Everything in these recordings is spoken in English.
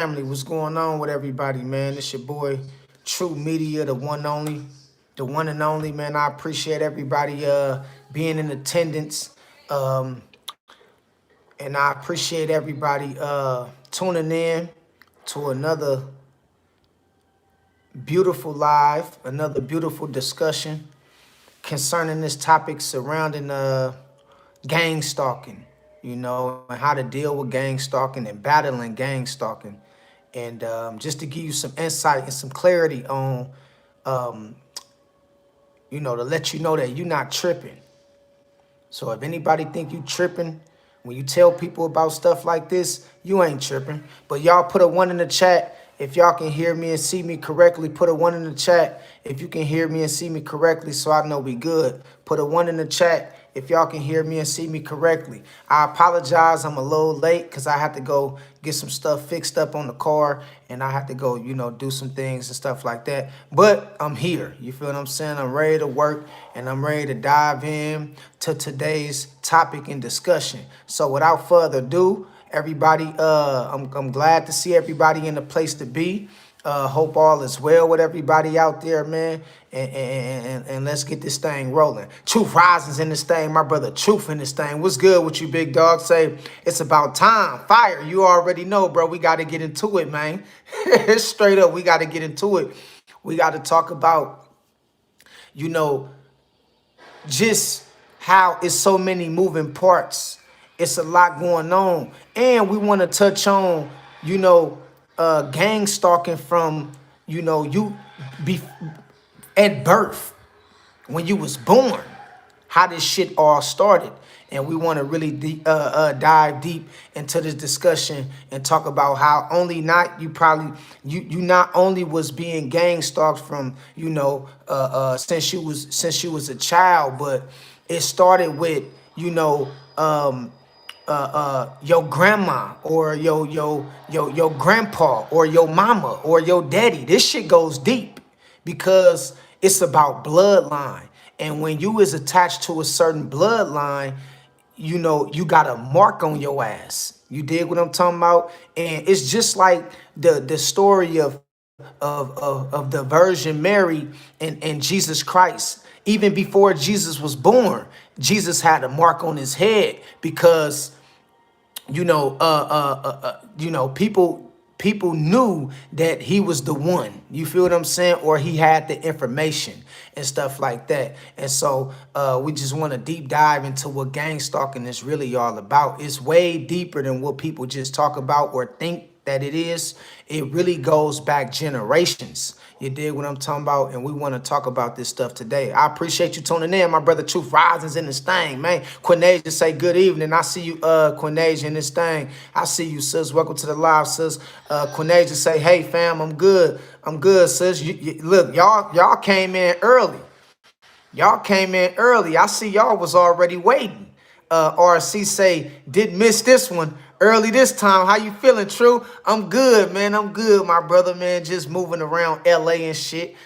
Family, what's going on with everybody, man? It's your boy, True Media, the one and only, man. I appreciate everybody being in attendance. Um, and I appreciate everybody tuning in to another beautiful live, another beautiful discussion concerning this topic surrounding gang stalking, and how to deal with gang stalking and battling gang stalking. And just to give you some insight and some clarity on, um, to let you know that you're not tripping. So if anybody think you tripping, when you tell people about stuff like this, you ain't tripping. But y'all put a one in the chat if y'all can hear me and see me correctly. Put a one in the chat if you can hear me and see me correctly so I know we good. Put a one in the chat if y'all can hear me and see me correctly. I apologize, I'm a little late because I had to go get some stuff fixed up on the car and I had to go, do some things and stuff like that. But I'm here, you feel what I'm saying? I'm ready to work and I'm ready to dive in to today's topic and discussion. So without further ado, everybody, I'm glad to see everybody in the place to be. Hope all is well with everybody out there, man. And let's get this thing rolling. Truth rises in this thing, my brother. Truth in this thing. What's good with you, big dog? Say it's about time. Fire. You already know, bro. We got to get into it, man. Straight up, we got to get into it. We got to talk about, just how it's so many moving parts. It's a lot going on. And we want to touch on, gang stalking from, you be at birth, when you was born, how this shit all started. And we want to really dive deep into this discussion and talk about how you not only was being gang stalked from since you was a child, but it started with your grandma or your grandpa or your mama or your daddy. This shit goes deep because it's about bloodline. And when you is attached to a certain bloodline, you got a mark on your ass. You dig what I'm talking about? And it's just like the story of the Virgin Mary and Jesus Christ. Even before Jesus was born, Jesus had a mark on his head because people knew that he was the one. You feel what I'm saying? Or he had the information and stuff like that. And so we just want to deep dive into what gang stalking is really all about. It's way deeper than what people just talk about or think that it is. It really goes back generations. You dig what I'm talking about? And we want to talk about this stuff today. I appreciate you tuning in. My brother Truth Rising's in this thing, man. Quinasia say good evening. I see you, Quinasia, in this thing. I see you, sis. Welcome to the live, sis. Quinasia say, hey, fam, I'm good. I'm good, sis. Look, y'all came in early. Y'all came in early. I see y'all was already waiting. RC say, didn't miss this one early this time. How you feeling, True? I'm good, man. I'm good, my brother, man. Just moving around LA and shit.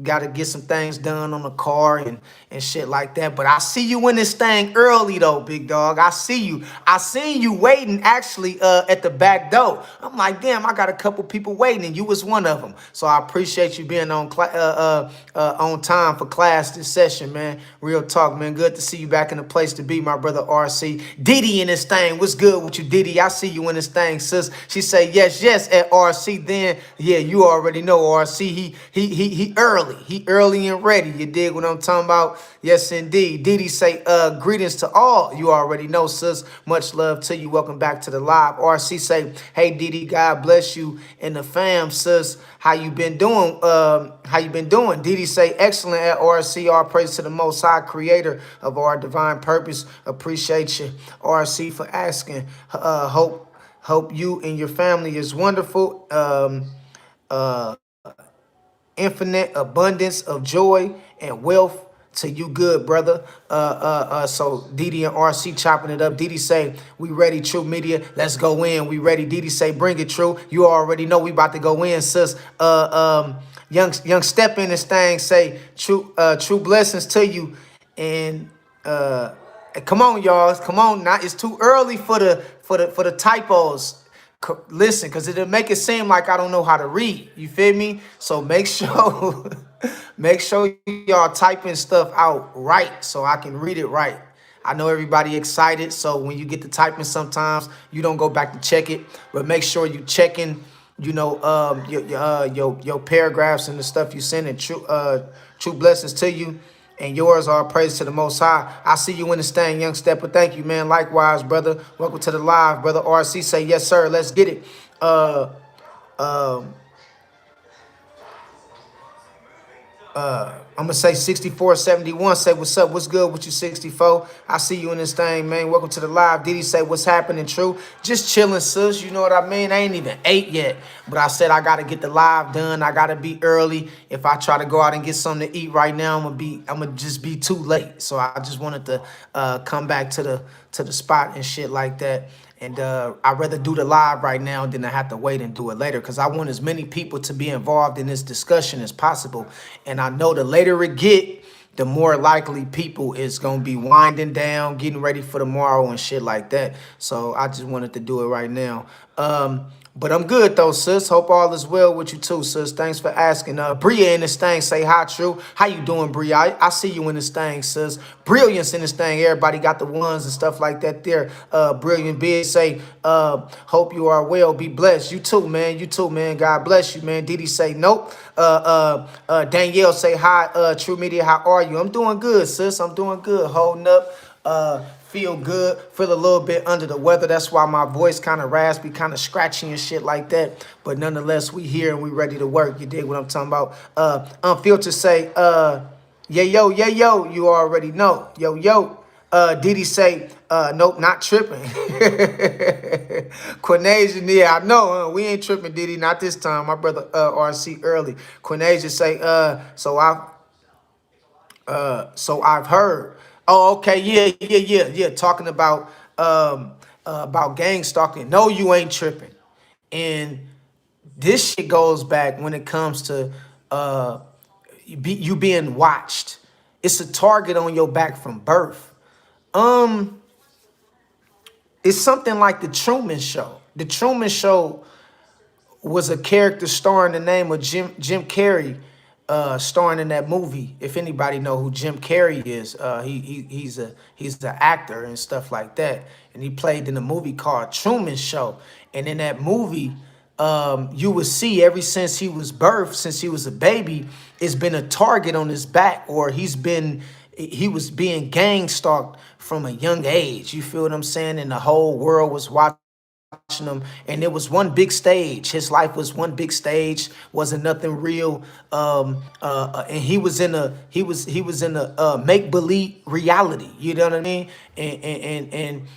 Got to get some things done on the car and shit like that. But I see you in this thing early, though, big dog. I see you. I seen you waiting, actually, at the back door. I'm like, damn, I got a couple people waiting, and you was one of them. So I appreciate you being on time for class this session, man. Real talk, man. Good to see you back in the place to be, my brother RC. Diddy in this thing. What's good with you, Diddy? I see you in this thing, sis. She say, yes, at RC. Then, yeah, you already know RC. He early. He early and ready. You dig what I'm talking about? Yes, indeed. Didi say, greetings to all. You already know, sis. Much love to you. Welcome back to the live. RC say, hey, Didi, God bless you and the fam, sis. How you been doing? Didi say, excellent at RC. All praise to the Most High, creator of our divine purpose. Appreciate you, RC, for asking. Hope you and your family is wonderful. Infinite abundance of joy and wealth to you, good brother. So Didi and RC chopping it up. Didi say, we ready, True Media. Let's go in. We ready. Didi say, bring it, True. You already know we about to go in, sis. Young Step in this thing say, true blessings to you. And come on, y'all. Come on. Now it's too early for the typos. Listen, because it'll make it seem like I don't know how to read. You feel me? So make sure, make sure y'all typing stuff out right so I can read it right. I know everybody excited, so when you get to typing, sometimes you don't go back to check it, but make sure you checking, you know, your paragraphs and the stuff you send, and true blessings to you. And yours are praise to the Most High. I see you in the stand, young stepper. Thank you, man. Likewise, brother. Welcome to the live, brother. RC say yes, sir. Let's get it. Uh, um, I'm gonna say 6471. Say what's up, what's good with you, 64. I see you in this thing, man. Welcome to the live. Diddy say what's happening, true. Just chilling, sis. You know what I mean? I ain't even ate yet, but I said I gotta get the live done. I gotta be early. If I try to go out and get something to eat right now, I'm gonna just be too late. So I just wanted to come back to the spot and shit like that. And I'd rather do the live right now than I have to wait and do it later, because I want as many people to be involved in this discussion as possible. And I know the later it get, the more likely people is going to be winding down, getting ready for tomorrow and shit like that. So I just wanted to do it right now. But I'm good though, sis. Hope all is well with you too, sis. Thanks for asking. Bria in this thing, say hi, true. How you doing, Bria? I see you in this thing, sis. Brilliance in this thing. Everybody got the ones and stuff like that there. Brilliant Big say, hope you are well. Be blessed. You too, man. You too, man. God bless you, man. Didi say nope. Danielle say hi, True Media. How are you? I'm doing good, sis. I'm doing good. Holding up. Feel good, feel a little bit under the weather. That's why my voice kind of raspy, kind of scratchy and shit like that. But nonetheless, we here and we ready to work. You dig what I'm talking about? Unfiltered say, yeah, yo, yeah, yo. You already know. Yo, yo. Didi say, nope, not tripping. Quinasia, yeah, I know. We ain't tripping, Didi. Not this time. My brother RC early. Quinasia say, so I've heard. Oh, okay, yeah. Talking about gang stalking. No, you ain't tripping. And this shit goes back when it comes to you being watched. It's a target on your back from birth. It's something like the Truman Show. The Truman Show was a character starring the name of Jim Carrey, starring in that movie. If anybody know who Jim Carrey is, he's an actor and stuff like that. And he played in a movie called Truman Show. And in that movie, you would see ever since he was birthed, since he was a baby, it's been a target on his back, or he was being gang stalked from a young age. You feel what I'm saying? And the whole world was watching him, and it was one big stage. His life was one big stage. Wasn't nothing real. And he was in a make believe reality. You know what I mean? And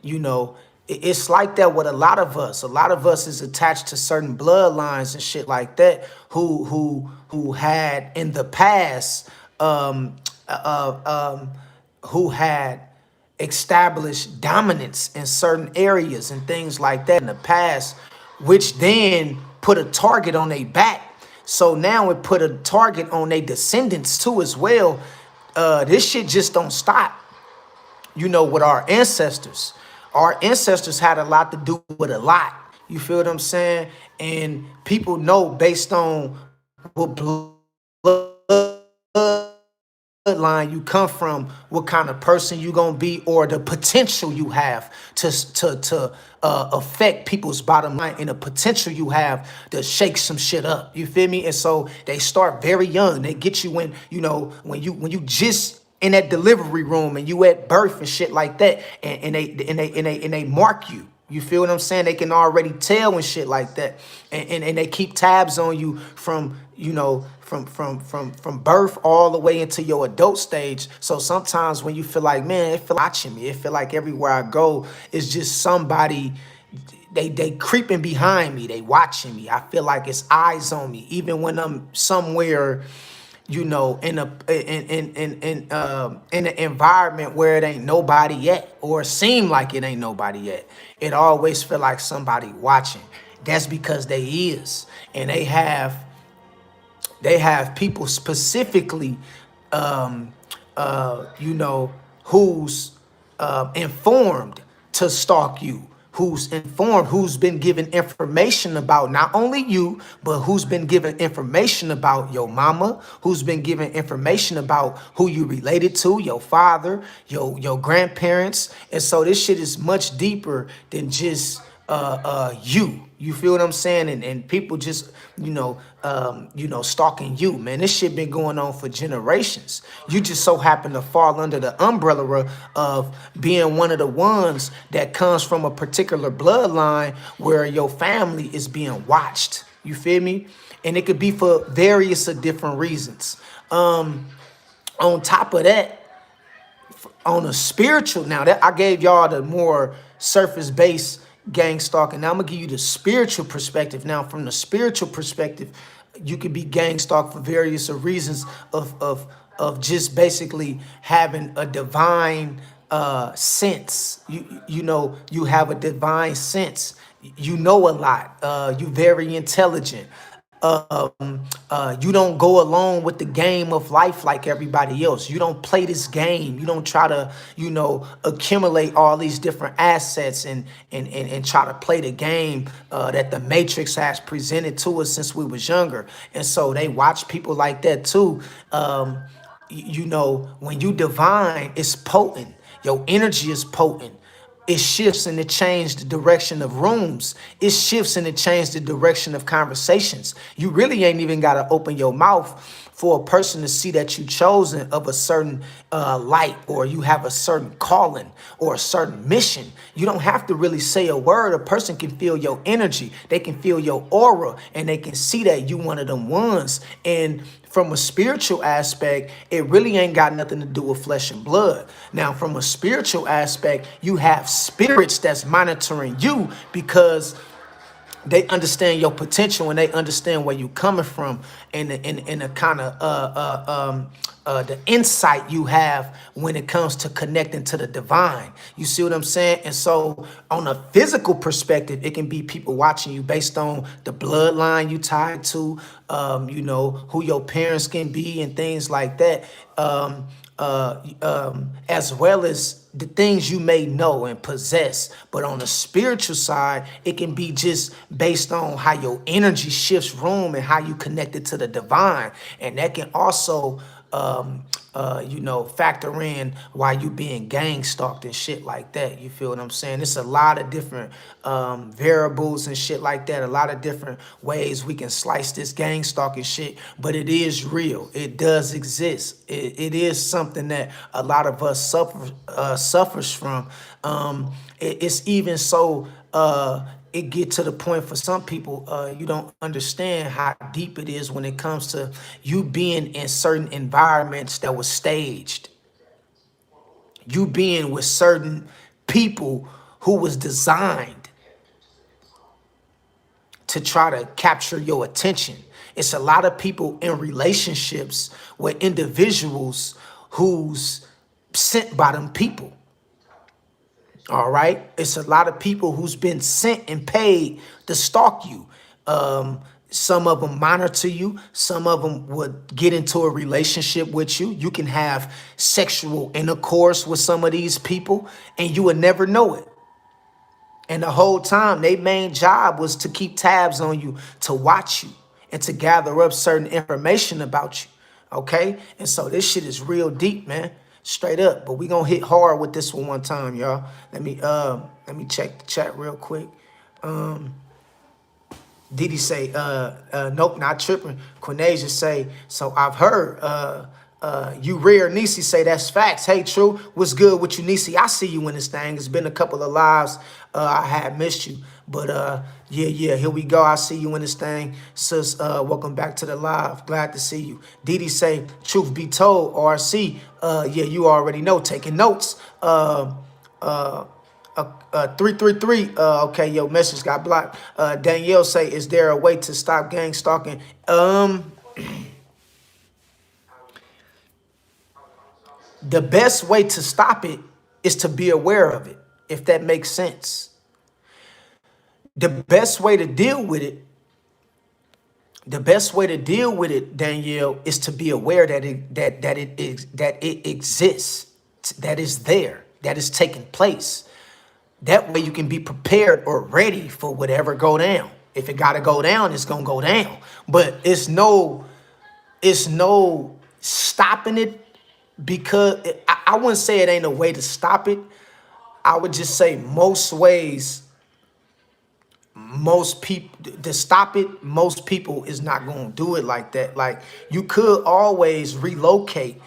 you know, it's like that with a lot of us. A lot of us is attached to certain bloodlines and shit like that. Who had in the past who had established dominance in certain areas and things like that in the past, which then put a target on their back. So now it put a target on their descendants too as well. This shit just don't stop. You know, with our ancestors. Our ancestors had a lot to do with a lot. You feel what I'm saying? And people know based on what bloodline you come from, what kind of person you gonna be, or the potential you have to affect people's bottom line, and the potential you have to shake some shit up. You feel me? And so they start very young. They get you when you just in that delivery room and you at birth and shit like that, and they mark you. You feel what I'm saying? They can already tell and shit like that, and they keep tabs on you from from birth all the way into your adult stage. So sometimes when you feel like, man, it feel watching me, it feel like everywhere I go is just somebody. They creeping behind me, they watching me. I feel like it's eyes on me, even when I'm somewhere, you know, in an environment where it ain't nobody yet, or seem like it ain't nobody yet. It always feel like somebody watching. That's because they is, and they have people specifically, you know, who's informed to stalk you who's informed, who's been given information about not only you, but who's been given information about your mama, who's been given information about who you related to, your father, your grandparents. And so this shit is much deeper than just you. You feel what I'm saying? And people just, stalking you, man. This shit been going on for generations. You just so happen to fall under the umbrella of being one of the ones that comes from a particular bloodline where your family is being watched. You feel me? And it could be for various different reasons. On top of that, on a spiritual, now that I gave y'all the more surface based gang stalking. Now I'm gonna give you the spiritual perspective. Now, from the spiritual perspective, you could be gang stalked for various reasons of just basically having a divine sense. You have a divine sense. You know a lot. You very intelligent. You don't go along with the game of life like everybody else. You don't play this game. You don't try to, accumulate all these different assets and try to play the game that the Matrix has presented to us since we was younger. And so they watch people like that too. When you divine, it's potent. Your energy is potent. It shifts and it changes the direction of rooms. It shifts and it changes the direction of conversations. You really ain't even got to open your mouth for a person to see that you chosen of a certain light, or you have a certain calling or a certain mission. You don't have to really say a word. A person can feel your energy. They can feel your aura, and they can see that you one of them ones. And from a spiritual aspect, it really ain't got nothing to do with flesh and blood. Now, from a spiritual aspect, you have spirits that's monitoring you because they understand your potential and they understand where you coming from, and the kind of the insight you have when it comes to connecting to the divine. You see what I'm saying? And so on a physical perspective, it can be people watching you based on the bloodline you tied to, who your parents can be and things like that. As well as the things you may know and possess. But on the spiritual side, it can be just based on how your energy shifts room and how you connected to the divine. And that can also, factor in why you being gang stalked and shit like that. You feel what I'm saying? It's a lot of different variables and shit like that. A lot of different ways we can slice this gang stalking shit, but it is real. It does exist. It is something that a lot of us suffers from. It's even so it get to the point for some people, you don't understand how deep it is when it comes to you being in certain environments that was staged. You being with certain people who was designed to try to capture your attention. It's a lot of people in relationships with individuals who's sent by them people. All right. It's a lot of people who's been sent and paid to stalk you. Some of them monitor you. Some of them would get into a relationship with you. You can have sexual intercourse with some of these people and you would never know it. And the whole time, their main job was to keep tabs on you, to watch you, and to gather up certain information about you. Okay? And so this shit is real deep, man. Straight up. But we gonna hit hard with this one time, y'all. Let me check the chat real quick. Didi say, nope, not tripping. Quinasia say, so I've heard you rare Nisi say that's facts. Hey, true. What's good with you, Nisi? I see you in this thing. It's been a couple of lives. I had missed you. But yeah, here we go. I see you in this thing. Sis, welcome back to the live. Glad to see you. Didi say, truth be told, RC, yeah, you already know, taking notes. 333, okay, your message got blocked. Danielle say, is there a way to stop gang stalking? The best way to stop it is to be aware of it, if that makes sense. The best way to deal with it, Danielle, is to be aware that it exists, that is there, that is taking place. That way you can be prepared or ready for whatever go down. If it gotta go down, it's gonna go down. But it's no stopping it, because I wouldn't say it ain't a way to stop it. I would just say most ways, most people to stop it, most people is not going to do it like that. Like, you could always relocate,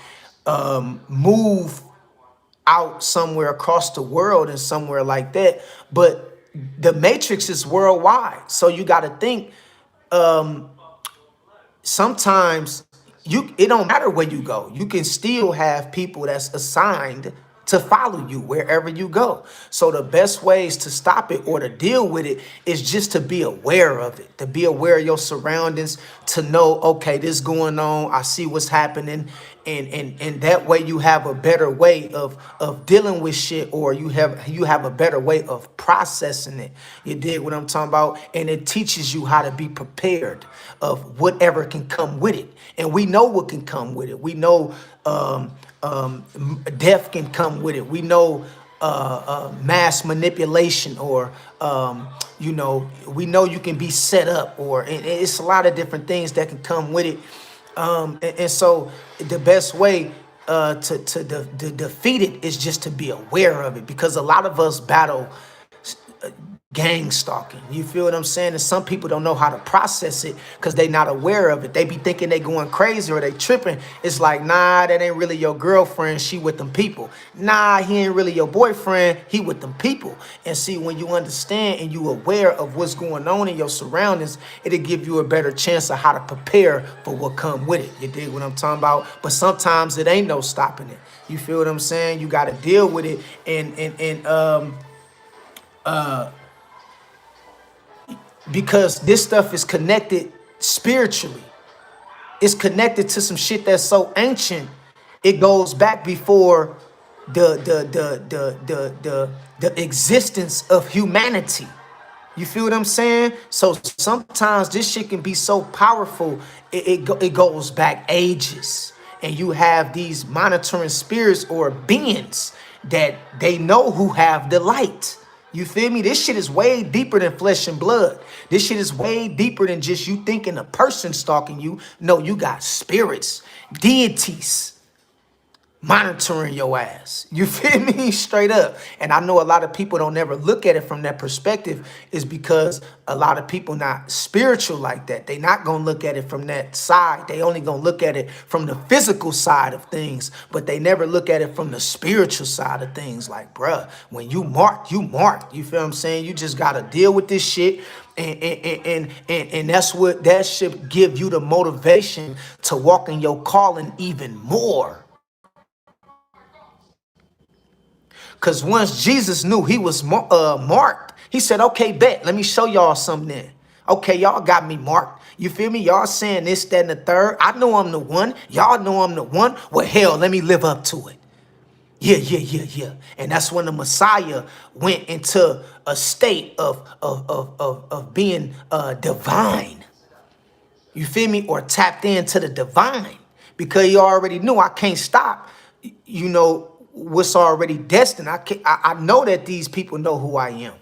move out somewhere across the world and somewhere like that, but the matrix is worldwide, so you got to think, sometimes it don't matter where you go. You can still have people that's assigned to follow you wherever you go. So the best ways to stop it or to deal with it is just to be aware of it, to be aware of your surroundings, to know, okay, this going on, I see what's happening. And that way you have a better way of dealing with shit, or you have a better way of processing it. You dig what I'm talking about? And it teaches you how to be prepared of whatever can come with it. And we know what can come with it. We know death can come with it. We know mass manipulation, or we know you can be set up, or it's a lot of different things that can come with it. And so the best way to defeat it is just to be aware of it, because a lot of us battle gang stalking. You feel what I'm saying? And some people don't know how to process it because they not aware of it. They be thinking they going crazy or they tripping. It's like, nah, that ain't really your girlfriend. She with them people. Nah, he ain't really your boyfriend. He with them people. And see, when you understand and you aware of what's going on in your surroundings, it'll give you a better chance of how to prepare for what come with it. You dig what I'm talking about? But sometimes it ain't no stopping it. You feel what I'm saying? You got to deal with it. And because this stuff is connected spiritually. It's connected to some shit that's so ancient. It goes back before the existence of humanity. You feel what I'm saying? So sometimes this shit can be so powerful, it goes back ages. And you have these monitoring spirits or beings that they know who have the light. You feel me? This shit is way deeper than flesh and blood. This shit is way deeper than just you thinking a person stalking you. No, you got spirits, deities monitoring your ass. You feel me? Straight up. And I know a lot of people don't ever look at it from that perspective, is because a lot of people not spiritual like that. They not going to look at it from that side. They only going to look at it from the physical side of things, but they never look at it from the spiritual side of things. Like, bruh, when you mark, you mark. You feel what I'm saying? You just got to deal with this shit. And that's what that should give you the motivation to walk in your calling even more. Because once Jesus knew he was marked, he said, okay, bet, let me show y'all something then. Okay, y'all got me marked. You feel me? Y'all saying this, that, and the third. I know I'm the one. Y'all know I'm the one. Well, hell, let me live up to it. Yeah. And that's when the Messiah went into a state of being divine. You feel me? Or tapped into the divine, because he already knew I can't stop, what's already destined. I know that these people know who I am.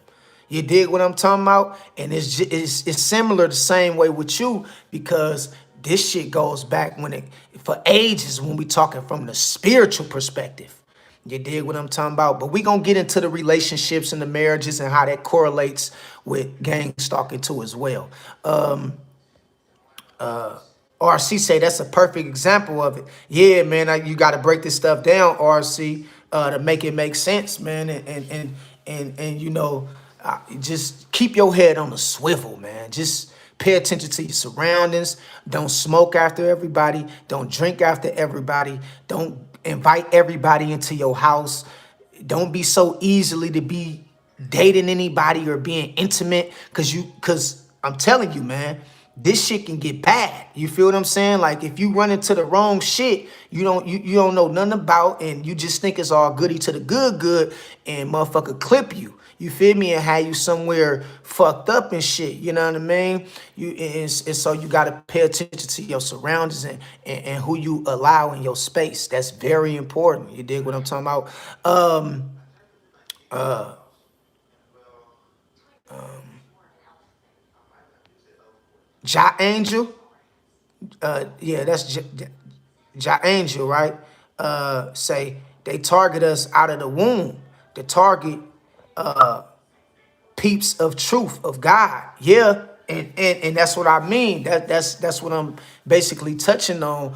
You dig what I'm talking about? And it's similar the same way with you, because this shit goes back for ages when we talking from the spiritual perspective. You dig what I'm talking about? But we gonna get into the relationships and the marriages and how that correlates with gang stalking too as well. RC say that's a perfect example of it. Yeah, man, you got to break this stuff down, RC, to make it make sense, man. Just keep your head on a swivel, man. Just pay attention to your surroundings. Don't smoke after everybody. Don't drink after everybody. Don't invite everybody into your house. Don't be so easily to be dating anybody or being intimate, because I'm telling you, man, this shit can get bad. You feel what I'm saying? Like, if you run into the wrong shit, you don't know nothing about, and you just think it's all goody to the good, and motherfucker clip you. You feel me? And have you somewhere fucked up and shit. You know what I mean? So you gotta pay attention to your surroundings and who you allow in your space. That's very important. You dig what I'm talking about? Ja Angel. Yeah, that's Ja Angel, right? Say they target us out of the womb. The target peeps of truth of God. Yeah. And that's what I mean. That's what I'm basically touching on.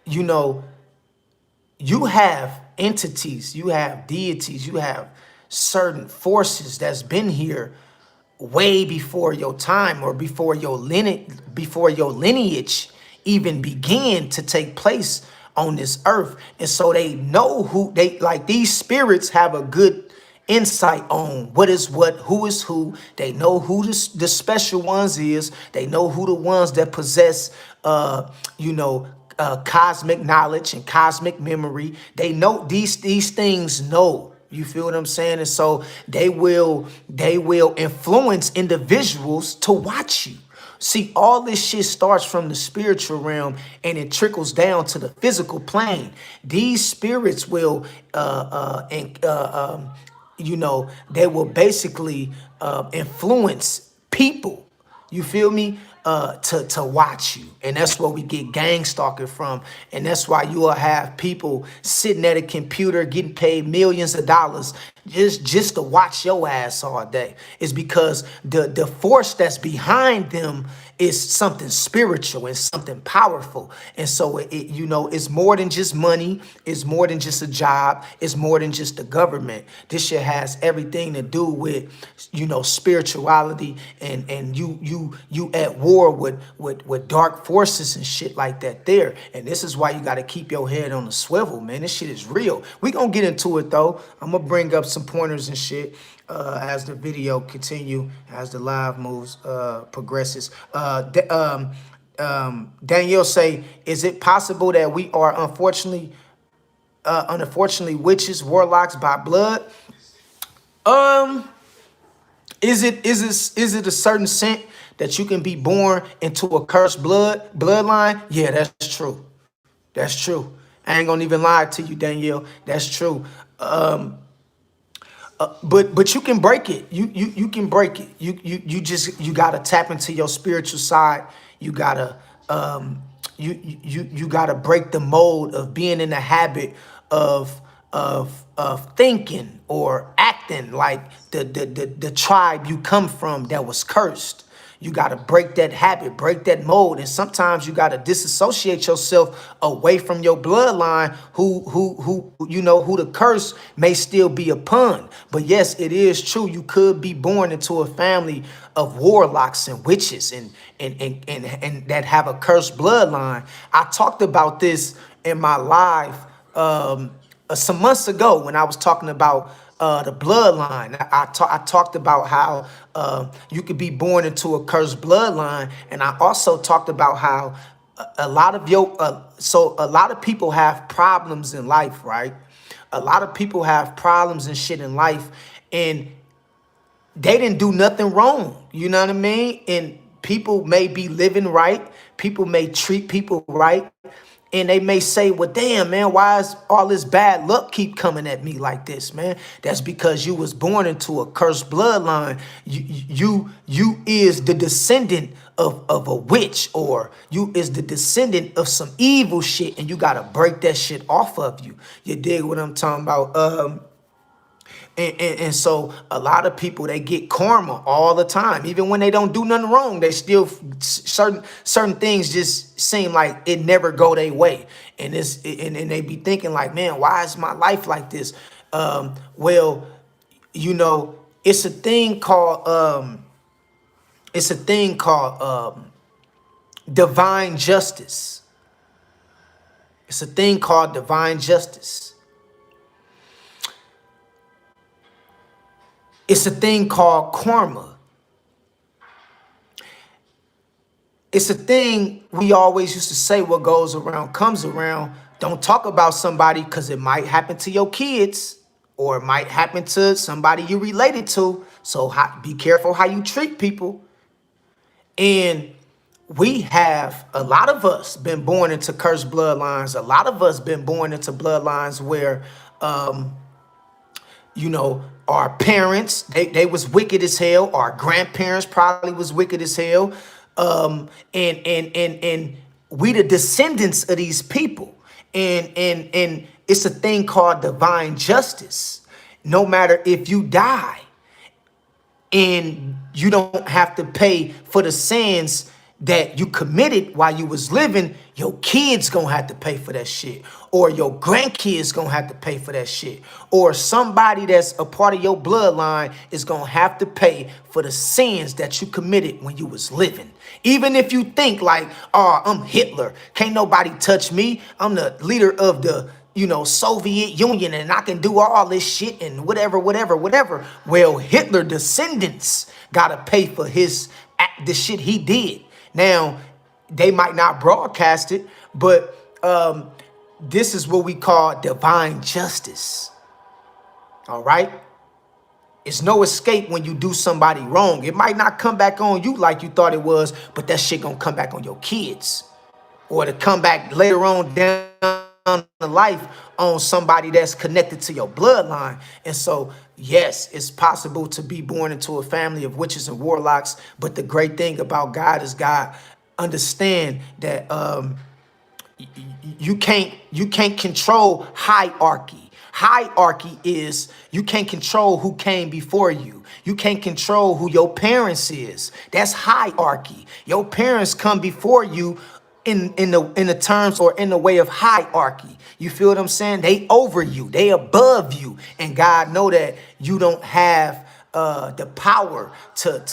You know, you have entities, you have deities, you have certain forces that's been here way before your time or before your lineage even began to take place on this earth. And so they know who they like. These spirits have a good insight on what is what, who is who. They know who the special ones is. They know who the ones that possess you know, cosmic knowledge and cosmic memory. They know these things know. You feel what I'm saying? And so they will influence individuals to watch you. See, all this shit starts from the spiritual realm and it trickles down to the physical plane. These spirits will you know, they will basically influence people. You feel me? To watch you. And that's where we get gang stalking from. And that's why you will have people sitting at a computer getting paid millions of dollars just to watch your ass all day. It's because the force that's behind them is something spiritual and something powerful. And so you know, it's more than just money, it's more than just a job, it's more than just the government. This shit has everything to do with, you know, spirituality and you at war with dark forces and shit like that there. And this is why you got to keep your head on the swivel, man. This shit is real. We gonna get into it though. I'm gonna bring up some pointers and shit as the video continue, as the live moves progresses. Danielle say, is it possible that we are unfortunately witches, warlocks by blood? Is it a certain scent that you can be born into a cursed bloodline? Yeah, that's true. That's true. I ain't gonna even lie to you, Danielle. That's true. But you can break it. You can break it. You gotta tap into your spiritual side. You gotta you gotta break the mold of being in the habit of thinking or acting like the tribe you come from that was cursed. You got to break that habit, break that mold. And sometimes you got to disassociate yourself away from your bloodline who you know, who the curse may still be upon. But yes, it is true. You could be born into a family of warlocks and witches and that have a cursed bloodline. I talked about this in my live some months ago when I was talking about the bloodline. I talked about how you could be born into a cursed bloodline, and I also talked about how a lot of a lot of people have problems in life, right? A lot of people have problems and shit in life, and they didn't do nothing wrong. You know what I mean? And people may be living right. People may treat people right. And they may say, well, damn, man, why is all this bad luck keep coming at me like this, man? That's because you was born into a cursed bloodline. You is the descendant of a witch, or you is the descendant of some evil shit, and you got to break that shit off of you. You dig what I'm talking about? And so a lot of people, they get karma all the time. Even when they don't do nothing wrong, they still certain things just seem like it never go their way. And and they be thinking like, man, why is my life like this? Well, you know, it's a thing called divine justice. It's a thing called divine justice. It's a thing called karma. It's a thing we always used to say, what goes around comes around. Don't talk about somebody because it might happen to your kids or it might happen to somebody you related to. So be careful how you treat people. And we have, a lot of us been born into cursed bloodlines. A lot of us been born into bloodlines where, you know, Our parents, they was wicked as hell. Our grandparents probably was wicked as hell. And we the descendants of these people. And it's a thing called divine justice. No matter if you die, and you don't have to pay for the sins that you committed while you was living, your kids gonna have to pay for that shit, or your grandkids gonna have to pay for that shit, or somebody that's a part of your bloodline is gonna have to pay for the sins that you committed when you was living. Even if you think like, oh, I'm Hitler, can't nobody touch me, I'm the leader of the Soviet Union, and I can do all this shit and whatever, whatever, whatever. Well, Hitler descendants gotta pay for the shit he did. Now, they might not broadcast it, but this is what we call divine justice. All right? It's no escape when you do somebody wrong. It might not come back on you like you thought it was, but that shit gonna come back on your kids, or to come back later on down the life on somebody that's connected to your bloodline. And so, yes, it's possible to be born into a family of witches and warlocks. But the great thing about God is God understand that you can't control hierarchy. Hierarchy is you can't control who came before you. You can't control who your parents is. That's hierarchy. Your parents come before you in the terms or in the way of hierarchy. You feel what I'm saying? They over you, they above you, and God know that you don't have the power to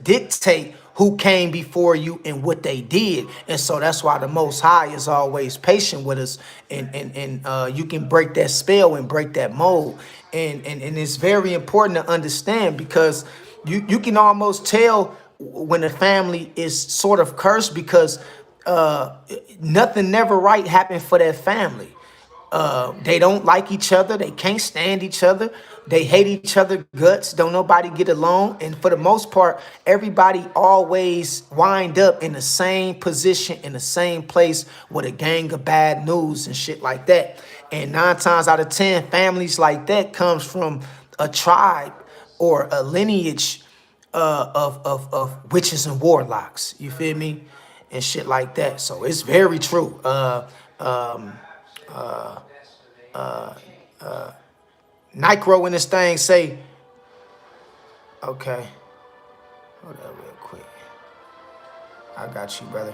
dictate who came before you and what they did. And so that's why the Most High is always patient with us, and you can break that spell and break that mold. And it's very important to understand, because you can almost tell when a family is sort of cursed, because nothing never right happened for that family. They don't like each other. They can't stand each other. They hate each other guts. Don't nobody get along. And for the most part, everybody always wind up in the same position, in the same place, with a gang of bad news and shit like that. And 9 times out of 10, families like that comes from a tribe or a lineage of witches and warlocks. You feel me? And shit like that. So it's very true. Nicro in this thing say, okay, hold up real quick. I got you, brother.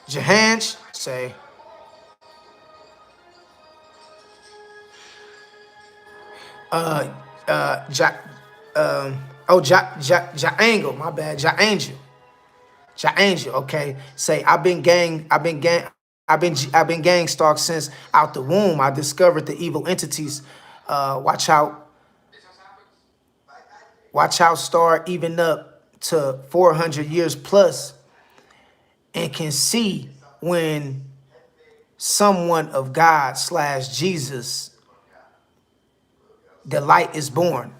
Jahanj say, Ja Angle, my bad, Ja Angel. Ja Angel, okay. Say, I've been gang stalked since out the womb. I discovered the evil entities. Watch out, start even up to 400 years plus, and can see when someone of God / Jesus, the light is born.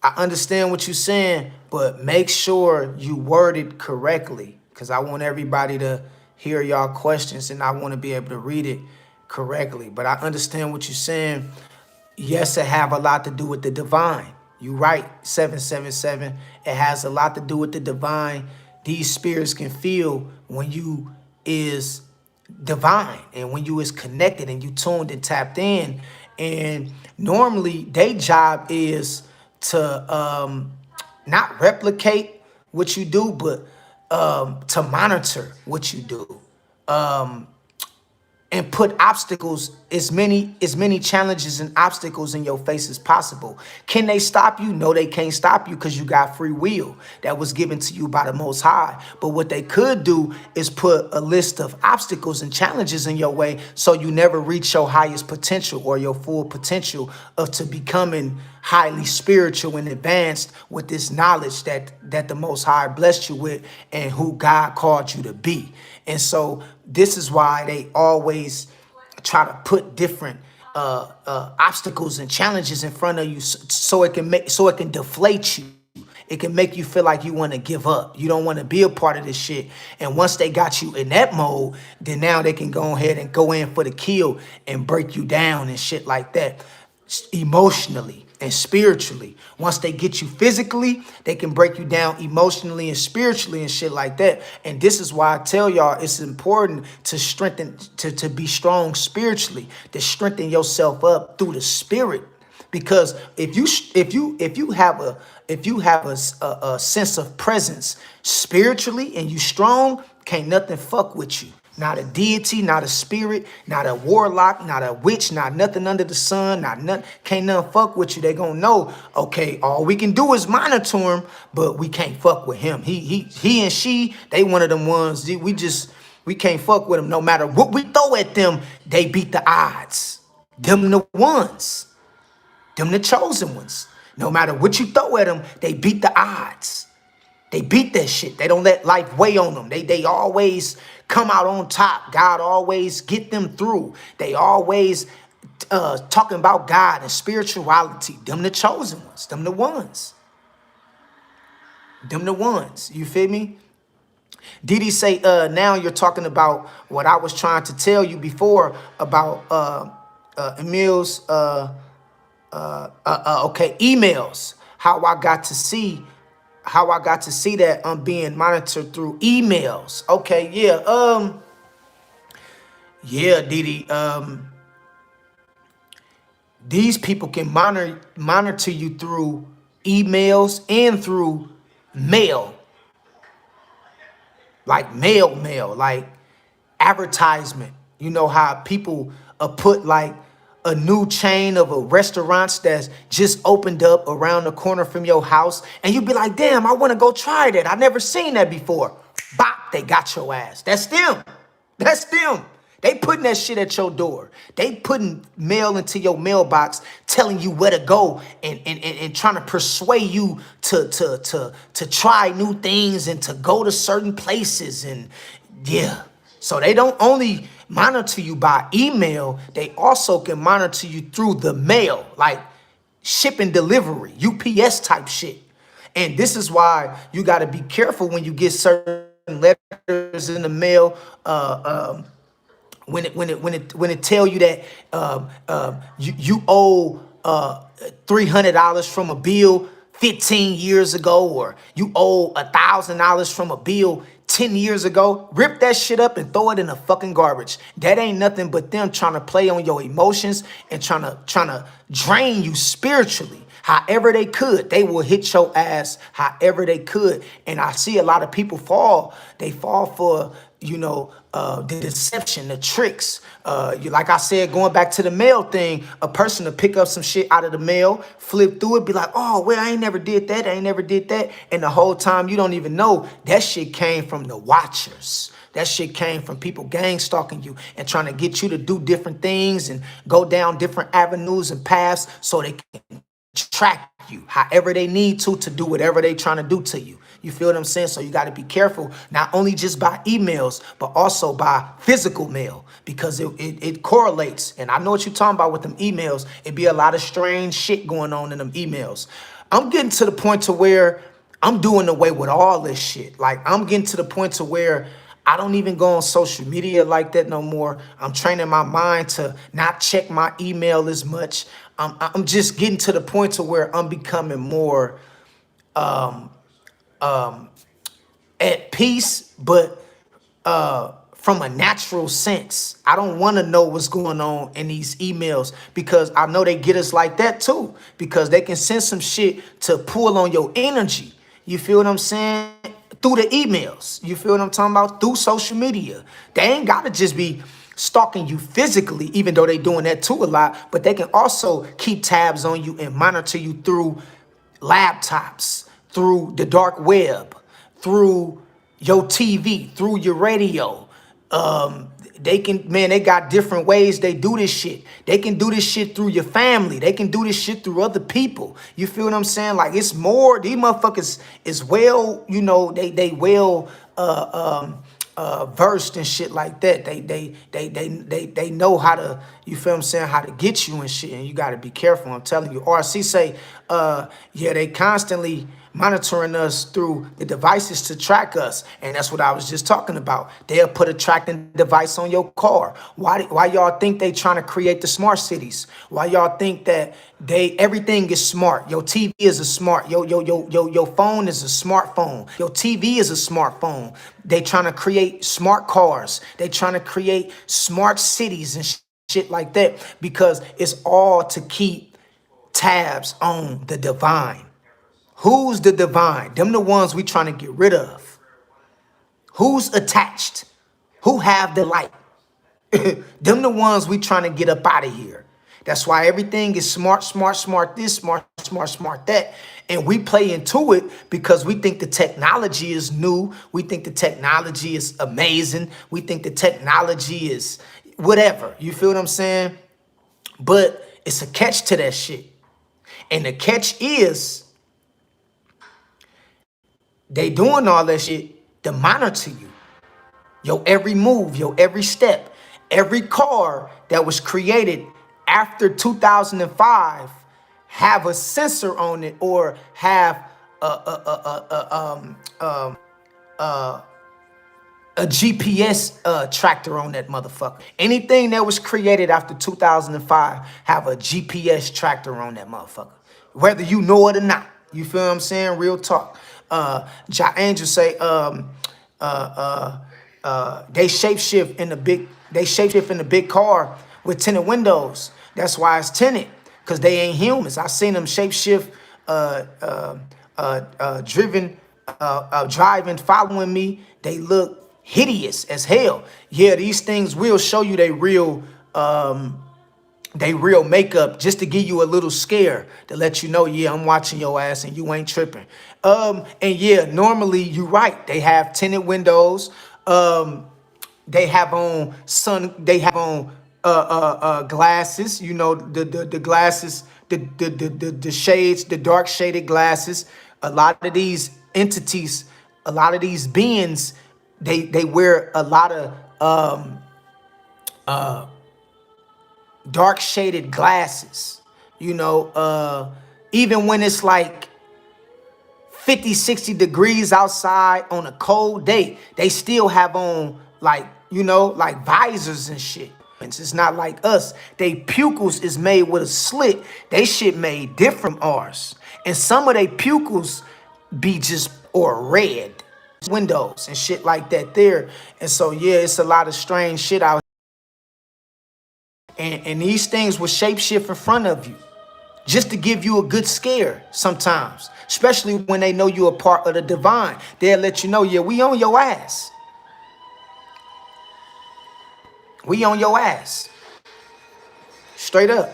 I understand what you're saying, but make sure you word it correctly, because I want everybody to hear y'all questions, and I want to be able to read it correctly. But I understand what you're saying. Yes, it have a lot to do with the divine. You right, 777. It has a lot to do with the divine. These spirits can feel when you is divine and when you is connected and you tuned and tapped in. And normally their job is to not replicate what you do, but to monitor what you do, and put obstacles, as many challenges and obstacles in your face as possible. Can they stop you? No, they can't stop you, because you got free will that was given to you by the Most High. But what they could do is put a list of obstacles and challenges in your way, so you never reach your highest potential or your full potential of to becoming highly spiritual and advanced with this knowledge that the Most High blessed you with and who God called you to be. And so this is why they always try to put different obstacles and challenges in front of you, so it can deflate you It can make you feel like you want to give up. You don't want to be a part of this shit. And once they got you in that mode, then now they can go ahead and go in for the kill and break you down and shit like that. Emotionally and spiritually. Once they get you physically, they can break you down emotionally and spiritually and shit like that. And this is why I tell y'all it's important to strengthen, to be strong spiritually, to strengthen yourself up through the spirit. Because if you have a sense of presence spiritually and you strong, can't nothing fuck with you. Not a deity, not a spirit, not a warlock, not a witch, not nothing under the sun, not nothing, can't nothing fuck with you. They gonna know, okay, all we can do is monitor him, but we can't fuck with him. He and she, they one of them ones, we can't fuck with them. No matter what we throw at them, they beat the odds. Them the ones. Them the chosen ones. No matter what you throw at them, they beat the odds. They beat that shit. They don't let life weigh on them. They always come out on top. God always get them through. They always talking about God and spirituality. Them the chosen ones. Them the ones. Them the ones. You feel me? Didi say, now you're talking about what I was trying to tell you before about Emil's okay, emails. How I got to see that I'm being monitored through emails. Okay, yeah. Yeah, Didi. These people can monitor you through emails and through mail. Like mail, like advertisement. You know how people put like a new chain of a restaurants that's just opened up around the corner from your house, and you be like, damn, I want to go try that. I never seen that before. Bop, they got your ass. That's them. That's them. They putting that shit at your door. They putting mail into your mailbox, telling you where to go and trying to persuade you to try new things and to go to certain places. And yeah, so they don't only monitor you by email, they also can monitor you through the mail, like shipping delivery, UPS type shit. And this is why you got to be careful when you get certain letters in the mail. When it tell you that you owe $300 from a bill 15 years ago, or you owe $1,000 from a bill 10 years ago, rip that shit up and throw it in the fucking garbage. That ain't nothing but them trying to play on your emotions and trying to drain you spiritually. However they could, they will hit your ass however they could. And I see a lot of people fall. They fall for, you know, the deception, the tricks. Like I said, going back to the mail thing, a person to pick up some shit out of the mail, flip through it, be like, oh, well, I ain't never did that. I ain't never did that. And the whole time you don't even know that shit came from the watchers. That shit came from people gang stalking you and trying to get you to do different things and go down different avenues and paths so they can track you however they need to do whatever they trying to do to you. You feel what I'm saying? So you got to be careful, not only just by emails, but also by physical mail, because it correlates. And I know what you're talking about with them emails. It be a lot of strange shit going on in them emails. I'm getting to the point to where I'm doing away with all this shit. Like, I'm getting to the point to where I don't even go on social media like that no more. I'm training my mind to not check my email as much. I'm just getting to the point to where I'm becoming more at peace, but from a natural sense. I don't want to know what's going on in these emails, because I know they get us like that too, because they can send some shit to pull on your energy. You feel what I'm saying? Through the emails. You feel what I'm talking about? Through social media. They ain't got to just be stalking you physically, even though they doing that too a lot, but they can also keep tabs on you and monitor you through laptops, through the dark web, through your TV, through your radio. They can, man, they got different ways they do this shit. They can do this shit through your family. They can do this shit through other people. You feel what I'm saying? Like, it's more, these motherfuckers is well, you know, they well versed and shit like that. They know how to, you feel what I'm saying, how to get you and shit, and you got to be careful. I'm telling you. RC say, yeah, they constantly monitoring us through the devices to track us, and that's what I was just talking about. They'll put a tracking device on your car. Why y'all think they trying to create the smart cities? Why y'all think that everything is smart? Your TV is a smart. Your phone is a smartphone. Your TV is a smartphone. They trying to create smart cars. They trying to create smart cities and shit like that, because it's all to keep tabs on the divine. Who's the divine? Them the ones we trying to get rid of. Who's attached? Who have the light? Them the ones we trying to get up out of here. That's why everything is smart, smart, smart this, smart, smart, smart that. And we play into it because we think the technology is new. We think the technology is amazing. We think the technology is whatever. You feel what I'm saying? But it's a catch to that shit. And the catch is they doing all that shit to monitor you. Your every move, your every step, every car that was created after 2005 have a sensor on it or have a GPS tractor on that motherfucker. Anything that was created after 2005 have a GPS tractor on that motherfucker, whether you know it or not. You feel what I'm saying? Real talk. Ja Angel say, they shapeshift in the big car with tinted windows. That's why it's tinted, because they ain't humans. I seen them shapeshift driving, following me. They look hideous as hell. Yeah, these things will show you they real makeup, just to give you a little scare, to let you know, yeah, I'm watching your ass and you ain't tripping. And yeah, normally you're right. They have tinted windows. They have on glasses, you know, the glasses, the shades, the dark shaded glasses. A lot of these entities, a lot of these beings, they wear a lot of dark shaded glasses, you know, even when it's like 50, 60 degrees outside on a cold day, they still have on, like, you know, like visors and shit. It's not like us. They pupils is made with a slit. They shit made different from ours. And some of they pupils be just or red windows and shit like that there. And so, yeah, it's a lot of strange shit out here. And these things will shapeshift in front of you just to give you a good scare sometimes, especially when they know you're a part of the divine. They'll let you know, yeah, we on your ass. We on your ass. Straight up.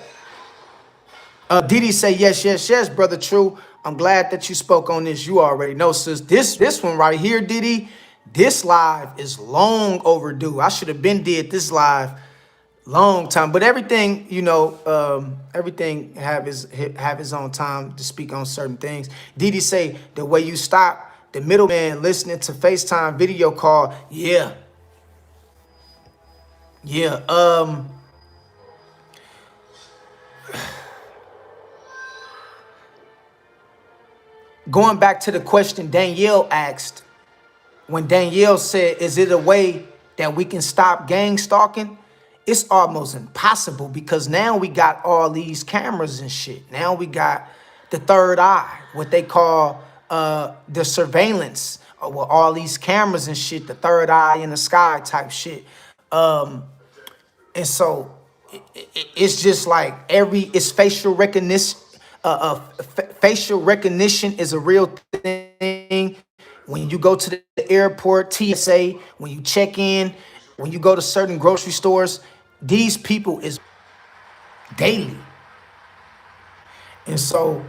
Didi say, yes, yes, yes, brother True. I'm glad that you spoke on this. You already know, sis. This one right here, Didi, this live is long overdue. I should have been did this live long time, but everything, you know, everything have his own time to speak on certain things. Didi say, the way you stop the middleman listening to FaceTime video call, yeah. Going back to the question Danielle asked, when Danielle said, is it a way that we can stop gang stalking? It's almost impossible, because now we got all these cameras and shit. Now we got the third eye, what they call the surveillance, with all these cameras and shit, the third eye in the sky type shit. And so it's just like it's facial recognition. Facial recognition is a real thing. When you go to the airport, TSA, when you check in, when you go to certain grocery stores, these people is daily. And so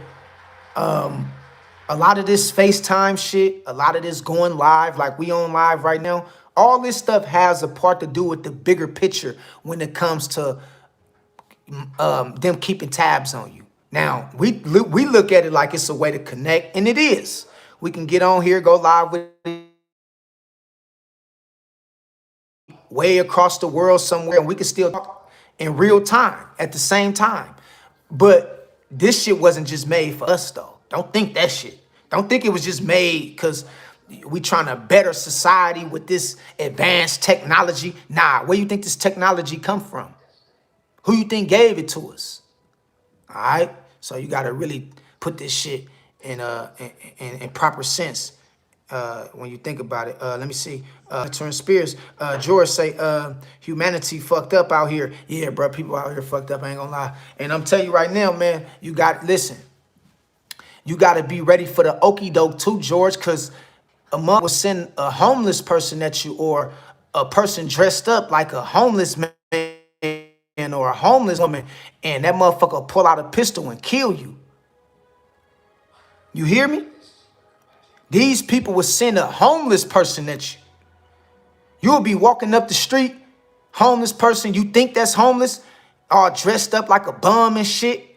a lot of this FaceTime shit, a lot of this going live, like we on live right now, all this stuff has a part to do with the bigger picture when it comes to them keeping tabs on you. Now, we look at it like it's a way to connect, and it is. We can get on here, go live with way across the world somewhere, and we can still talk in real time at the same time. But this shit wasn't just made for us though. Don't think that shit. Don't think it was just made because we trying to better society with this advanced technology. Nah, where you think this technology come from? Who you think gave it to us? All right. So you got to really put this shit in proper sense when you think about it. Let me see. Turn Spears. George say humanity fucked up out here. Yeah, bro. People out here fucked up. I ain't gonna lie. And I'm telling you right now, man. Listen. You got to be ready for the okie doke too, George, because a mother will send a homeless person at you, or a person dressed up like a homeless man or a homeless woman, and that motherfucker will pull out a pistol and kill you. You hear me? These people will send a homeless person at you. You'll be walking up the street, homeless person, you think that's homeless, all dressed up like a bum and shit,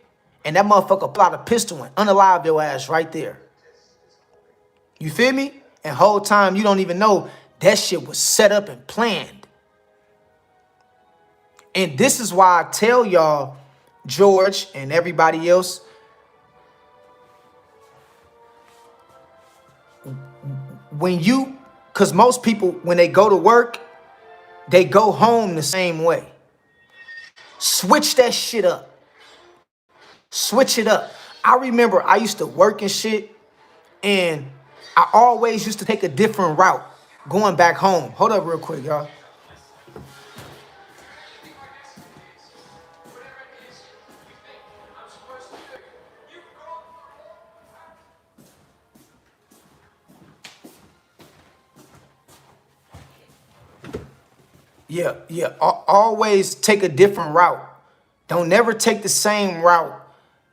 and that motherfucker pull out a pistol and unalive your ass right there. You feel me? And whole time you don't even know that shit was set up and planned. And this is why I tell y'all, George and everybody else, because most people, when they go to work, they go home the same way. Switch that shit up. Switch it up. I remember I used to work and shit, and I always used to take a different route going back home. Hold up real quick, y'all. Yeah. Always take a different route. Don't never take the same route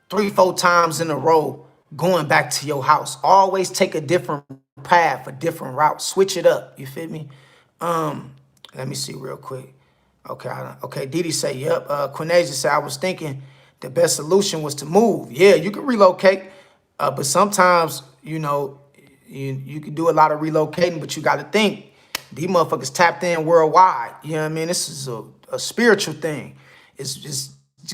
3-4 times in a row going back to your house. Always take a different path, a different route. Switch it up. You feel me? Let me see real quick. Okay, Didi say, yep. Quinasia said, I was thinking the best solution was to move. Yeah, you can relocate, but sometimes, you can do a lot of relocating, but you got to think, these motherfuckers tapped in worldwide. You know what I mean? This is a spiritual thing. It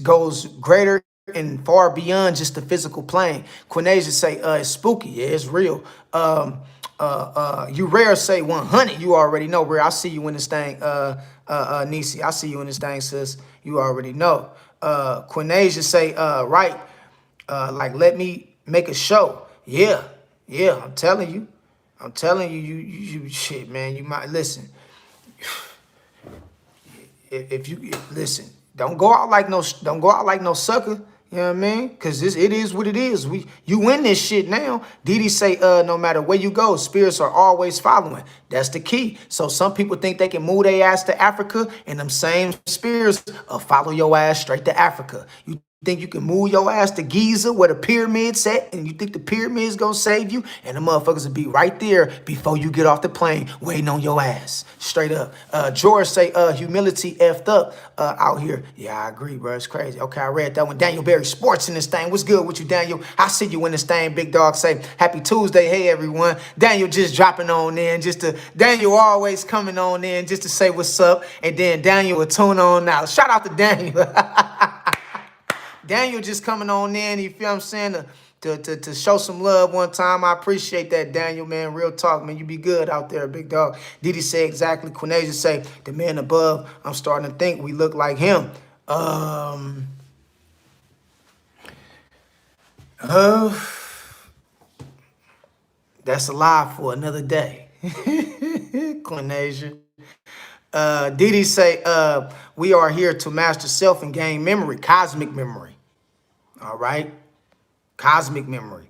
goes greater and far beyond just the physical plane. Quinasia say, it's spooky. Yeah, it's real. You rare say 100. You already know, Rare. I see you in this thing, Nisi. I see you in this thing, sis. You already know. Quinasia say, right. Like, let me make a show. Yeah, I'm telling you. You shit, man. You might listen. If you listen, don't go out like no sucker. You know what I mean? Because it is what it is. You win this shit now. Didi say, no matter where you go, spirits are always following. That's the key. So some people think they can move their ass to Africa, and them same spirits will follow your ass straight to Africa. You think you can move your ass to Giza where the pyramids at, and you think the pyramids gonna save you, and the motherfuckers will be right there before you get off the plane waiting on your ass. Straight up. George say, humility effed up out here. Yeah, I agree, bro. It's crazy. Okay, I read that one. Daniel Berry Sports in this thing. What's good with you, Daniel? I see you in this thing. Big dog say, happy Tuesday. Hey, everyone. Daniel just dropping on in. Daniel always coming on in just to say what's up, and then Daniel will tune on out. Shout out to Daniel. Daniel just coming on in, you feel what I'm saying, to show some love one time. I appreciate that, Daniel, man. Real talk, man. You be good out there, big dog. Didi say exactly. Quinasia say, the man above, I'm starting to think we look like him. That's a lie for another day. Quinasia. Didi say, we are here to master self and gain memory, cosmic memory. All right? Cosmic memory.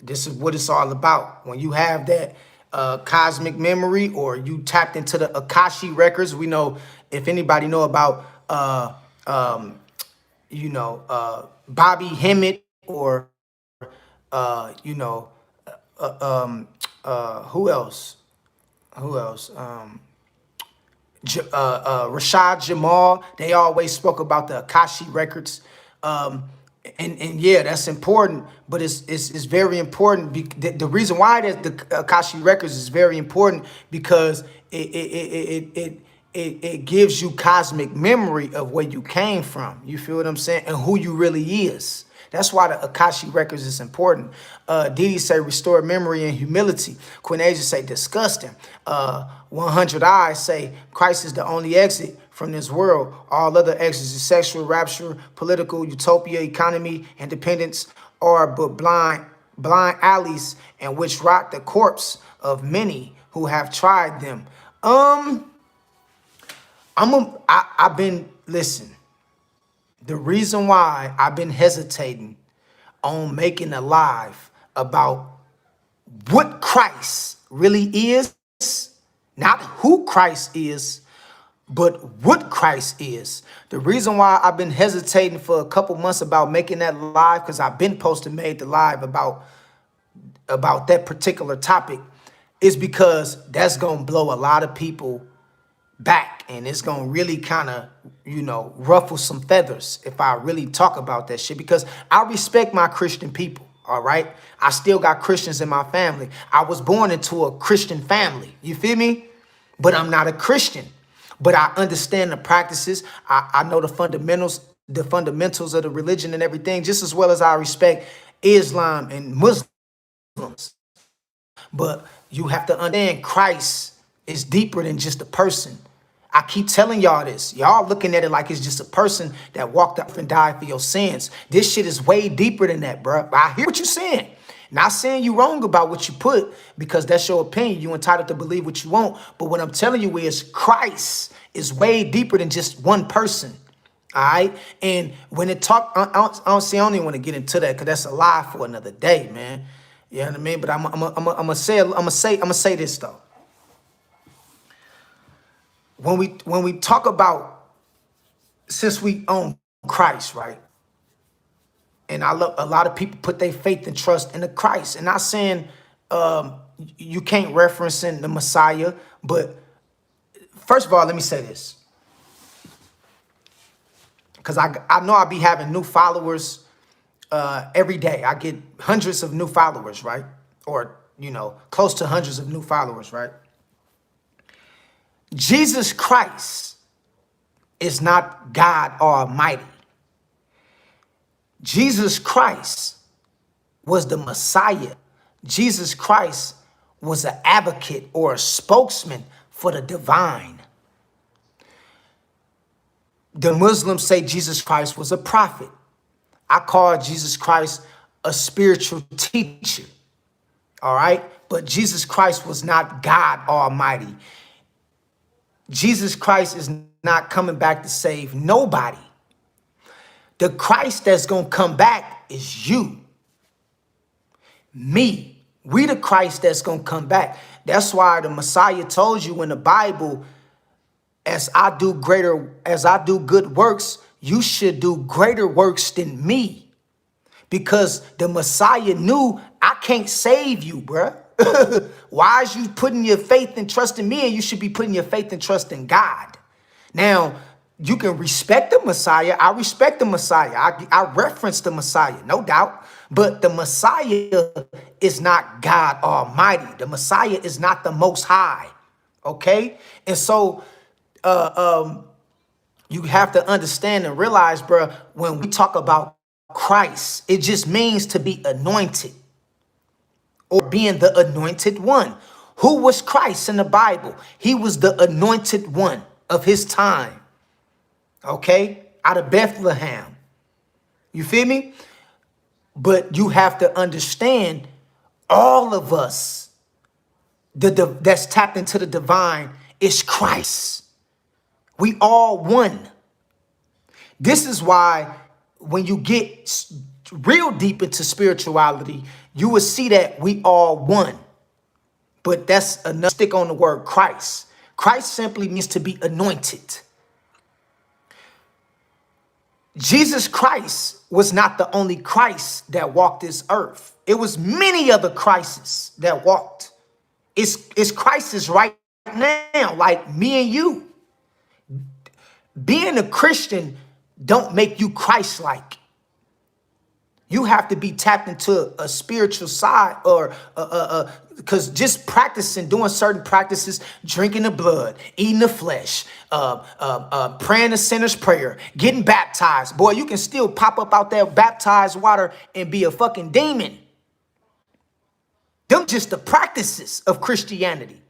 This is what it's all about. When you have that cosmic memory, or you tapped into the Akashi records, we know, if anybody know about, Bobby Hemmett, or, who else? Rashad Jamal, they always spoke about the Akashi records. And yeah, that's important, but it's very important. The reason why the Akashi records is very important, because it it gives you cosmic memory of where you came from. You feel what I'm saying? And who you really is. That's why the Akashi records is important. Didi say restore memory and humility. Queen Asia say disgusting. 100 Eyes say Christ is the only exit from this world. All other exits is sexual, rapture, political, utopia, economy, independence, are but blind alleys in which rot the corpse of many who have tried them. I've been, listen, the reason why I've been hesitating on making a live about what Christ really is, not who Christ is, but what Christ is. The reason why I've been hesitating for a couple months about making that live, because I've been made the live about that particular topic, is because that's going to blow a lot of people back, and it's gonna really kind of, you know, ruffle some feathers if I really talk about that shit, because I respect my Christian people. All right, I still got Christians in my family. I was born into a Christian family, you feel me? But I'm not a Christian, but I understand the practices. I know the fundamentals of the religion and everything, just as well as I respect Islam and Muslims. But you have to understand Christ is deeper than just a person. I keep telling y'all this. Y'all looking at it like it's just a person that walked up and died for your sins. This shit is way deeper than that, bro. I hear what you're saying. Not saying you wrong about what you put, because that's your opinion. You entitled to believe what you want. But what I'm telling you is Christ is way deeper than just one person. All right. And when it talk, I don't even want to get into that, because that's a lie for another day, man. You know what I mean? But I'm gonna say this though. When we talk about, since we own Christ, right? And I love, a lot of people put their faith and trust in the Christ. And not saying you can't reference in the Messiah, but first of all, let me say this, because I know I'll be having new followers every day. I get hundreds of new followers, right? Or, you know, close to hundreds of new followers, right? Jesus Christ is not God Almighty. Jesus Christ was the Messiah. Jesus Christ was an advocate or a spokesman for the divine. The Muslims say Jesus Christ was a prophet. I call Jesus Christ a spiritual teacher. All right? But Jesus Christ was not God Almighty. Jesus Christ is not coming back to save nobody. The Christ that's going to come back is you, me. We the Christ that's going to come back. That's why the Messiah told you in the Bible, as I do good works, you should do greater works than me. Because the Messiah knew, I can't save you, bruh. Why is you putting your faith and trust in me, and you should be putting your faith and trust in God? Now, you can respect the Messiah. I respect the Messiah. I reference the Messiah, no doubt. But the Messiah is not God Almighty. The Messiah is not the Most High, okay? And so you have to understand and realize, bro, when we talk about Christ, it just means to be anointed, or being the anointed one. Who was Christ in the Bible? He was the anointed one of his time, okay? Out of Bethlehem. You feel me? But you have to understand, all of us that's tapped into the divine is Christ. We all one. This is why when you get real deep into spirituality, you will see that we all one. But that's enough. Stick on the word Christ. Christ simply means to be anointed. Jesus Christ was not the only Christ that walked this earth. It was many other Christs that walked. It's Christs right now, like me and you. Being a Christian don't make you Christ-like. You have to be tapped into a spiritual side, or because just practicing, doing certain practices, drinking the blood, eating the flesh, praying the sinner's prayer, getting baptized. Boy, you can still pop up out there baptized water and be a fucking demon. Them just the practices of Christianity.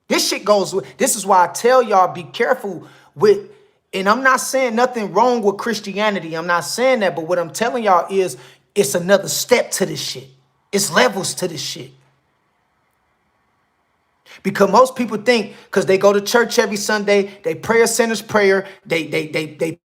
This shit goes with, this is why I tell y'all be careful with, and I'm not saying nothing wrong with Christianity. I'm not saying that, but what I'm telling y'all is it's another step to this shit. It's levels to this shit. Because most people think, because they go to church every Sunday, they pray a sinner's prayer, they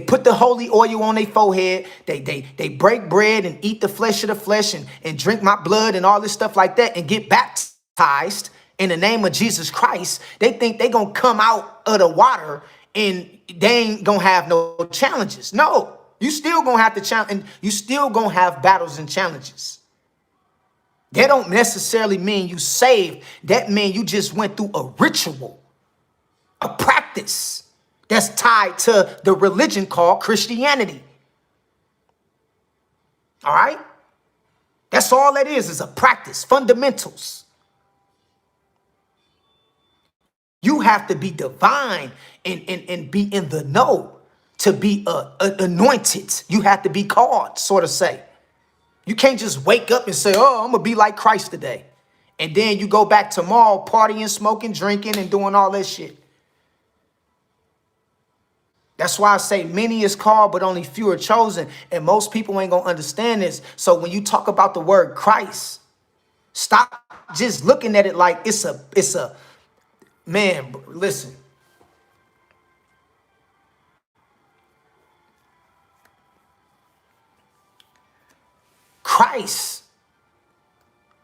put the holy oil on their forehead, they break bread and eat the flesh of the flesh and drink my blood and all this stuff like that and get baptized in the name of Jesus Christ. They think they gonna come out of the water and they ain't gonna have no challenges. No, you still gonna have to challenge, and you still gonna have battles and challenges. That don't necessarily mean you saved. That means you just went through a ritual, a practice that's tied to the religion called Christianity. All right? That's all that is a practice, fundamentals. You have to be divine and be in the know to be anointed. You have to be called, sort of say. You can't just wake up and say, oh, I'm going to be like Christ today. And then you go back tomorrow partying, smoking, drinking, and doing all that shit. That's why I say many is called, but only few are chosen. And most people ain't going to understand this. So when you talk about the word Christ, stop just looking at it like it's a, man, listen. Christ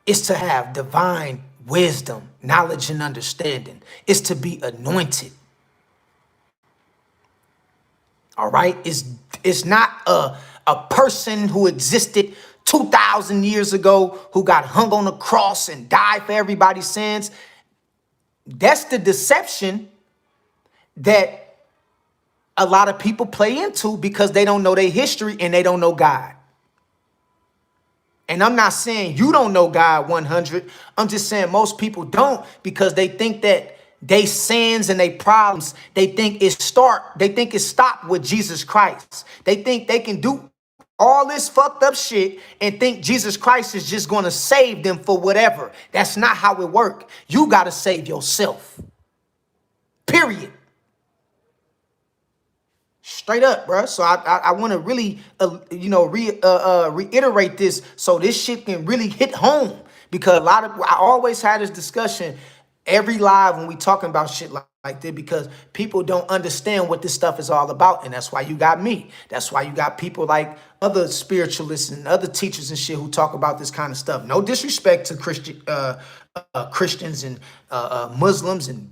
is to have divine wisdom, knowledge, and understanding. It's to be anointed. All right? It's not a person who existed 2,000 years ago who got hung on the cross and died for everybody's sins. That's the deception that a lot of people play into because they don't know their history and they don't know God. And I'm not saying you don't know God 100. I'm just saying most people don't because they think that they sins and they problems, they think it's stopped with Jesus Christ. They think they can do all this fucked up shit and think Jesus Christ is just going to save them for whatever. That's not how it works. You got to save yourself. Period. Straight up, bro. So I want to really, reiterate this so this shit can really hit home because I always had this discussion every live when we talking about shit like this because people don't understand what this stuff is all about. And that's why you got me. That's why you got people like other spiritualists and other teachers and shit who talk about this kind of stuff. No disrespect to Christians and Muslims and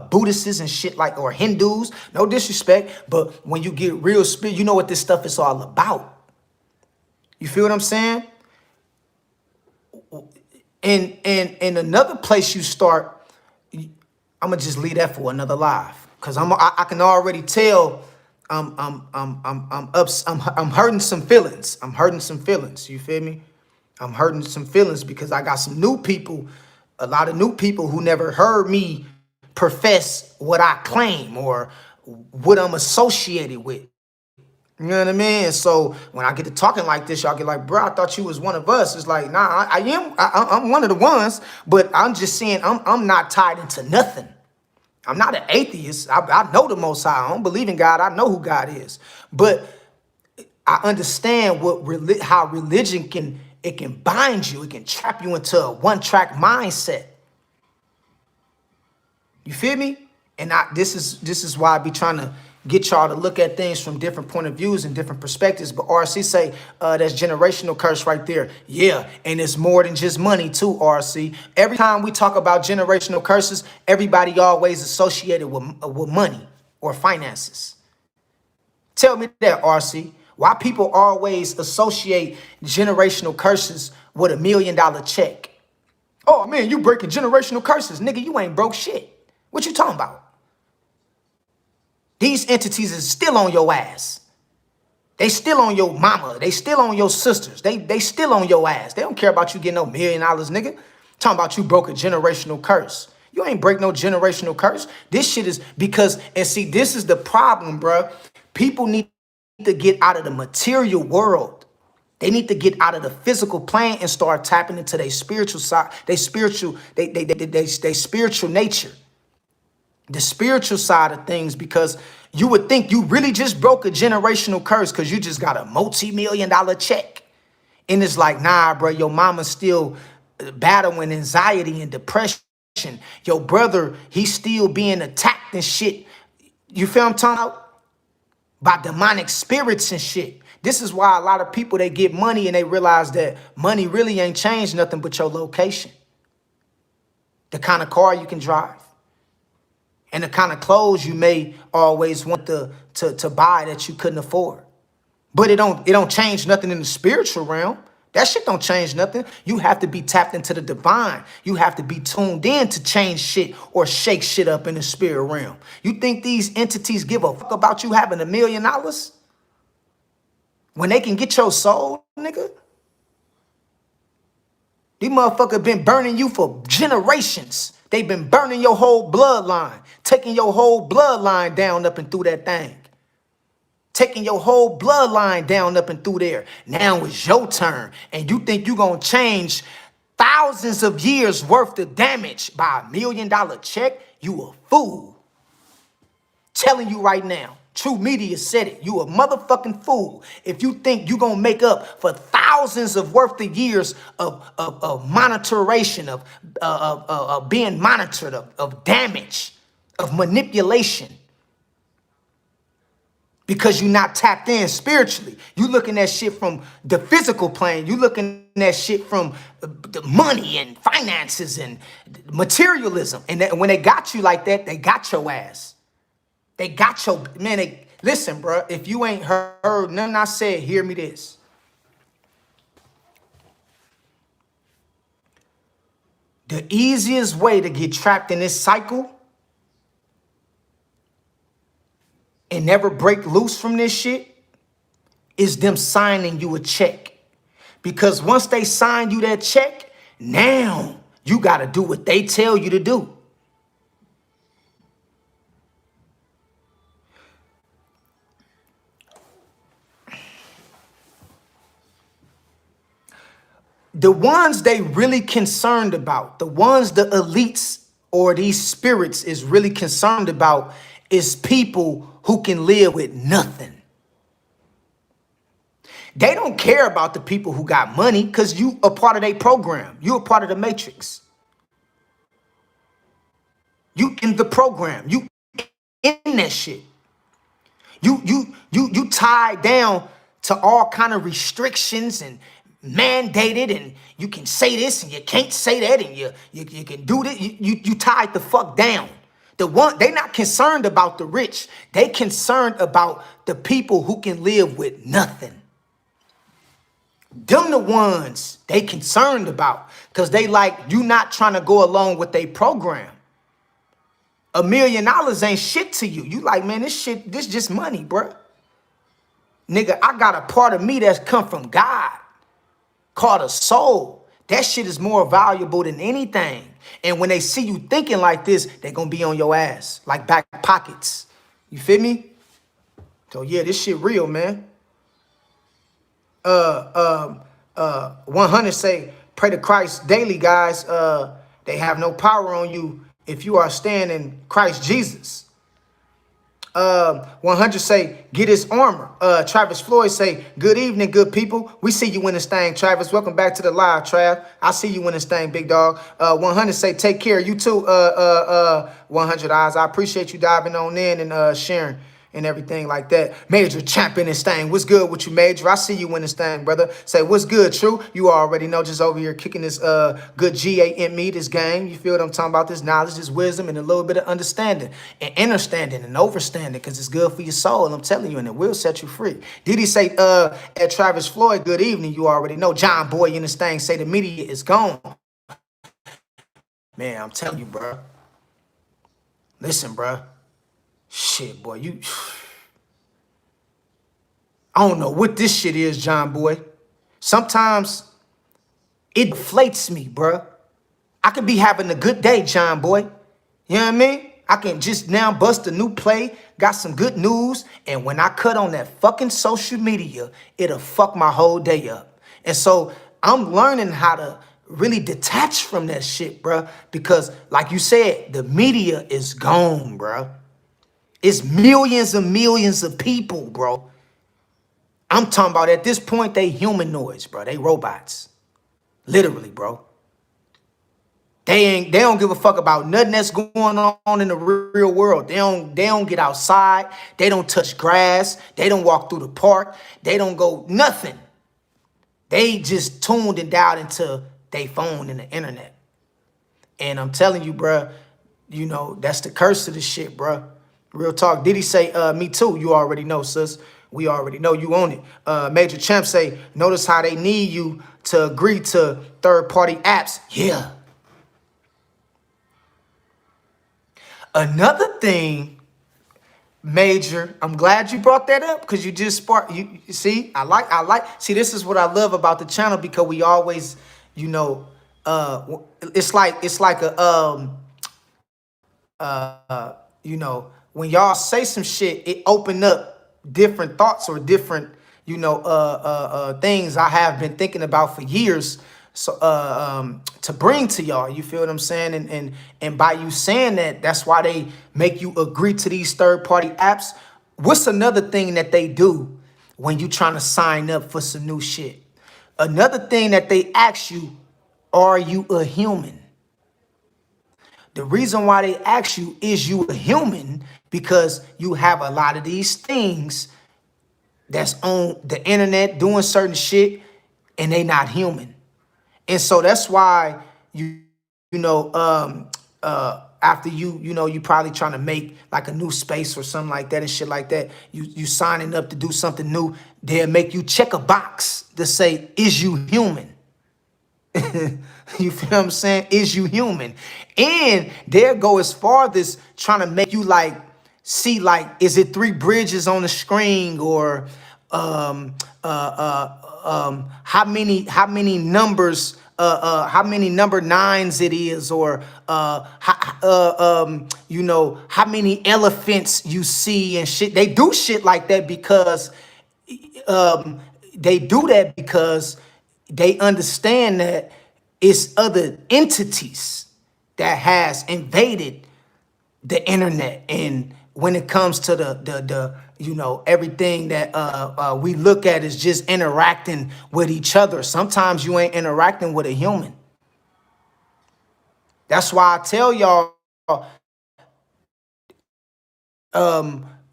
Buddhists and shit like, or Hindus. No disrespect. But when you get real spirit, you know what this stuff is all about. You feel what I'm saying? And another place you start, I'm gonna just leave that for another live because I can already tell I'm hurting some feelings. I'm hurting some feelings. You feel me? I'm hurting some feelings because I got some new people, a lot of new people who never heard me profess what I claim or what I'm associated with. You know what I mean? So when I get to talking like this, y'all get like, bro, I thought you was one of us. It's like, nah, I'm one of the ones, but I'm just saying I'm not tied into nothing. I'm not an atheist. I know the Most High. I don't believe in God. I know who God is. But I understand how religion can bind you. It can trap you into a one-track mindset. You feel me? And this is why I be trying to get y'all to look at things from different point of views and different perspectives. But RC say that's generational curse right there. Yeah, and it's more than just money too, RC. Every time we talk about generational curses, everybody always associated with money or finances. Tell me that, RC. Why people always associate generational curses with $1 million check? Oh man, you breaking generational curses. Nigga, you ain't broke shit. What you talking about? These entities is still on your ass. They still on your mama. They still on your sisters. They still on your ass. They don't care about you getting no $1 million, nigga. Talking about you broke a generational curse. You ain't break no generational curse. This shit is because, and see, this is the problem, bruh. People need to get out of the material world. They need to get out of the physical plane and start tapping into their spiritual side, their spiritual, they spiritual nature, the spiritual side of things, because you would think you really just broke a generational curse because you just got a multi-million-dollar check. And it's like, nah, bro, your mama's still battling anxiety and depression. Your brother, he's still being attacked and shit. You feel what I'm talking about? By demonic spirits and shit. This is why a lot of people, they get money and they realize that money really ain't changed nothing but your location. The kind of car you can drive. And the kind of clothes you may always want to buy that you couldn't afford. But it don't change nothing in the spiritual realm. That shit don't change nothing. You have to be tapped into the divine. You have to be tuned in to change shit or shake shit up in the spirit realm. You think these entities give a fuck about you having $1 million? When they can get your soul, nigga? These motherfuckers been burning you for generations. They've been burning your whole bloodline, taking your whole bloodline down up and through that thing. Taking your whole bloodline down up and through there. Now it's your turn. And you think you're going to change thousands of years worth of damage by $1 million check? You a fool. Telling you right now. True Media said it. You a motherfucking fool if you think you're going to make up for thousands of worth of years of monitoration, of being monitored, of damage, of manipulation. Because you're not tapped in spiritually. You looking at shit from the physical plane. You looking at shit from the money and finances and materialism. And when they got you like that, they got your ass. They got your, man, listen, bro. If you ain't heard nothing I said, hear me this. The easiest way to get trapped in this cycle and never break loose from this shit is them signing you a check. Because once they sign you that check, now you got to do what they tell you to do. The ones they really concerned about, the ones the elites or these spirits is really concerned about is people who can live with nothing. They don't care about the people who got money because you a part of their program. You a part of the matrix. You in the program. You in that shit. You tied down to all kind of restrictions and mandated, and you can say this and you can't say that, and you can do this. You tied the fuck down. They not concerned about the rich. They concerned about the people who can live with nothing. Them the ones they concerned about because they like you not trying to go along with their program. $1 million ain't shit to you. You like, man, this just money, bruh. Nigga, I got a part of me that's come from God called a soul. That shit is more valuable than anything. And when they see you thinking like this, they gonna be on your ass like back pockets. You feel me? So yeah, this shit real, man. 100 say, pray to Christ daily, guys. They have no power on you if you are staying in Christ Jesus. 100 say, get his armor. Travis Floyd say, good evening, good people. We see you in this thing, Travis. Welcome back to the live, Trav. I see you in this thing, big dog. 100 say, take care. You too, 100 eyes. I appreciate you diving on in and sharing and everything like that. Major champion this thing. What's good with you, Major? I see you in this thing, brother. Say, what's good, True? You already know, just over here kicking this good GAME, this game. You feel what I'm talking about? This knowledge, this wisdom, and a little bit of understanding and understanding and overstanding, because it's good for your soul. And I'm telling you, and it will set you free. Did he say at Travis Floyd, good evening? You already know. John Boy in this thing say the media is gone. Man, I'm telling you, bro. Listen, bro. Shit, boy, you... I don't know what this shit is, John boy. Sometimes it deflates me, bruh. I could be having a good day, John boy. You know what I mean? I can just now bust a new play, got some good news, and when I cut on that fucking social media, it'll fuck my whole day up. And so I'm learning how to really detach from that shit, bruh, because like you said, the media is gone, bruh. It's millions and millions of people, bro. I'm talking about at this point, they humanoids, bro. They robots. Literally, bro. They don't give a fuck about nothing that's going on in the real world. They don't get outside. They don't touch grass. They don't walk through the park. They don't go nothing. They just tuned and dialed into their phone and the internet. And I'm telling you, bruh, you know, that's the curse of the shit, bruh. Real talk. Did he say, me too? You already know, sis. We already know you own it. Major Champ say, notice how they need you to agree to third-party apps. Yeah. Another thing, Major, I'm glad you brought that up because you just sparked. You see, see, this is what I love about the channel because we always, you know, it's like a you know, when y'all say some shit, it open up different thoughts or different, you know, things I have been thinking about for years. So to bring to y'all, you feel what I'm saying? And by you saying that, that's why they make you agree to these third-party apps. What's another thing that they do when you trying to sign up for some new shit? Another thing that they ask you, are you a human? The reason why they ask you, is you a human? Because you have a lot of these things that's on the internet doing certain shit and they not human. And so that's why you know, after you know, you probably trying to make like a new space or something like that and shit like that. You signing up to do something new. They'll make you check a box to say, is you human? You feel what I'm saying? Is you human? And they'll go as far as trying to make you like, see like, is it 3 bridges on the screen or how many numbers, how many number 9s it is, or you know, how many elephants you see and shit. They do shit like that because they do that because they understand that it's other entities that has invaded the internet. And when it comes to the you know, everything that we look at is just interacting with each other. Sometimes you ain't interacting with a human. That's why I tell y'all,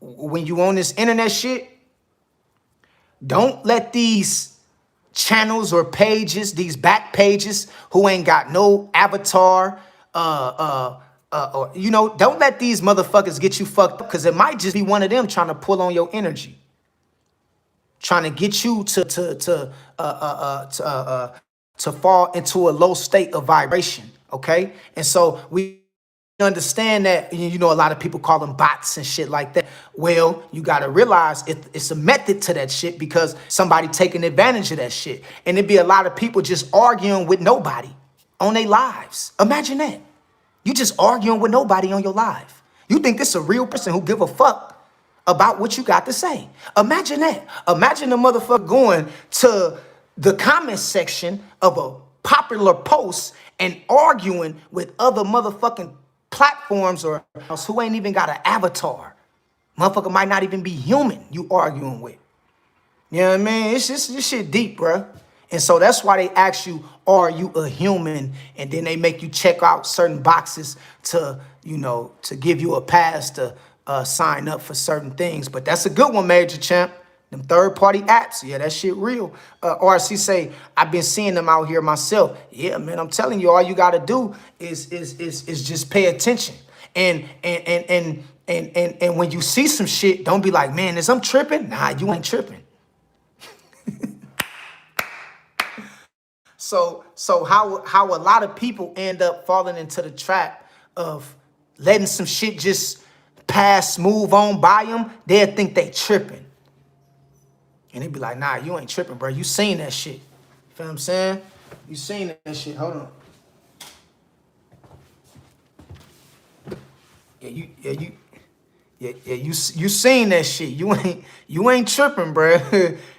when you on this internet shit, don't let these channels or pages, these back pages who ain't got no avatar, or, you know, don't let these motherfuckers get you fucked up, because it might just be one of them trying to pull on your energy, trying to get you to fall into a low state of vibration. Okay, and so we understand that, you know, a lot of people call them bots and shit like that. Well, you got to realize it's a method to that shit, because somebody taking advantage of that shit. And it'd be a lot of people just arguing with nobody on their lives. Imagine that. You just arguing with nobody on your live. You think this is a real person who give a fuck about what you got to say. Imagine that. Imagine a motherfucker going to the comment section of a popular post and arguing with other motherfucking platforms or else who ain't even got an avatar. Motherfucker might not even be human you arguing with. You know what I mean? It's just, this shit deep, bruh. And so that's why they ask you, are you a human? And then they make you check out certain boxes to, you know, to give you a pass to sign up for certain things. But that's a good one, Major Champ. Them third-party apps, yeah, that shit real. RC say, I've been seeing them out here myself. Yeah, man, I'm telling you, all you gotta do is just pay attention. And when you see some shit, don't be like, man, is I'm tripping? Nah, you ain't tripping. So how a lot of people end up falling into the trap of letting some shit just pass, move on by them, they'll think they tripping. And they be like, nah, you ain't tripping, bro. You seen that shit. You feel what I'm saying? You seen that shit. Hold on. You seen that shit. You ain't tripping, bro.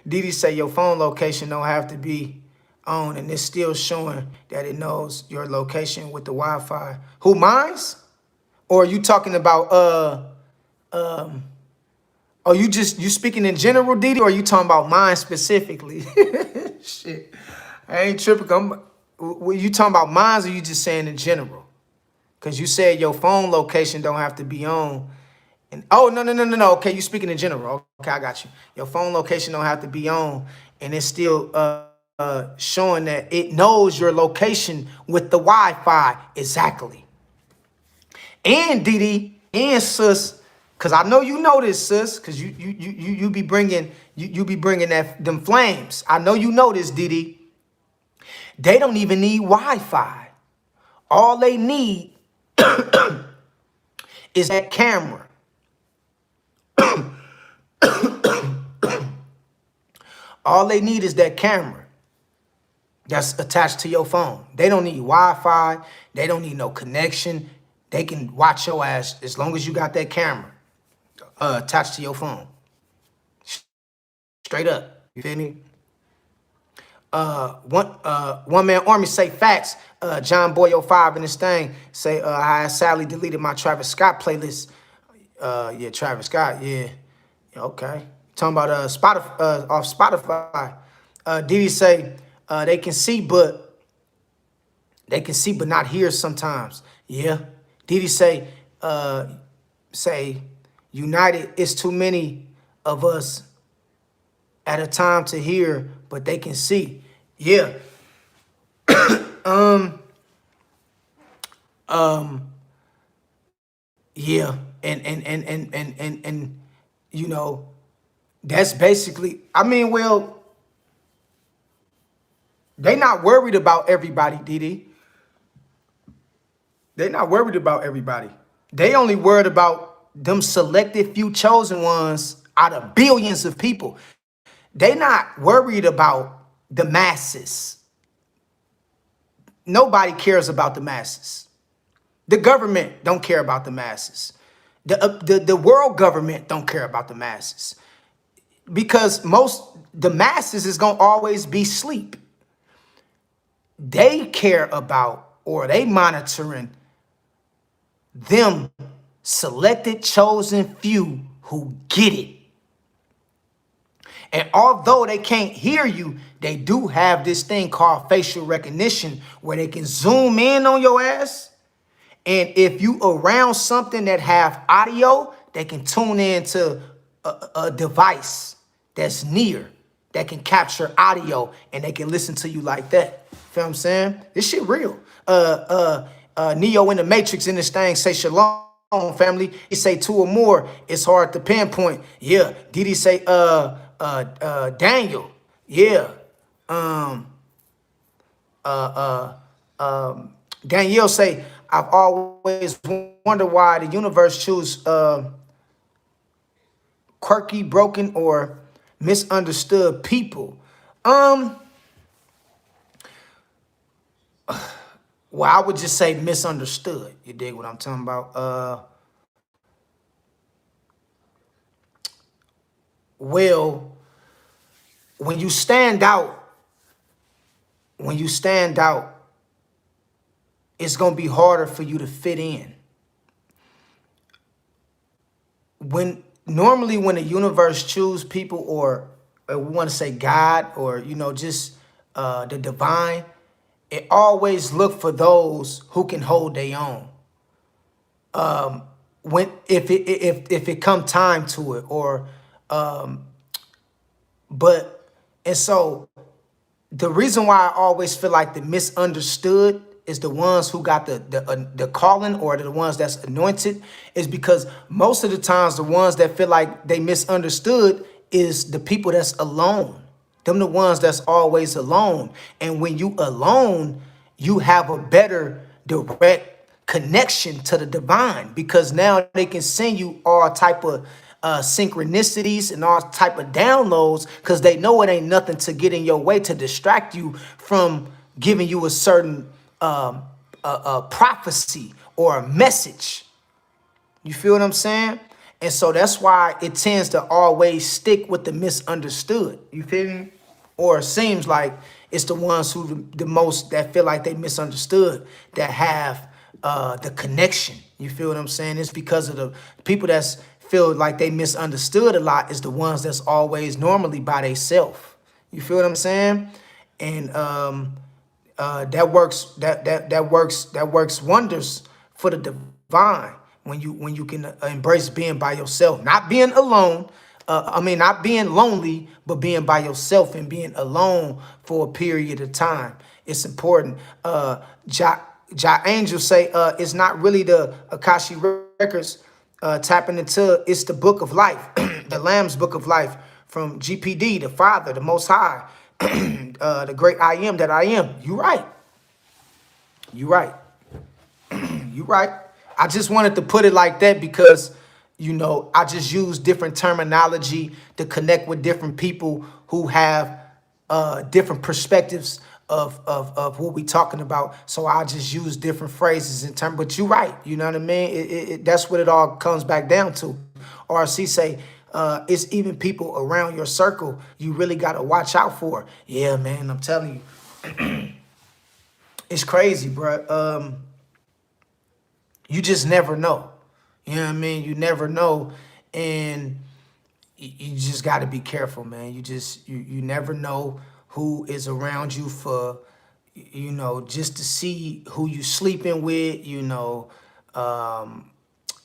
Didi say your phone location don't have to be on, and it's still showing that it knows your location with the Wi-Fi. Who, mine's? Or are you talking about oh, you speaking in general, Didi, or are you talking about mine specifically? Shit. I ain't tripping. Were you talking about mine, or you just saying in general? Because you said your phone location don't have to be on. And oh, no. Okay, you speaking in general. Okay, I got you. Your phone location don't have to be on, and it's still showing that it knows your location with the Wi-Fi. Exactly. And Didi and sis, because I know you know this, sis, because you be bringing you be bringing them flames. I know you know this, Didi. They don't even need Wi-Fi. All they need is that camera. All they need is that camera that's attached to your phone. They don't need Wi-Fi. They don't need no connection. They can watch your ass as long as you got that camera attached to your phone. Straight up. You feel me? One man army say facts. John Boyo 5 in this thing say I sadly deleted my Travis Scott playlist. Yeah, Travis Scott. Yeah, okay. Talking about Spotify off Spotify. Didi say they can see but not hear sometimes. Yeah. Didi say united. It's too many of us at a time to hear, but they can see. Yeah. Yeah. And you know, that's basically, I mean, well, they not worried about everybody, Didi. They not worried about everybody. They only worried about them selected few chosen ones out of billions of people. They not worried about the masses. Nobody cares about the masses. The government don't care about the masses. The world government don't care about the masses. Because the masses is going to always be sleep. They care about, or they monitoring them selected chosen few who get it. And although they can't hear you, they do have this thing called facial recognition where they can zoom in on your ass. And if you around something that have audio, they can tune into a device that's near that can capture audio and they can listen to you like that. Feel what I'm saying? This shit real. Neo in the Matrix in this thing say shalom, family. He say two or more. It's hard to pinpoint. Yeah. Didi say Daniel. Yeah. Danielle say, I've always wondered why the universe choose quirky, broken, or misunderstood people. Well, I would just say misunderstood. You dig what I'm talking about? Well, when you stand out, it's going to be harder for you to fit in. Normally when the universe choose people, or we want to say God, or, you know, just the divine, it always look for those who can hold their own. If it come time to it, or and so the reason why I always feel like the misunderstood is the ones who got the calling, or the ones that's anointed, is because most of the times the ones that feel like they misunderstood is the people that's alone. Them the ones that's always alone. And when you alone, you have a better direct connection to the divine, because now they can send you all type of synchronicities and all type of downloads, because they know it ain't nothing to get in your way to distract you from giving you a certain prophecy or a message. You feel what I'm saying? And so that's why it tends to always stick with the misunderstood. You feel me? Or it seems like it's the ones who the most that feel like they misunderstood that have the connection. You feel what I'm saying? It's because of the people that's feel like they misunderstood a lot is the ones that's always normally by themselves. You feel what I'm saying? And that works wonders for the divine when you can embrace being by yourself, not being alone. Not being lonely, but being by yourself and being alone for a period of time. It's important. Ja Angel say it's not really the Akashi records tapping into, it's the book of life, the Lamb's book of life from GPD, the Father, the Most High, the great I am that I am. You right. You right. You right. I just wanted to put it like that because, you know, I just use different terminology to connect with different people who have different perspectives of what we talking about. So I just use different phrases in terms, but you're right. You know what I mean? That's what it all comes back down to. RC say, it's even people around your circle you really got to watch out for. Yeah, man, I'm telling you. It's crazy, bro. You just never know. You know what I mean? You never know. And you just got to be careful, man. You never know who is around you for, you know, just to see who you sleeping with, you know,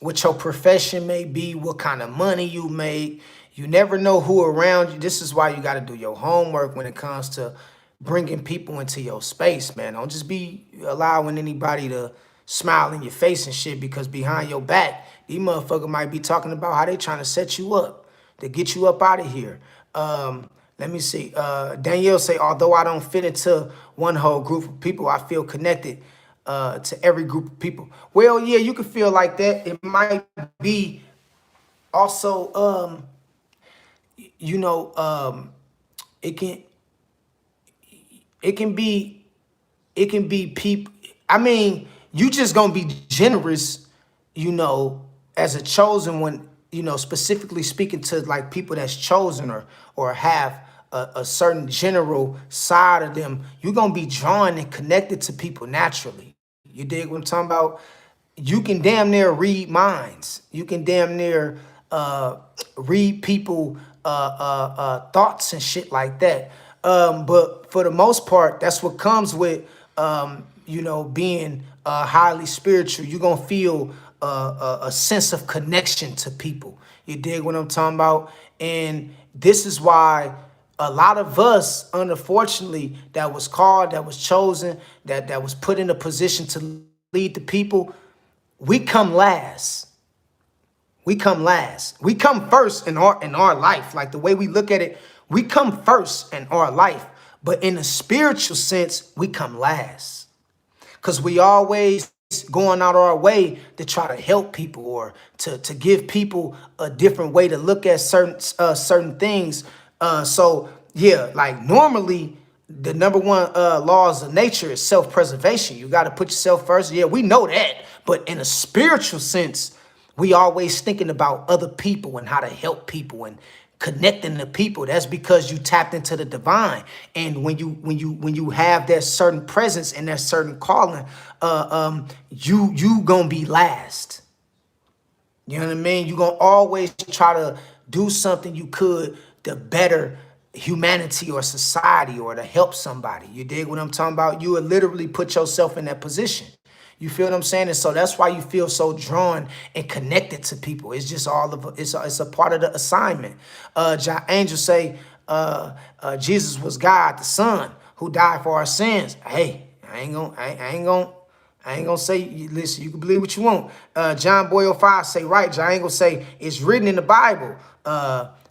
what your profession may be, what kind of money you make. You never know who around you. This is why you got to do your homework when it comes to bringing people into your space, man. Don't just be allowing anybody to smile in your face and shit, because behind your back, these motherfuckers might be talking about how they trying to set you up to get you up out of here. Let me see. Danielle say, although I don't fit into one whole group of people, I feel connected to every group of people. Well, yeah, you can feel like that. It might be also, you know, it can be people. I mean, you just gonna be generous, you know, as a chosen one, you know, specifically speaking to like people that's chosen or have a certain general side of them. You're gonna be drawn and connected to people naturally. You dig what I'm talking about? You can damn near read minds. You can damn near read people thoughts and shit like that. But for the most part, that's what comes with you know, being highly spiritual. You're gonna feel a sense of connection to people. You dig what I'm talking about? And this is why a lot of us, unfortunately, that was called, that was chosen, that was put in a position to lead the people, we come last. We come last. We come first in our life. Like the way we look at it, we come first in our life. But in a spiritual sense, we come last. Because we always going out our way to try to help people or to give people a different way to look at certain things. So yeah, like normally the number one laws of nature is self-preservation. You got to put yourself first. Yeah, we know that. But in a spiritual sense, we always thinking about other people and how to help people and connecting to people. That's because you tapped into the divine. And when you have that certain presence and that certain calling, you gonna be last. You know what I mean? You gonna always try to do something you could to better humanity or society or to help somebody. You dig what I'm talking about? You would literally put yourself in that position. You feel what I'm saying? And so that's why you feel so drawn and connected to people. It's just all of it's a part of the assignment. Angel say Jesus was God, the Son, who died for our sins. Hey, I ain't gonna say, listen, you can believe what you want. John Boyle 5 say, right, John ain't gonna say, it's written in the Bible.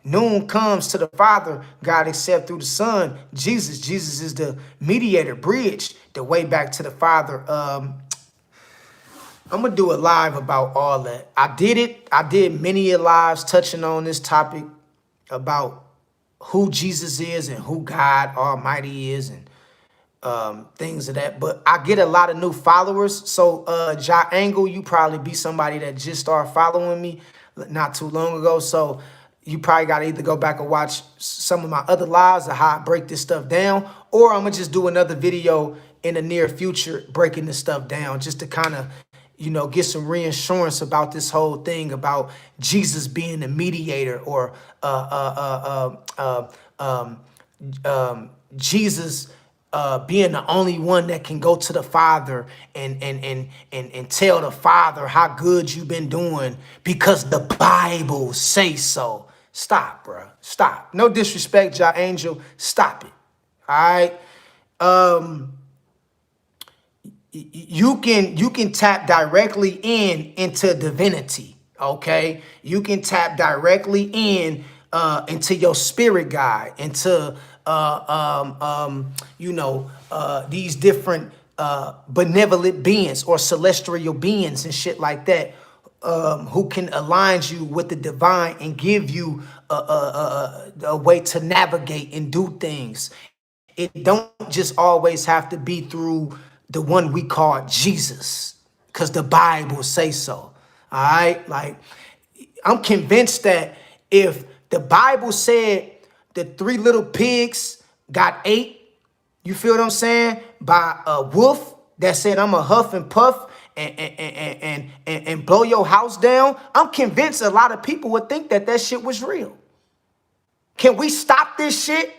Noon comes to the Father, God, except through the Son, Jesus. Jesus is the mediator, bridge, the way back to the Father. I'm gonna do a live about all that. I did it. I did many lives touching on this topic about who Jesus is and who God Almighty is and things of that. But I get a lot of new followers. So Ja Angle, you probably be somebody that just started following me not too long ago. So you probably got to either go back and watch some of my other lives of how I break this stuff down, or I'm going to just do another video in the near future breaking this stuff down just to kind of, you know, get some reassurance about this whole thing about Jesus being the mediator, or Jesus being the only one that can go to the Father and tell the Father how good you've been doing because the Bible say so. Stop, bro. Stop. No disrespect, Ja Angel. Stop it. All right. You can tap directly into divinity. Okay. You can tap directly into your spirit guide, into these different benevolent beings or celestial beings and shit like that, who can align you with the divine and give you a way to navigate and do things. It don't just always have to be through the one we call Jesus, because the Bible say so. All right. Like, I'm convinced that if the Bible said the 3 little pigs got ate, you feel what I'm saying, by a wolf that said, I'm a huff and puff and blow your house down, I'm convinced a lot of people would think that that shit was real. Can we stop this shit?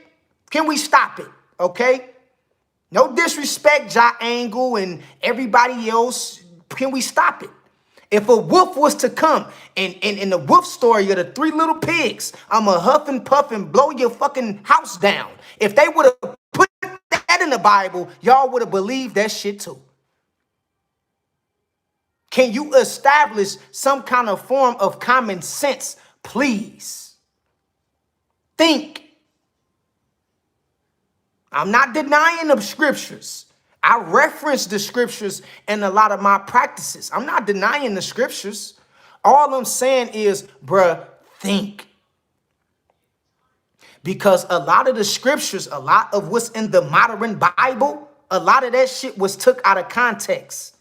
Can we stop it? Okay? No disrespect, Ja Angle and everybody else. Can we stop it? If a wolf was to come and in the wolf story of the 3 little pigs, I'm a huff and puff and blow your fucking house down. If they would have put that in the Bible, y'all would have believed that shit too. Can you establish some kind of form of common sense, please? Think. I'm not denying the scriptures. I reference the scriptures in a lot of my practices. I'm not denying the scriptures. All I'm saying is, bruh, think. Because a lot of the scriptures, a lot of what's in the modern Bible, a lot of that shit was took out of context.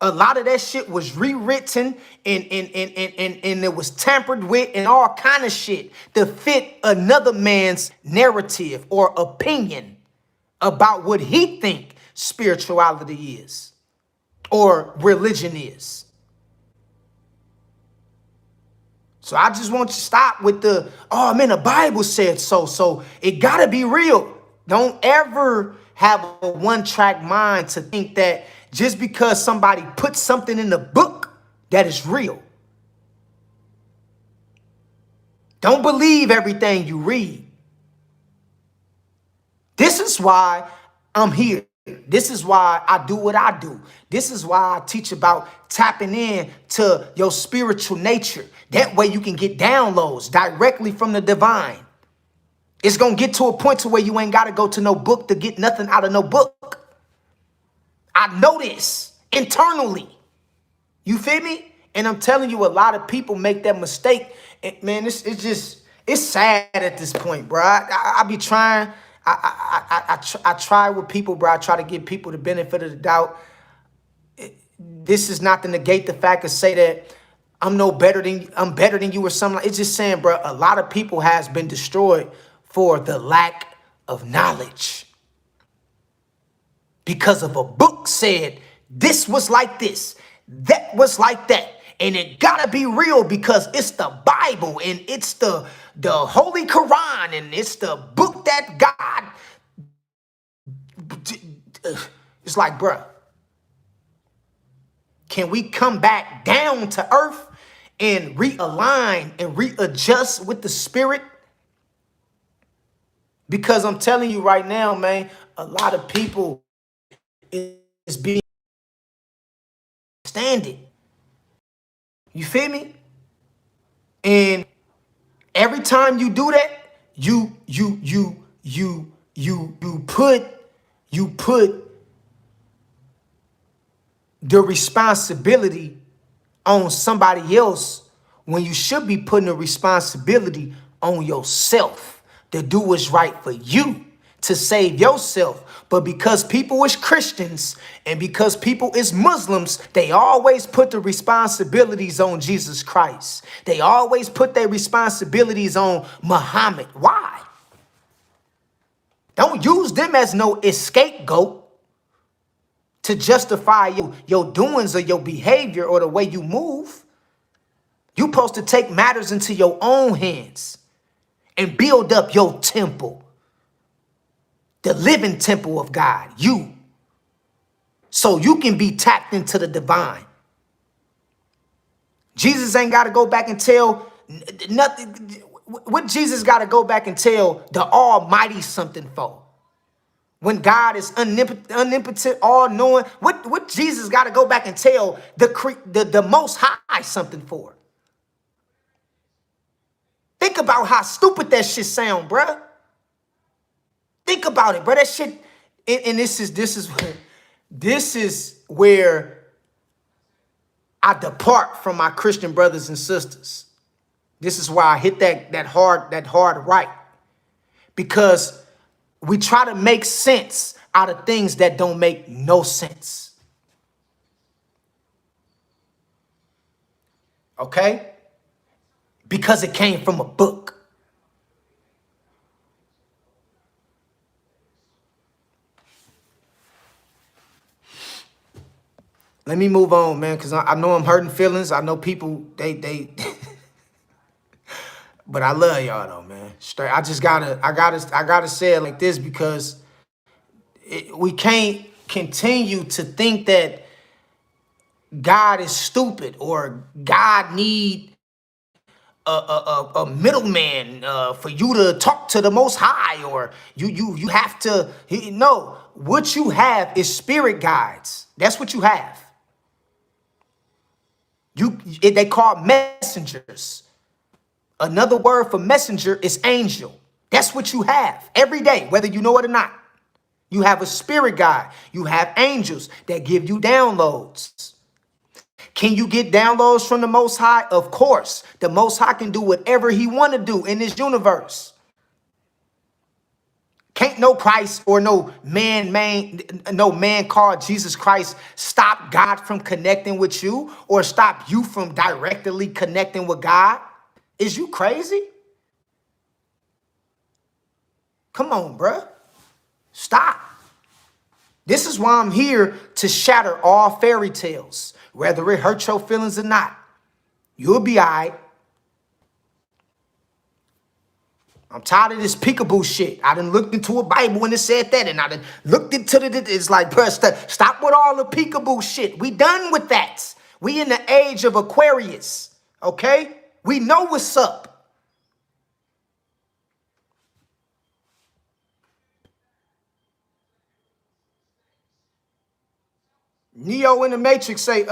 A lot of that shit was rewritten and it was tampered with and all kind of shit to fit another man's narrative or opinion about what he think spirituality is or religion is. So I just want you to stop with the, oh man, the Bible said so, so it gotta be real. Don't ever have a one-track mind to think that just because somebody put something in the book, that is real. Don't believe everything you read. This is why I'm here. This is why I do what I do. This is why I teach about tapping in to your spiritual nature. That way you can get downloads directly from the divine. It's going to get to a point to where you ain't got to go to no book to get nothing out of no book. I know this internally. You feel me? And I'm telling you, a lot of people make that mistake. And man, it's sad at this point, bro. I be trying. I try with people, bro. I try to give people the benefit of the doubt. This is not to negate the fact or say that I'm better than you or something. It's just saying, bro, a lot of people has been destroyed for the lack of knowledge. Because of a book said this was like this, that was like that. And it gotta be real because it's the Bible and it's the Holy Quran and it's the book that God. It's like, bruh, can we come back down to earth and realign and readjust with the spirit? Because I'm telling you right now, man, a lot of people is being standing. You feel me? And every time you do that, you put the responsibility on somebody else when you should be putting the responsibility on yourself to do what's right for you, to save yourself. But because people is Christians and because people is Muslims, they always put the responsibilities on Jesus Christ. They always put their responsibilities on Muhammad. Why? Don't use them as no scapegoat to justify your doings or your behavior or the way you move. You're supposed to take matters into your own hands and build up your temple, the living temple of God, you, so you can be tapped into the divine. Jesus ain't got to go back and tell nothing. What Jesus got to go back and tell the Almighty something for? When God is omnipotent, all-knowing, what Jesus got to go back and tell the Most High something for? Think about how stupid that shit sound, bruh. Think about it, bruh. That shit, and this is where I depart from my Christian brothers and sisters. This is why I hit that hard right. Because we try to make sense out of things that don't make no sense. Okay? Because it came from a book. Let me move on, man, because I know I'm hurting feelings. I know people, they but I love y'all though, man. Straight. I gotta say it like this because we can't continue to think that God is stupid or God need a middleman for you to talk to the Most High, or you have to. No, what you have is spirit guides. That's what you have. They call messengers. Another word for messenger is angel. That's what you have every day, whether you know it or not. You have a spirit guide. You have angels that give you downloads. Can you get downloads from the Most High? Of course. The Most High can do whatever he want to do in this universe. Can't no Christ or no man called Jesus Christ stop God from connecting with you or stop you from directly connecting with God. Is you crazy? Come on, bruh. Stop. This is why I'm here to shatter all fairy tales, whether it hurt your feelings or not. You'll be all right. I'm tired of this peekaboo shit. I done looked into a Bible and it said that, and I done looked into it's like, bruh, stop with all the peekaboo shit. We done with that. We in the age of Aquarius, okay? We know what's up. Neo in the Matrix say,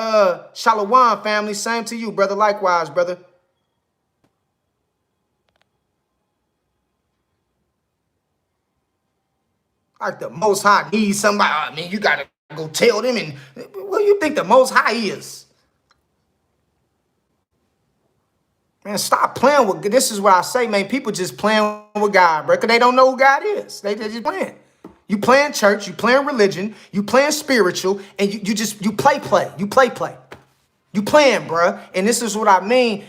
Shalom, family. Same to you, brother. Likewise, brother. Like the Most High needs somebody. I mean, you got to go tell them. And what do you think the Most High is? Man, stop playing with. This is what I say, man. People just playing with God, bro, because they don't know who God is. They just playing. You playing church, you playing religion, you playing spiritual, and you play. You play. You playing, bruh. And this is what I mean.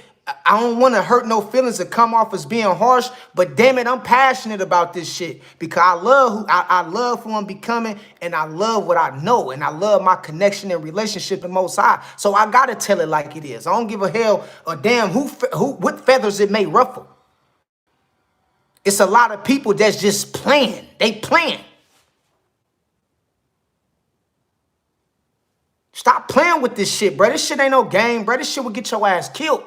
I don't want to hurt no feelings or come off as being harsh, but damn it, I'm passionate about this shit because I love who I'm becoming, and I love what I know, and I love my connection and relationship with Most High. So I gotta tell it like it is. I don't give a hell or damn what feathers it may ruffle. It's a lot of people that's just playing. They playing. Stop playing with this shit, bro. This shit ain't no game, bro. This shit will get your ass killed.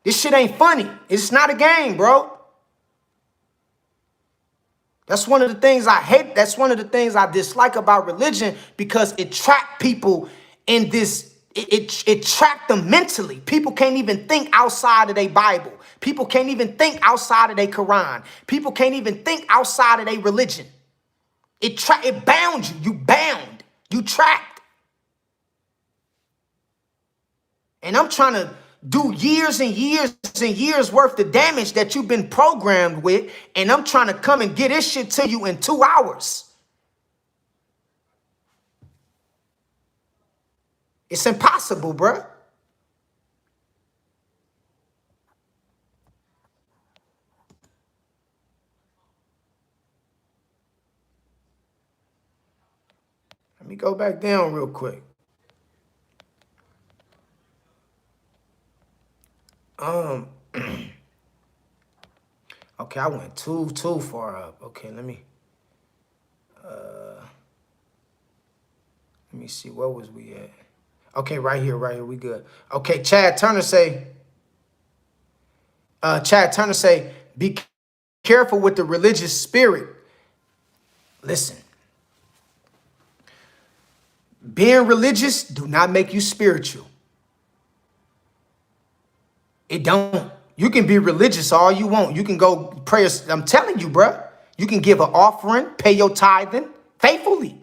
This shit ain't funny. It's not a game, bro. That's one of the things I hate. That's one of the things I dislike about religion because it trapped people in this. It trapped them mentally. People can't even think outside of their Bible. People can't even think outside of their Quran. People can't even think outside of their religion. It bound you. You bound. You trapped. And I'm trying to do years and years and years worth of damage that you've been programmed with. And I'm trying to come and get this shit to you in 2 hours. It's impossible, bruh. Let me go back down real quick. Okay, I went too far up. Okay, let me see, where was we at? Okay, right here, we good. Okay, Chad Turner say, be careful with the religious spirit. Listen, being religious do not make you spiritual. It don't. You can be religious all you want. You can go pray. I'm telling you, bruh. You can give an offering, pay your tithing faithfully.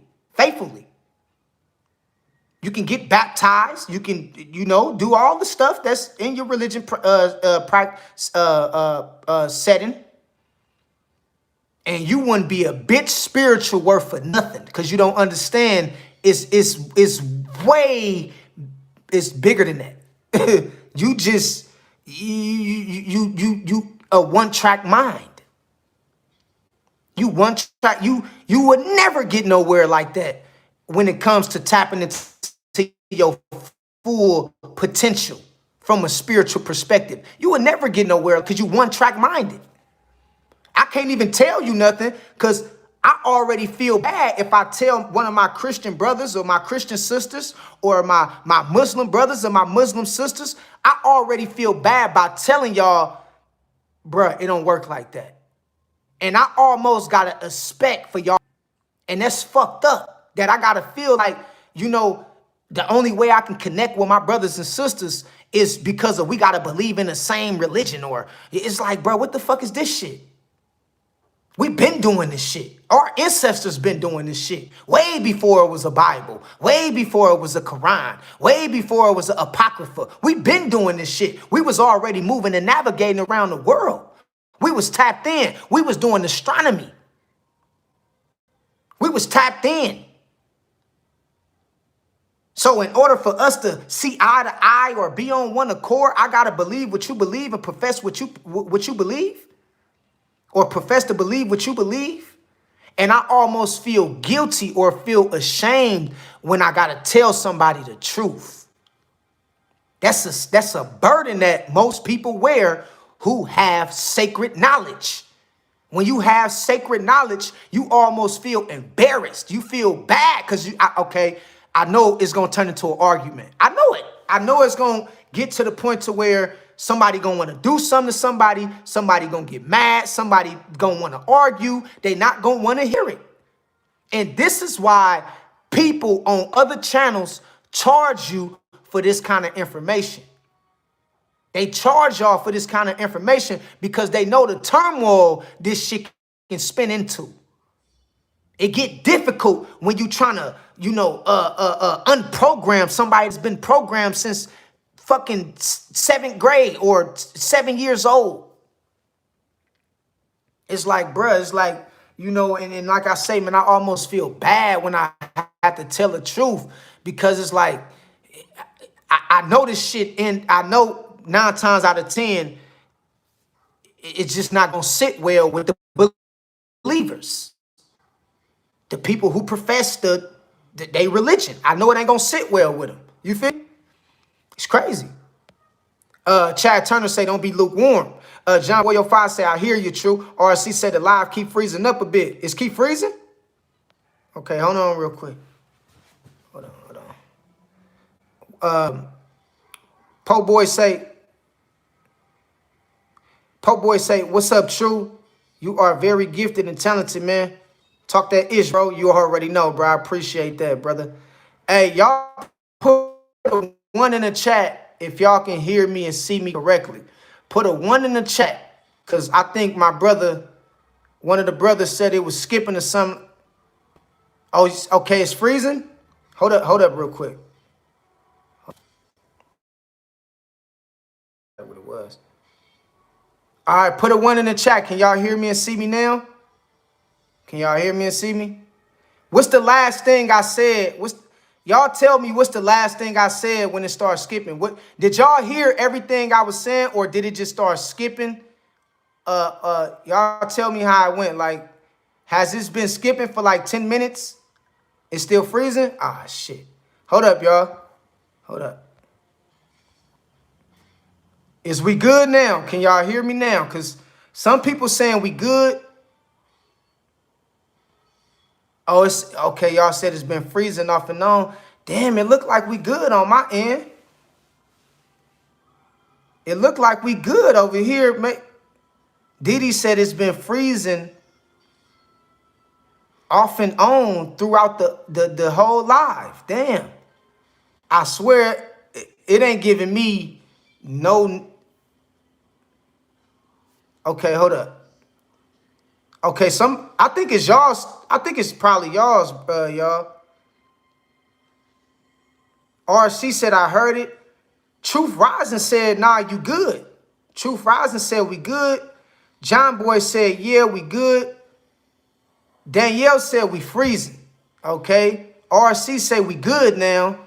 You can get baptized. You can, do all the stuff that's in your religion setting. And you wouldn't be a bitch spiritual worth for nothing because you don't understand it's bigger than that. you a one-track mind. You would never get nowhere like that when it comes to tapping into your full potential from a spiritual perspective. You would never get nowhere because you one-track minded. I can't even tell you nothing because I already feel bad if I tell one of my Christian brothers or my Christian sisters or my Muslim brothers or my Muslim sisters. I already feel bad by telling y'all, bruh, it don't work like that. And I almost got to expect for y'all. And that's fucked up that I got to feel like, the only way I can connect with my brothers and sisters is because we got to believe in the same religion. Or it's like, bro, what the fuck is this shit? We've been doing this shit. Our ancestors been doing this shit way before it was a Bible, way before it was a Quran, way before it was an Apocrypha. We've been doing this shit. We was already moving and navigating around the world. We was tapped in. We was doing astronomy. We was tapped in. So in order for us to see eye to eye or be on one accord, I got to believe what you believe and profess what you believe, or profess to believe what you believe. And I almost feel guilty or feel ashamed when I got to tell somebody the truth. That's a burden that most people wear who have sacred knowledge. When you have sacred knowledge, you almost feel embarrassed. You feel bad because I know it's going to turn into an argument. I know it. I know it's going to get to the point to where somebody going to want to do something to somebody going to get mad, somebody going to want to argue, they not going to want to hear it. And this is why people on other channels charge you for this kind of information. They charge y'all for this kind of information because they know the turmoil this shit can spin into. It get difficult when you trying to, unprogram somebody that's been programmed since fucking 7th grade or 7 years old. It's like, bruh, it's like, and like I say, man, I almost feel bad when I have to tell the truth because it's like, I know this shit, and I know 9 times out of 10, it's just not going to sit well with the believers. The people who profess their religion. I know it ain't going to sit well with them. You feel me? It's crazy. Chad Turner say, don't be lukewarm. John Boyo 5 say, I hear you, true. RC said the live keep freezing up a bit. Is keep freezing? Okay, hold on real quick. Hold on. Po Boy say, what's up, true? You are very gifted and talented, man. Talk that ish, bro. You already know, bro. I appreciate that, brother. Hey, y'all put a 1 in the chat if y'all can hear me and see me correctly. Put a 1 in the chat, because I think my brother, one of the brothers said it was skipping to some. Oh, okay, it's freezing? Hold up real quick. was. All right, put a 1 in the chat. Can y'all hear me and see me now? Can y'all hear me and see me? What's the last thing I said? Y'all tell me what's the last thing I said when it started skipping? What did y'all hear everything I was saying, or did it just start skipping? Y'all tell me how it went. Like, has this been skipping for like 10 minutes? It's still freezing? Ah, shit. Hold up, y'all. Hold up. Is we good now? Can y'all hear me now? Because some people saying we good. Oh, it's okay. Y'all said it's been freezing off and on. Damn, it looked like we good on my end. It looked like we good over here. Didi said it's been freezing off and on throughout the whole live. Damn. I swear it ain't giving me no. Okay, hold up. Okay, I think it's y'all's. I think it's probably y'all's, y'all. RC said I heard it. Truth Rising said, nah, you good. Truth Rising said we good. John Boy said, yeah, we good. Danielle said we freezing. Okay. RC say we good now.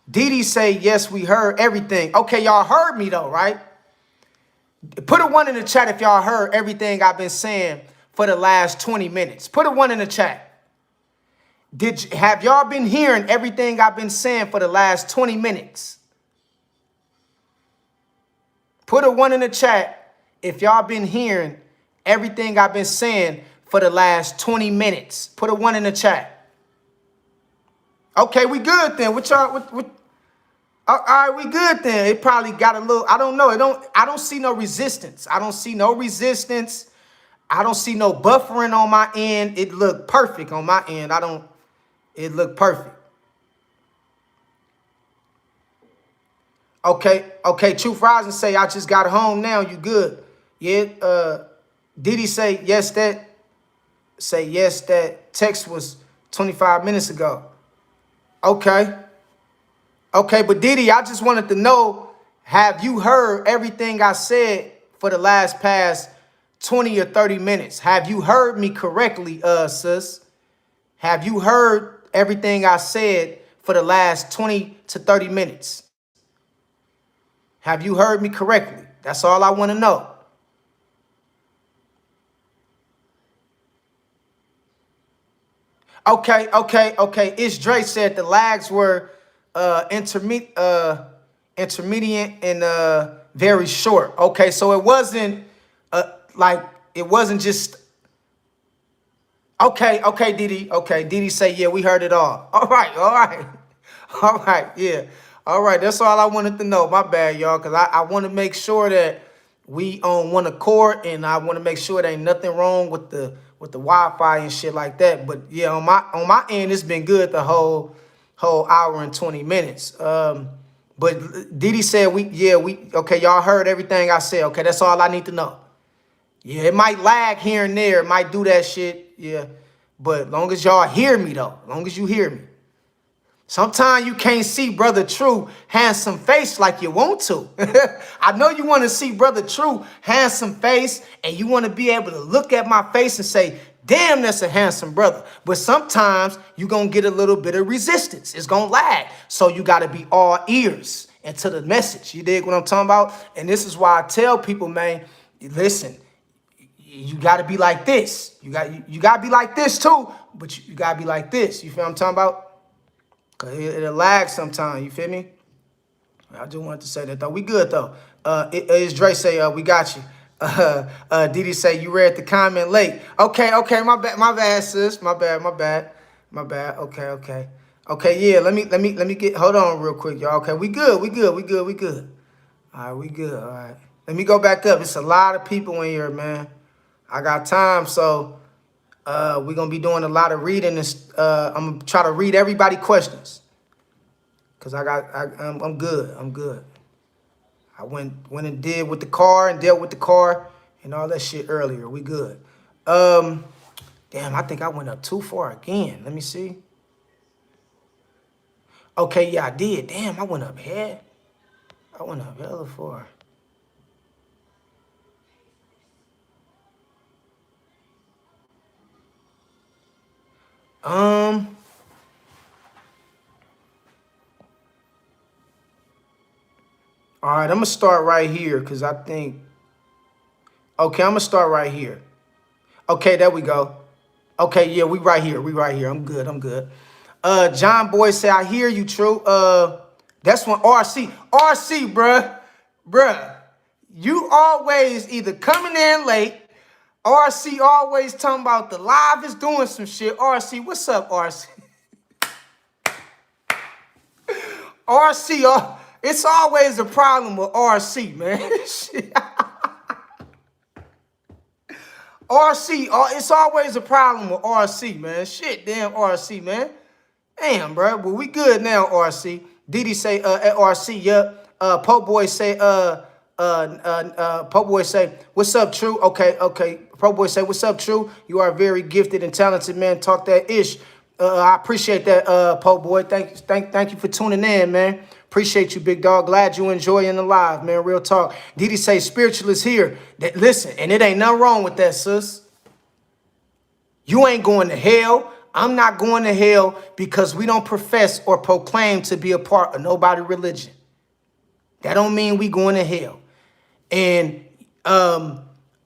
Didi say, yes, we heard everything. Okay, y'all heard me though, right? Put a 1 in the chat if y'all heard everything I've been saying for the last 20 minutes. Put a 1 in the chat. Have y'all been hearing everything I've been saying for the last 20 minutes? Put a 1 in the chat if y'all been hearing everything I've been saying for the last 20 minutes. Put a 1 in the chat. Okay, we good then. What y'all? All right, we good then. It probably got a little. I don't know. I don't see no resistance. I don't see no resistance. I don't see no buffering on my end. It looked perfect on my end. It looked perfect. Okay. Truth Rising say I just got home now. You good? Yeah. Didi say yes. That text was 25 minutes ago. Okay. But Didi, I just wanted to know, have you heard everything I said for the past 20 or 30 minutes? Have you heard me correctly, sis? Have you heard everything I said for the last 20 to 30 minutes? Have you heard me correctly? That's all I want to know. Okay. It's Dre said the lags were intermediate and very short. Okay, so it wasn't it wasn't just okay, Didi. Okay, Didi say, yeah, we heard it all. All right, yeah. All right, that's all I wanted to know. My bad, y'all, because I want to make sure that we on one accord, and I want to make sure there ain't nothing wrong with the Wi-Fi and shit like that. But yeah, on my end, it's been good the whole hour and 20 minutes. But Didi said okay, y'all heard everything I said. Okay, that's all I need to know. Yeah, it might lag here and there. It might do that shit. Yeah, but long as y'all hear me though, long as you hear me. Sometimes you can't see Brother True handsome face like you want to. I know you want to see Brother True handsome face, and you want to be able to look at my face and say, damn, that's a handsome brother. But sometimes you're going to get a little bit of resistance. It's going to lag. So you got to be all ears into the message. You dig what I'm talking about? And this is why I tell people, man, listen, you got to be like this. You got to be like this too, but you got to be like this. You feel what I'm talking about? Cause it'll lag sometimes, you feel me? I just wanted to say that though. We good though. It's Dre say, we got you. Didi say you read the comment late. Okay, my bad, sis. My bad. Okay, yeah, let me get, hold on real quick, y'all. Okay, we good. All right, we good, all right. Let me go back up. It's a lot of people in here, man. I got time, so we're going to be doing a lot of reading. I'm going to try to read everybody questions. Because I'm good. I went and did with the car and dealt with the car and all that shit earlier. We good. Damn, I think I went up too far again. Let me see. Okay, yeah, I did. Damn, I went up here. I went up hella far. Um, all right, I'm gonna start right here because I think, okay, I'm gonna start right here. Okay, there we go. Okay, yeah, we right here. We right here. I'm good. I'm good. John Boy say, I hear you, true. That's when RC, bruh. Bruh. You always either coming in late, RC always talking about the live is doing some shit. RC, what's up, RC? RC, it's always a problem with RC, man. RC, it's always a problem with RC, man. Shit, damn RC, man. Damn, bro. Well, we good now, RC. Didi say, at RC, yep. Po Boy say, Po Boy say, what's up, True? Okay, okay. Po Boy say, what's up, True? You are a very gifted and talented man. Talk that ish. I appreciate that, Po Boy. Thank you for tuning in, man. Appreciate you, big dog. Glad you enjoying the live, man. Real talk. Didi say, spiritual is here. Listen, and it ain't nothing wrong with that, sis. You ain't going to hell. I'm not going to hell because we don't profess or proclaim to be a part of nobody's religion. That don't mean we going to hell. And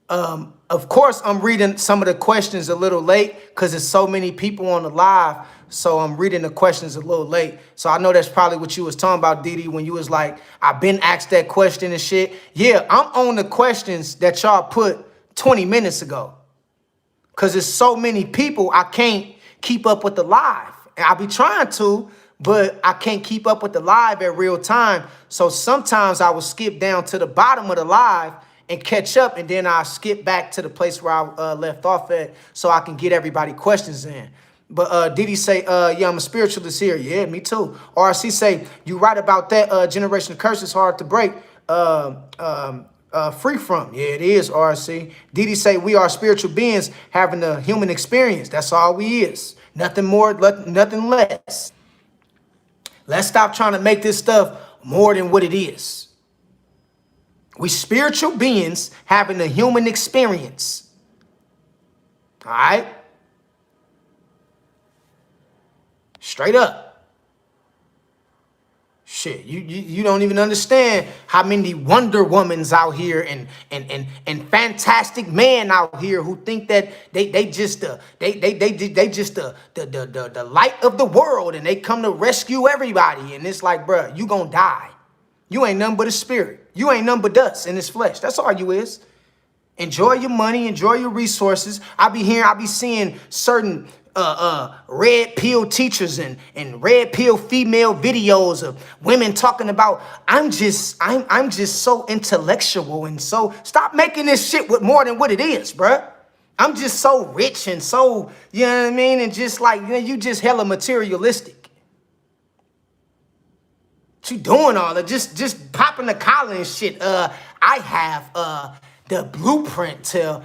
of course, I'm reading some of the questions a little late because there's so many people on the live. So I'm reading the questions a little late. So I know that's probably what you was talking about, Didi, when you was like, I've been asked that question and shit. Yeah, I'm on the questions that y'all put 20 minutes ago. Because there's so many people, I can't keep up with the live. And I be trying to, but I can't keep up with the live at real time. So sometimes I will skip down to the bottom of the live and catch up, and then I'll skip back to the place where I left off at so I can get everybody questions in. But Didi say, yeah, I'm a spiritualist here. Yeah, me too. RC say, you right about that. Generation curse is hard to break. Free from. Yeah, it is, RC. Didi say, we are spiritual beings having a human experience. That's all we is. Nothing more, nothing less. Let's stop trying to make this stuff more than what it is. We spiritual beings having a human experience. All right? Straight up. Shit, you don't even understand how many Wonder Womans out here and fantastic men out here who think that they just the light of the world and they come to rescue everybody. And it's like, bruh, you gonna die. You ain't nothing but a spirit. You ain't nothing but dust in this flesh. That's all you is. Enjoy your money, enjoy your resources. I be seeing certain red pill teachers and red pill female videos of women talking about, I'm just so intellectual and so stop making this shit with more than what it is, bruh. I'm just so rich and so, you know what I mean? And just like, you just hella materialistic. What you doing all that? Just popping the collar and shit. I have the blueprint to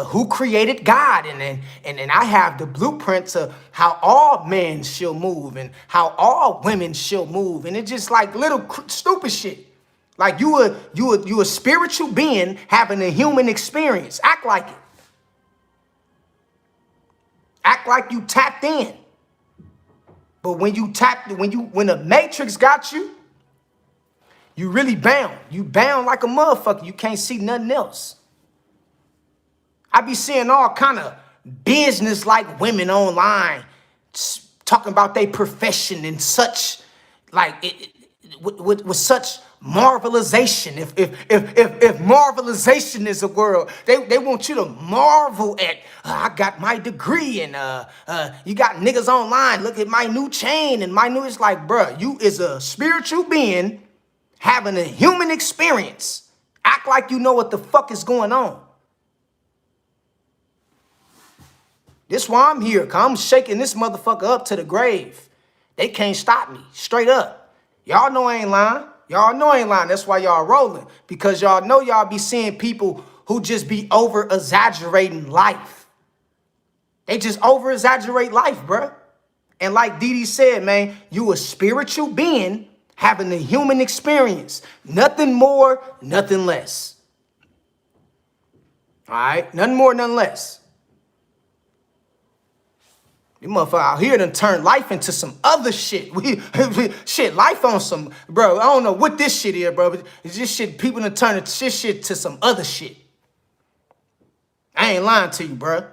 who created God, and I have the blueprint to how all men shall move and how all women shall move, and it's just like little stupid shit. Like you a spiritual being having a human experience. Act like it. Act like you tapped in. But when the Matrix got you, you really bound. You bound like a motherfucker. You can't see nothing else. I be seeing all kind of business-like women online talking about their profession and such, like with such marvelization. If marvelization is a word, they want you to marvel at. I got my degree and you got niggas online. Look at my new chain and my new. It's like, bruh, you is a spiritual being having a human experience. Act like you know what the fuck is going on. This why I'm here, cause I'm shaking this motherfucker up to the grave. They can't stop me, straight up. Y'all know I ain't lying. Y'all know I ain't lying. That's why y'all rolling. Because y'all know y'all be seeing people who just be over-exaggerating life. They just over-exaggerate life, bruh. And like Didi said, man, you a spiritual being having a human experience. Nothing more, nothing less. All right? Nothing more, nothing less. You motherfucker out here done turned life into some other shit. Shit, life on some, bro. I don't know what this shit is, bro. But it's just shit. People done turned this shit to some other shit. I ain't lying to you, bro.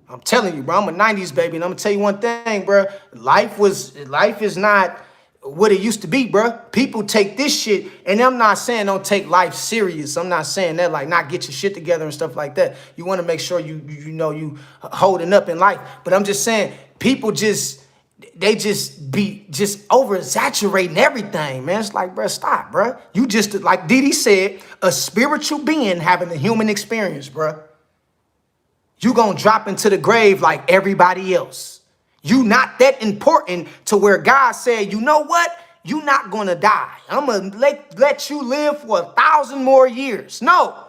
I'm telling you, bro. I'm a 90s baby, and I'm gonna tell you one thing, bro. Life is not what it used to be, bro. People take this shit, and I'm not saying don't take life serious. I'm not saying that, like, not get your shit together and stuff like that. You want to make sure you know you holding up in life. But I'm just saying, people they just over exaggerating everything, man. It's like, bro, stop, bro. You just, like Didi said, a spiritual being having a human experience, bro. You gonna drop into the grave like everybody else. You not that important to where God said, you know what? You not gonna die. I'm gonna let you live for 1,000 more years. No,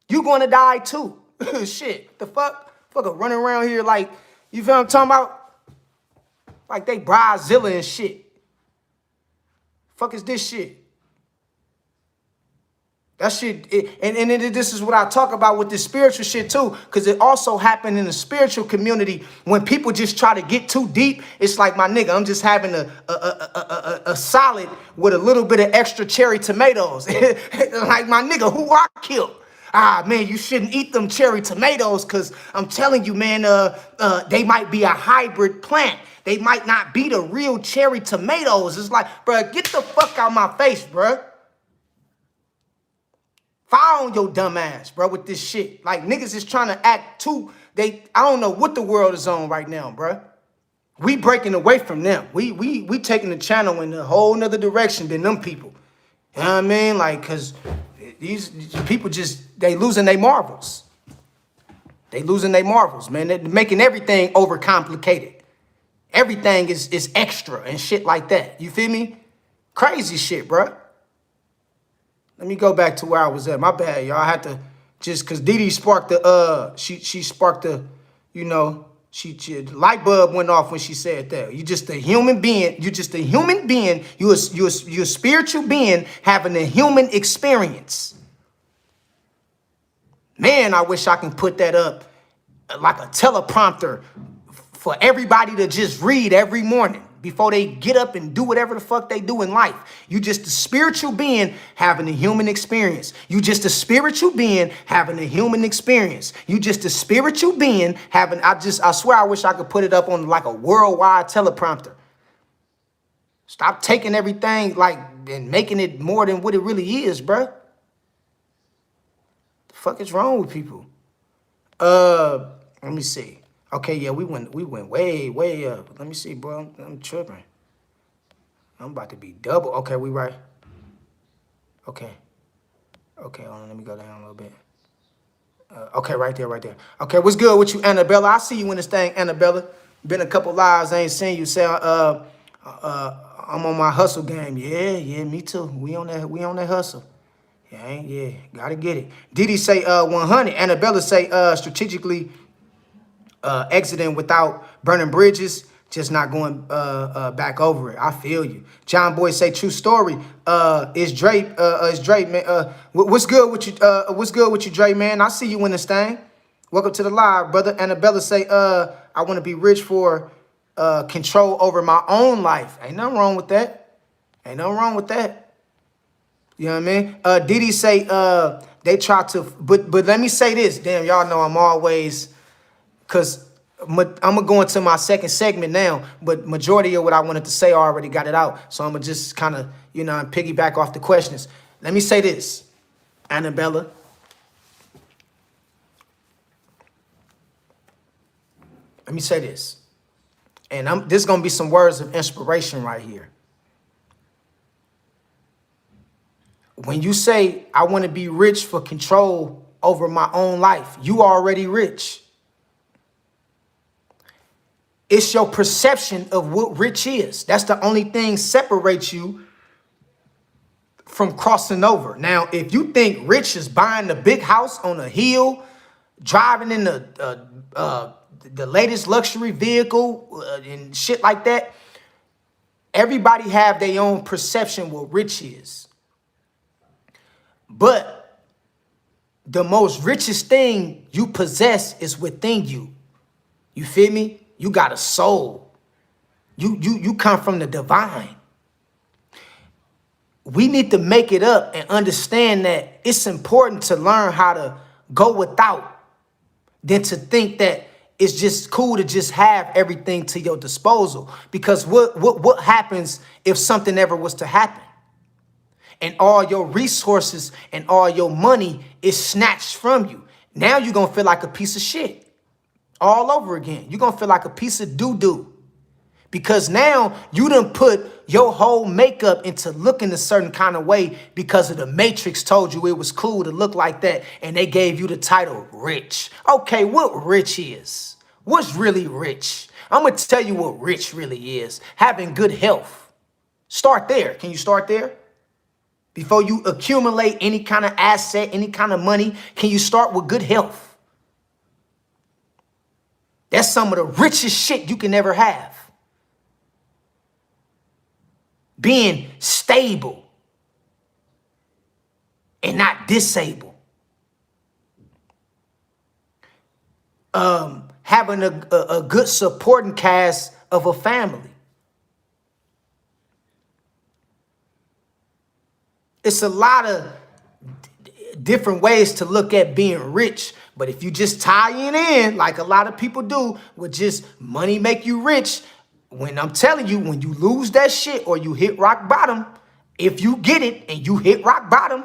you gonna die too. Shit, the fuck? Fucker running around here like, you feel what I'm talking about? Like they Brazilla and shit. Fuck is this shit? That shit, this is what I talk about with this spiritual shit too, because it also happened in the spiritual community when people just try to get too deep. It's like, my nigga, I'm just having a salad with a little bit of extra cherry tomatoes. Like, my nigga, who I killed? Ah, man, you shouldn't eat them cherry tomatoes because I'm telling you, man, they might be a hybrid plant. They might not be the real cherry tomatoes. It's like, bro, get the fuck out my face, bro. Fire on your dumb ass, bro, with this shit. Like, niggas is trying to act too. I don't know what the world is on right now, bro. We breaking away from them. We taking the channel in a whole nother direction than them people. You know what I mean? Like, cause these people they losing their marbles. They losing their marbles, man. They're making everything overcomplicated. Everything is extra and shit like that. You feel me? Crazy shit, bro. Let me go back to where I was at. My bad, y'all. I had to just, because Didi sparked the, she sparked the, you know, the light bulb went off when she said that. You just a human being. You just a human being. You a spiritual being having a human experience. Man, I wish I can put that up like a teleprompter for everybody to just read every morning before they get up and do whatever the fuck they do in life. You just a spiritual being having a human experience. You just a spiritual being having a human experience. You just a spiritual being having, I swear I wish I could put it up on like a worldwide teleprompter. Stop taking everything like and making it more than what it really is, bruh. The fuck is wrong with people? Let me see. Okay, yeah, we went way up. Let me see, bro. I'm tripping. I'm about to be double. Okay, we right. Okay, hold on. Let me go down a little bit. Okay, right there. Okay, what's good with you, Annabella? I see you in this thing, Annabella. Been a couple lives, I ain't seen you. Say, I'm on my hustle game. Yeah, me too. We on that hustle. Yeah, gotta get it. Didi say 100. Annabella say strategically exiting without burning bridges, just not going back over it. I feel you. John Boy say true story. Is Drake man? What's good with you? What's good with you, Drake man? I see you in this thing. Welcome to the live, brother. Annabella say I want to be rich for control over my own life. Ain't nothing wrong with that. You know what I mean? Didi say they try to, but let me say this. Damn, y'all know I'm always. Because I'm going to go into my second segment now, but majority of what I wanted to say, I already got it out. So I'm going to just kind of, piggyback off the questions. Let me say this, Annabella. Let me say this. And this is going to be some words of inspiration right here. When you say, I want to be rich for control over my own life, you already rich. It's your perception of what rich is. That's the only thing separates you from crossing over. Now, if you think rich is buying the big house on a hill, driving in the latest luxury vehicle and shit like that, everybody have their own perception what rich is. But the most richest thing you possess is within you. You feel me? You got a soul. You come from the divine. We need to make it up and understand that it's important to learn how to go without than to think that it's just cool to just have everything to your disposal. Because what happens if something ever was to happen and all your resources and all your money is snatched from you? Now you're going to feel like a piece of shit all over again. You're going to feel like a piece of doo-doo. Because now you done put your whole makeup into looking a certain kind of way because of the Matrix told you it was cool to look like that, and they gave you the title rich. Okay, what rich is? What's really rich? I'm going to tell you what rich really is. Having good health. Start there. Can you start there? Before you accumulate any kind of asset, any kind of money, can you start with good health? That's some of the richest shit you can ever have. Being stable and not disabled. Having a good supporting cast of a family. It's a lot of different ways to look at being rich. But if you just tie it in, like a lot of people do, with just money make you rich, when I'm telling you, when you lose that shit or you hit rock bottom, if you get it and you hit rock bottom,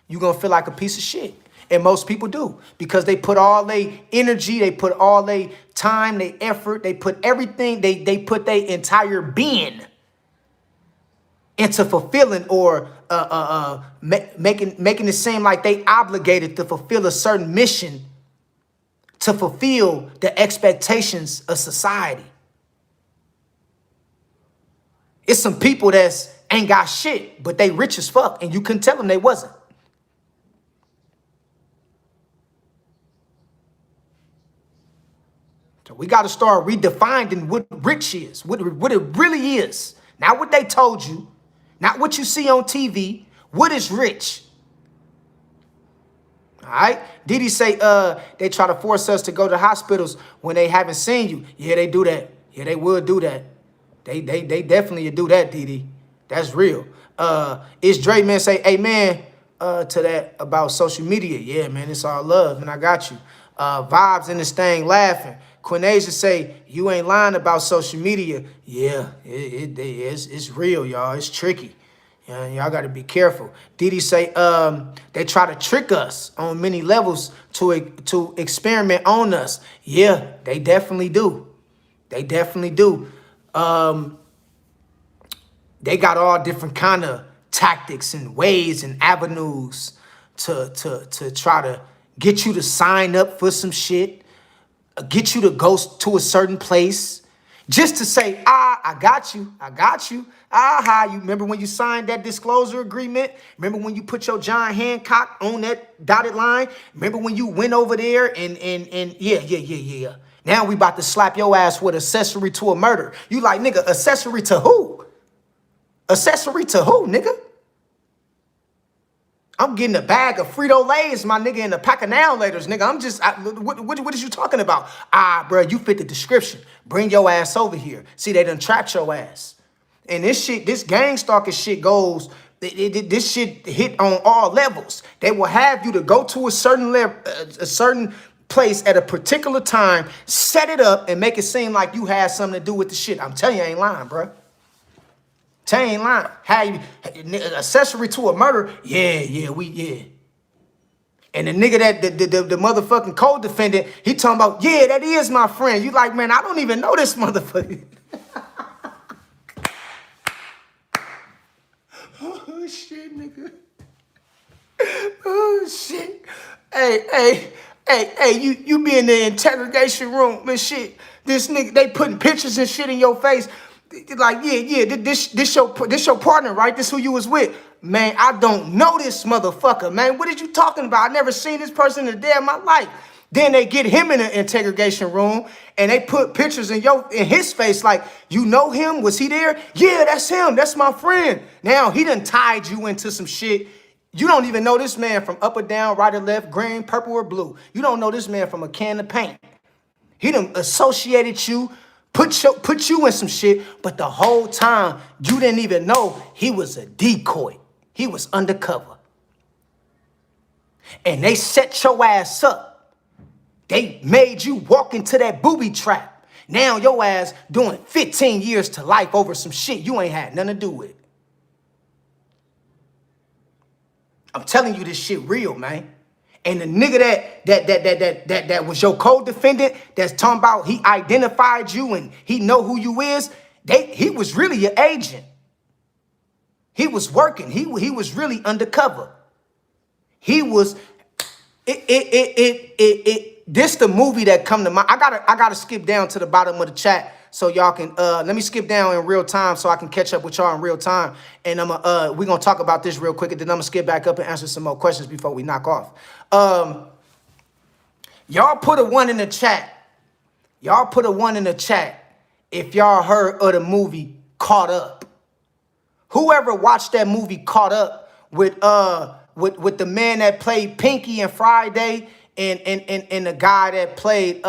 you're going to feel like a piece of shit. And most people do, because they put all their energy, they put all their time, their effort, they put everything, they put their entire being into fulfilling or making it seem like they obligated to fulfill a certain mission, to fulfill the expectations of society. It's some people that's ain't got shit, but they rich as fuck, and you couldn't tell them they wasn't. So we got to start redefining what rich is, what it really is. Not what they told you, not what you see on TV. What is rich? All right? Diddy say they try to force us to go to hospitals when they haven't seen you. Yeah, they do that. Yeah, they will do that. They definitely do that, Diddy. That's real. Is Dre, man, say amen to that about social media. Yeah, man, it's all love, and I got you. Vibes in this thing laughing. Quinasia say, you ain't lying about social media. Yeah, it's real, y'all. It's tricky. Y'all got to be careful. Didi say they try to trick us on many levels to experiment on us. Yeah, they definitely do. They definitely do. They got all different kind of tactics and ways and avenues to try to get you to sign up for some shit, get you to go to a certain place, just to say, I got you. You remember when you signed that disclosure agreement? Remember when you put your John Hancock on that dotted line? Remember when you went over there and yeah. Now we about to slap your ass with accessory to a murder. You like, nigga, accessory to who? Accessory to who, nigga? I'm getting a bag of Frito-Lays, my nigga, and a pack of now laters, nigga. What is you talking about? Bro, you fit the description. Bring your ass over here. See, they done trapped your ass. And this gang stalking shit goes, this shit hit on all levels. They will have you to go to a certain place at a particular time, set it up, and make it seem like you had something to do with the shit. I'm telling you, I ain't lying, bro. Tell you ain't lying. Accessory to a murder? Yeah. And the nigga that the motherfucking co-defendant, he talking about, yeah, that is my friend. You like, man, I don't even know this motherfucker. Oh shit, nigga. Oh shit. Hey, you be in the interrogation room and shit. This nigga, they putting pictures and shit in your face. Like, yeah, this your partner, right? This who you was with. Man, I don't know this motherfucker, man. What are you talking about? I never seen this person in a day of my life. Then they get him in the interrogation room and they put pictures in his face like, you know him? Was he there? Yeah, that's him. That's my friend. Now, he done tied you into some shit. You don't even know this man from up or down, right or left, green, purple, or blue. You don't know this man from a can of paint. He done associated you put you in some shit, but the whole time you didn't even know he was a decoy. He was undercover. And they set your ass up. They made you walk into that booby trap. Now your ass doing 15 years to life over some shit you ain't had nothing to do with. I'm telling you, this shit real, man. And the nigga that was your co-defendant, that's talking about he identified you and he know who you is, he was really your agent. He was working. He was really undercover. He was this the movie that come to mind. I gotta skip down to the bottom of the chat so y'all can let me skip down in real time so I can catch up with y'all in real time. And we're gonna talk about this real quick, and then I'm gonna skip back up and answer some more questions before we knock off. Y'all put a 1 in the chat. Y'all put a 1 in the chat if y'all heard of the movie Caught Up. Whoever watched that movie Caught Up with the man that played Pinky and Friday and the guy that played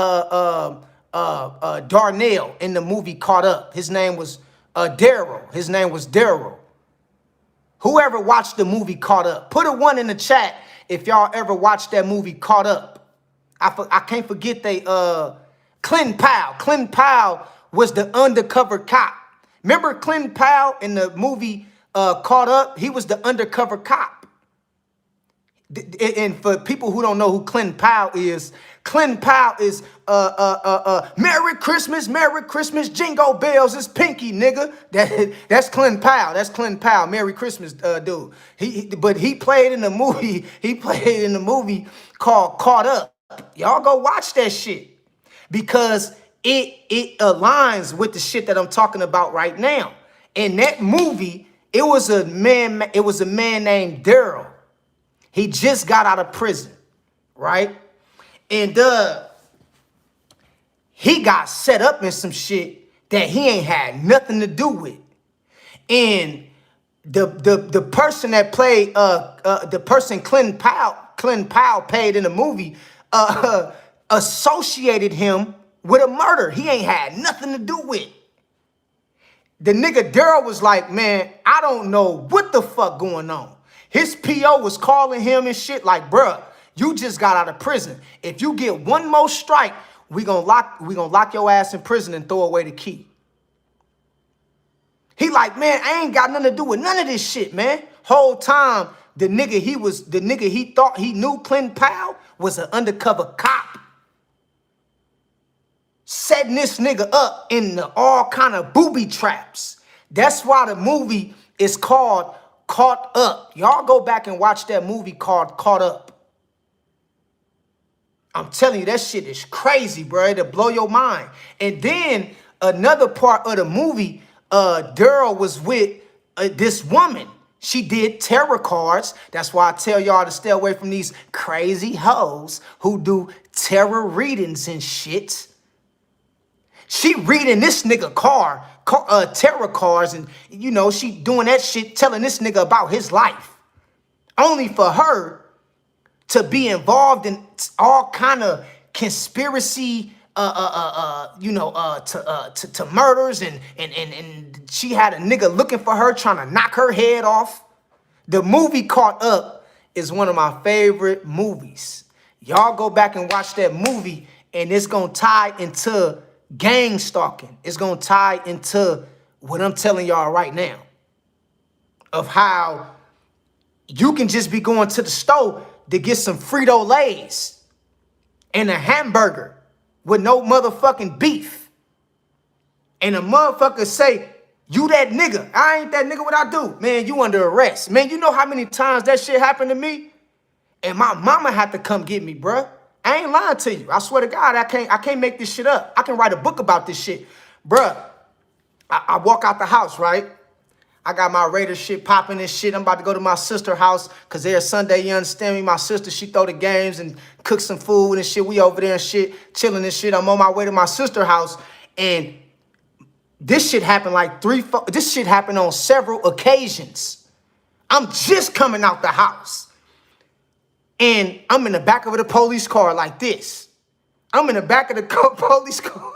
Darnell in the movie Caught Up. His name was Daryl. His name was Daryl. Whoever watched the movie Caught Up, put a 1 in the chat if y'all ever watched that movie Caught Up. I can't forget Clinton Powell. Clinton Powell was the undercover cop. Remember Clinton Powell in the movie Caught Up? He was the undercover cop. And for people who don't know who Clinton Powell is Merry Christmas, Jingle Bells, it's Pinky, nigga. That's Clinton Powell. That's Clinton Powell, Merry Christmas, dude. But he played in the movie. He played in the movie called Caught Up. Y'all go watch that shit because it aligns with the shit that I'm talking about right now. In that movie, it was a man named Daryl. He just got out of prison, right? And he got set up in some shit that he ain't had nothing to do with. And the person that played the person Clinton Powell played in the movie associated him with a murder he ain't had nothing to do with. The nigga Daryl was like, man, I don't know what the fuck going on. His PO was calling him and shit like, bruh, you just got out of prison. If you get one more strike, we gonna lock your ass in prison and throw away the key. He like, man, I ain't got nothing to do with none of this shit, man. Whole time, the nigga he thought he knew Clinton Powell was an undercover cop. Setting this nigga up in all kind of booby traps. That's why the movie is called Caught Up. Y'all go back and watch that movie called Caught Up. I'm telling you, that shit is crazy, bro. It'll blow your mind. And then another part of the movie, Daryl was with this woman. She did tarot cards. That's why I tell y'all to stay away from these crazy hoes who do tarot readings and shit. She reading this nigga tarot cards, and you know, she doing that shit, telling this nigga about his life. Only for her to be involved in all kind of conspiracy, to murders, and she had a nigga looking for her, trying to knock her head off. The movie Caught Up is one of my favorite movies. Y'all go back and watch that movie, and it's gonna tie into gang stalking. It's gonna tie into what I'm telling y'all right now of how you can just be going to the store to get some Frito-Lays and a hamburger with no motherfucking beef. And a motherfucker say, you that nigga. I ain't that nigga. What I do? Man, you under arrest. Man, you know how many times that shit happened to me? And my mama had to come get me, bruh. I ain't lying to you. I swear to God, I can't make this shit up. I can write a book about this shit. Bruh, I walk out the house, right? I got my Raider shit popping and shit. I'm about to go to my sister's house because there's Sunday, you understand me? My sister, she throw the games and cook some food and shit. We over there and shit, chilling and shit. I'm on my way to my sister's house, and this shit happened like this shit happened on several occasions. I'm just coming out the house. And I'm in the back of the police car like this. I'm in the back of the police car.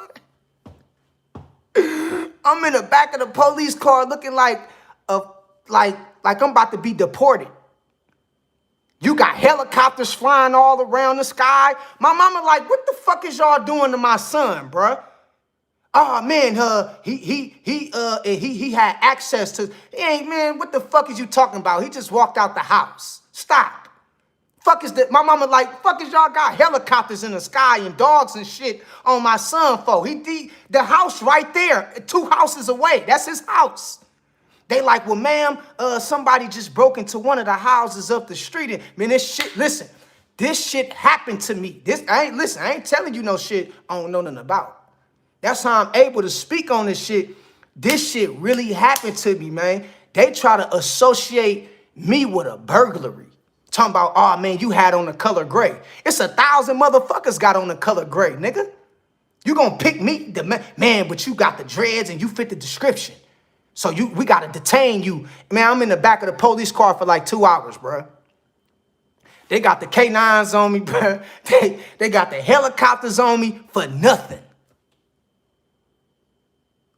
I'm in the back of the police car looking like I'm about to be deported. You got helicopters flying all around the sky. My mama like, what the fuck is y'all doing to my son, bruh? Oh man, he had access to. Hey man, what the fuck is you talking about? He just walked out the house. Stop. Fuck is that? My mama like, fuck is y'all got helicopters in the sky and dogs and shit on my son for? The house right there, 2 houses away. That's his house. They like, well, ma'am, somebody just broke into one of the houses up the street. And man, this shit, listen, this shit happened to me. I ain't telling you no shit I don't know nothing about. That's how I'm able to speak on this shit. This shit really happened to me, man. They try to associate me with a burglary. Talking about, oh man, you had on the color gray. It's 1,000 motherfuckers got on the color gray, nigga. You gonna pick me, man, but you got the dreads and you fit the description. So we gotta detain you. Man, I'm in the back of the police car for like 2 hours, bro. They got the K9s on me, bro. They got the helicopters on me for nothing.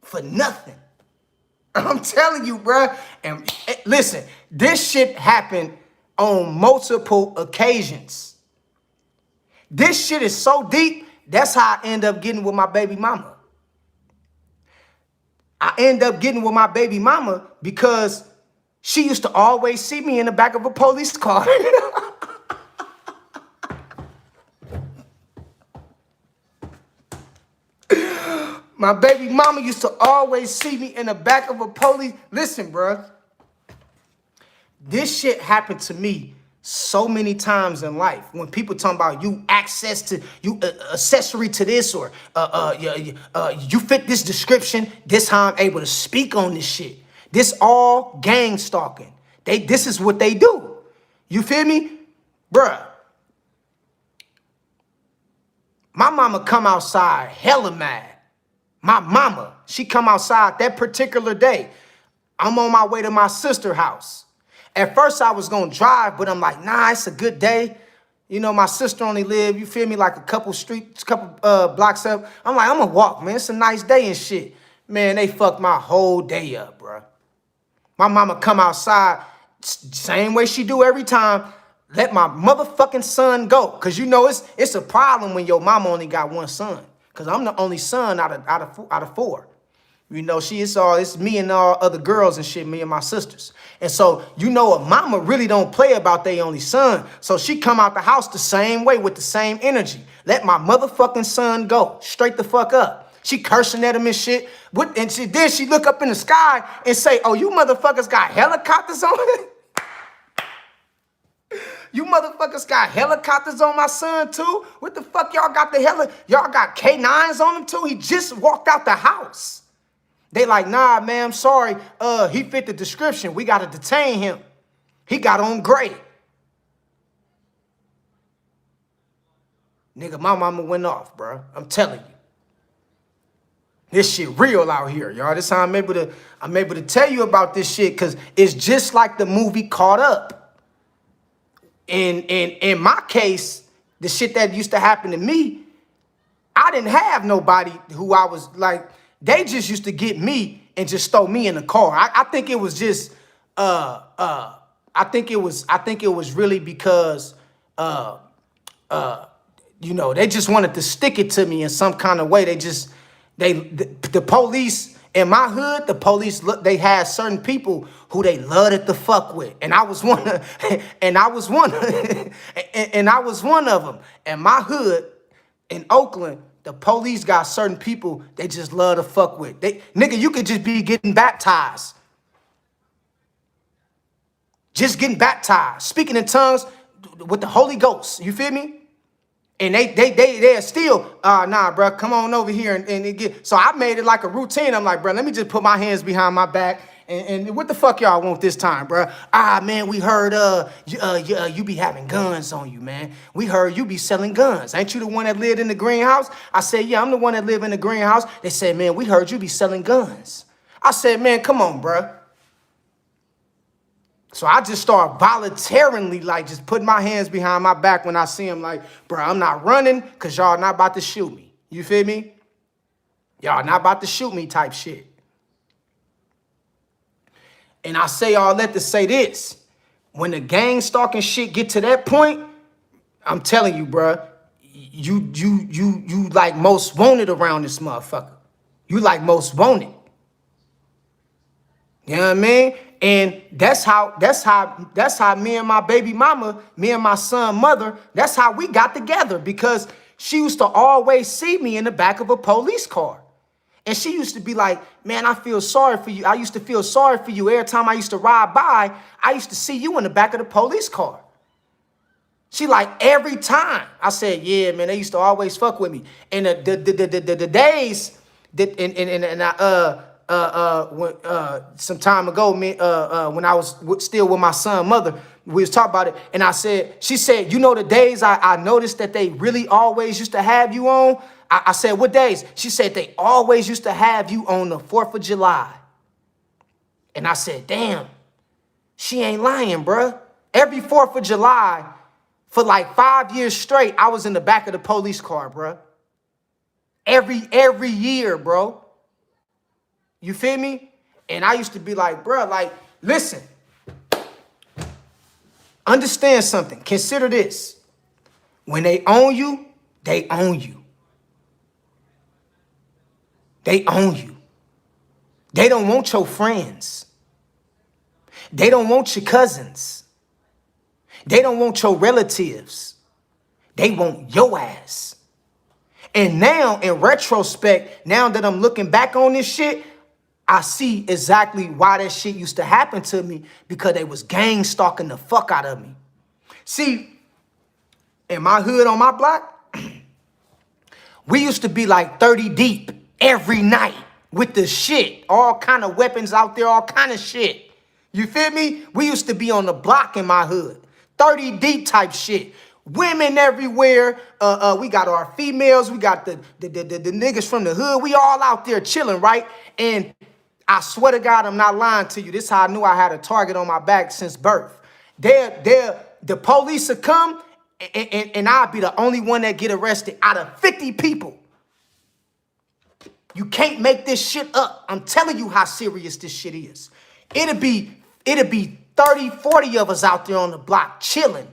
For nothing. I'm telling you, bro. And listen, this shit happened on multiple occasions. This shit is so deep, that's how I end up getting with my baby mama. I end up getting with my baby mama because she used to always see me in the back of a police car. My baby mama used to always see me in the back of a police. Listen, bro. This shit happened to me so many times in life. When people talking about you access to, you accessory to this or you fit this description, this how I'm able to speak on this shit. This all gang stalking. This is what they do. You feel me? Bruh. My mama come outside hella mad. My mama, she come outside that particular day. I'm on my way to my sister's house. At first I was gonna drive, but I'm like, nah, it's a good day. You know, my sister only lived, you feel me, like a couple blocks up. I'm like, I'm gonna walk, man. It's a nice day and shit. Man, they fucked my whole day up, bro. My mama come outside, same way she do every time, let my motherfucking son go. Cause you know it's a problem when your mama only got one son. Cause I'm the only son out of 4. You know, it's me and all other girls and shit, me and my sisters. And so, you know, a mama really don't play about their only son. So she come out the house the same way with the same energy. Let my motherfucking son go. Straight the fuck up. She cursing at him and shit. And then she look up in the sky and say, oh, you motherfuckers got helicopters on it? You motherfuckers got helicopters on my son too? What the fuck y'all got y'all got K9s on him too? He just walked out the house. They like, nah, man, I'm sorry. He fit the description. We got to detain him. He got on gray. Nigga, my mama went off, bro. I'm telling you. This shit real out here, y'all. This how I'm able to tell you about this shit because it's just like the movie Caught Up. In my case, the shit that used to happen to me, I didn't have nobody who I was like, they just used to get me and just throw me in the car. I think it was just I think it was really because you know, they just wanted to stick it to me in some kind of way. The police in my hood, the police, they had certain people who they loved to fuck with. And I was one of, and I was one of them. In my hood in Oakland, the police got certain people they just love to fuck with. Nigga, you could just be getting baptized. Just getting baptized. Speaking in tongues with the Holy Ghost. You feel me? And they're still, nah, bro, come on over here and get. So I made it like a routine. I'm like, bro, let me just put my hands behind my back. And what the fuck y'all want this time, bro? Man, we heard you be having guns on you, man. We heard you be selling guns. Ain't you the one that lived in the greenhouse? I said, yeah, I'm the one that lived in the greenhouse. They said, man, we heard you be selling guns. I said, man, come on, bro. So I just start voluntarily, like, just putting my hands behind my back when I see him, like, bro, I'm not running because y'all not about to shoot me. You feel me? Y'all not about to shoot me type shit. And I say all that to say this. When the gang stalking shit get to that point, I'm telling you, bruh, you like most wanted around this motherfucker. You like most wanted. You know what I mean? And that's how me and my baby mama, me and my son mother, that's how we got together, because she used to always see me in the back of a police car. And she used to be like, man, I feel sorry for you. I used to feel sorry for you. Every time I used to ride by, I used to see you in the back of the police car. She like, every time. I said, yeah, man, they used to always fuck with me. And the days that some time ago, me when I was still with my son mother, we was talking about it, and she said, you know the days I noticed that they really always used to have you on? I said, what days? She said they always used to have you on the 4th of July. And I said, damn, she ain't lying, bruh. Every 4th of July, for like 5 years straight, I was in the back of the police car, bruh. Every year, bro. You feel me? And I used to be like, bruh, like, listen. Understand something. Consider this. When they own you, they own you. They own you. They don't want your friends. They don't want your cousins. They don't want your relatives. They want your ass. And now, in retrospect, now that I'm looking back on this shit, I see exactly why that shit used to happen to me, because they was gang stalking the fuck out of me. See, in my hood on my block, we used to be like 30 deep every night with the shit. All kind of weapons out there, all kind of shit. You feel me? We used to be on the block in my hood. 30 deep type shit. Women everywhere. We got our females. We got the niggas from the hood. We all out there chilling, right? And I swear to God, I'm not lying to you. This is how I knew I had a target on my back since birth. The police would come, and I'd be the only one that get arrested out of 50 people. You can't make this shit up. I'm telling you how serious this shit is. It'll be 30, 40 of us out there on the block chilling.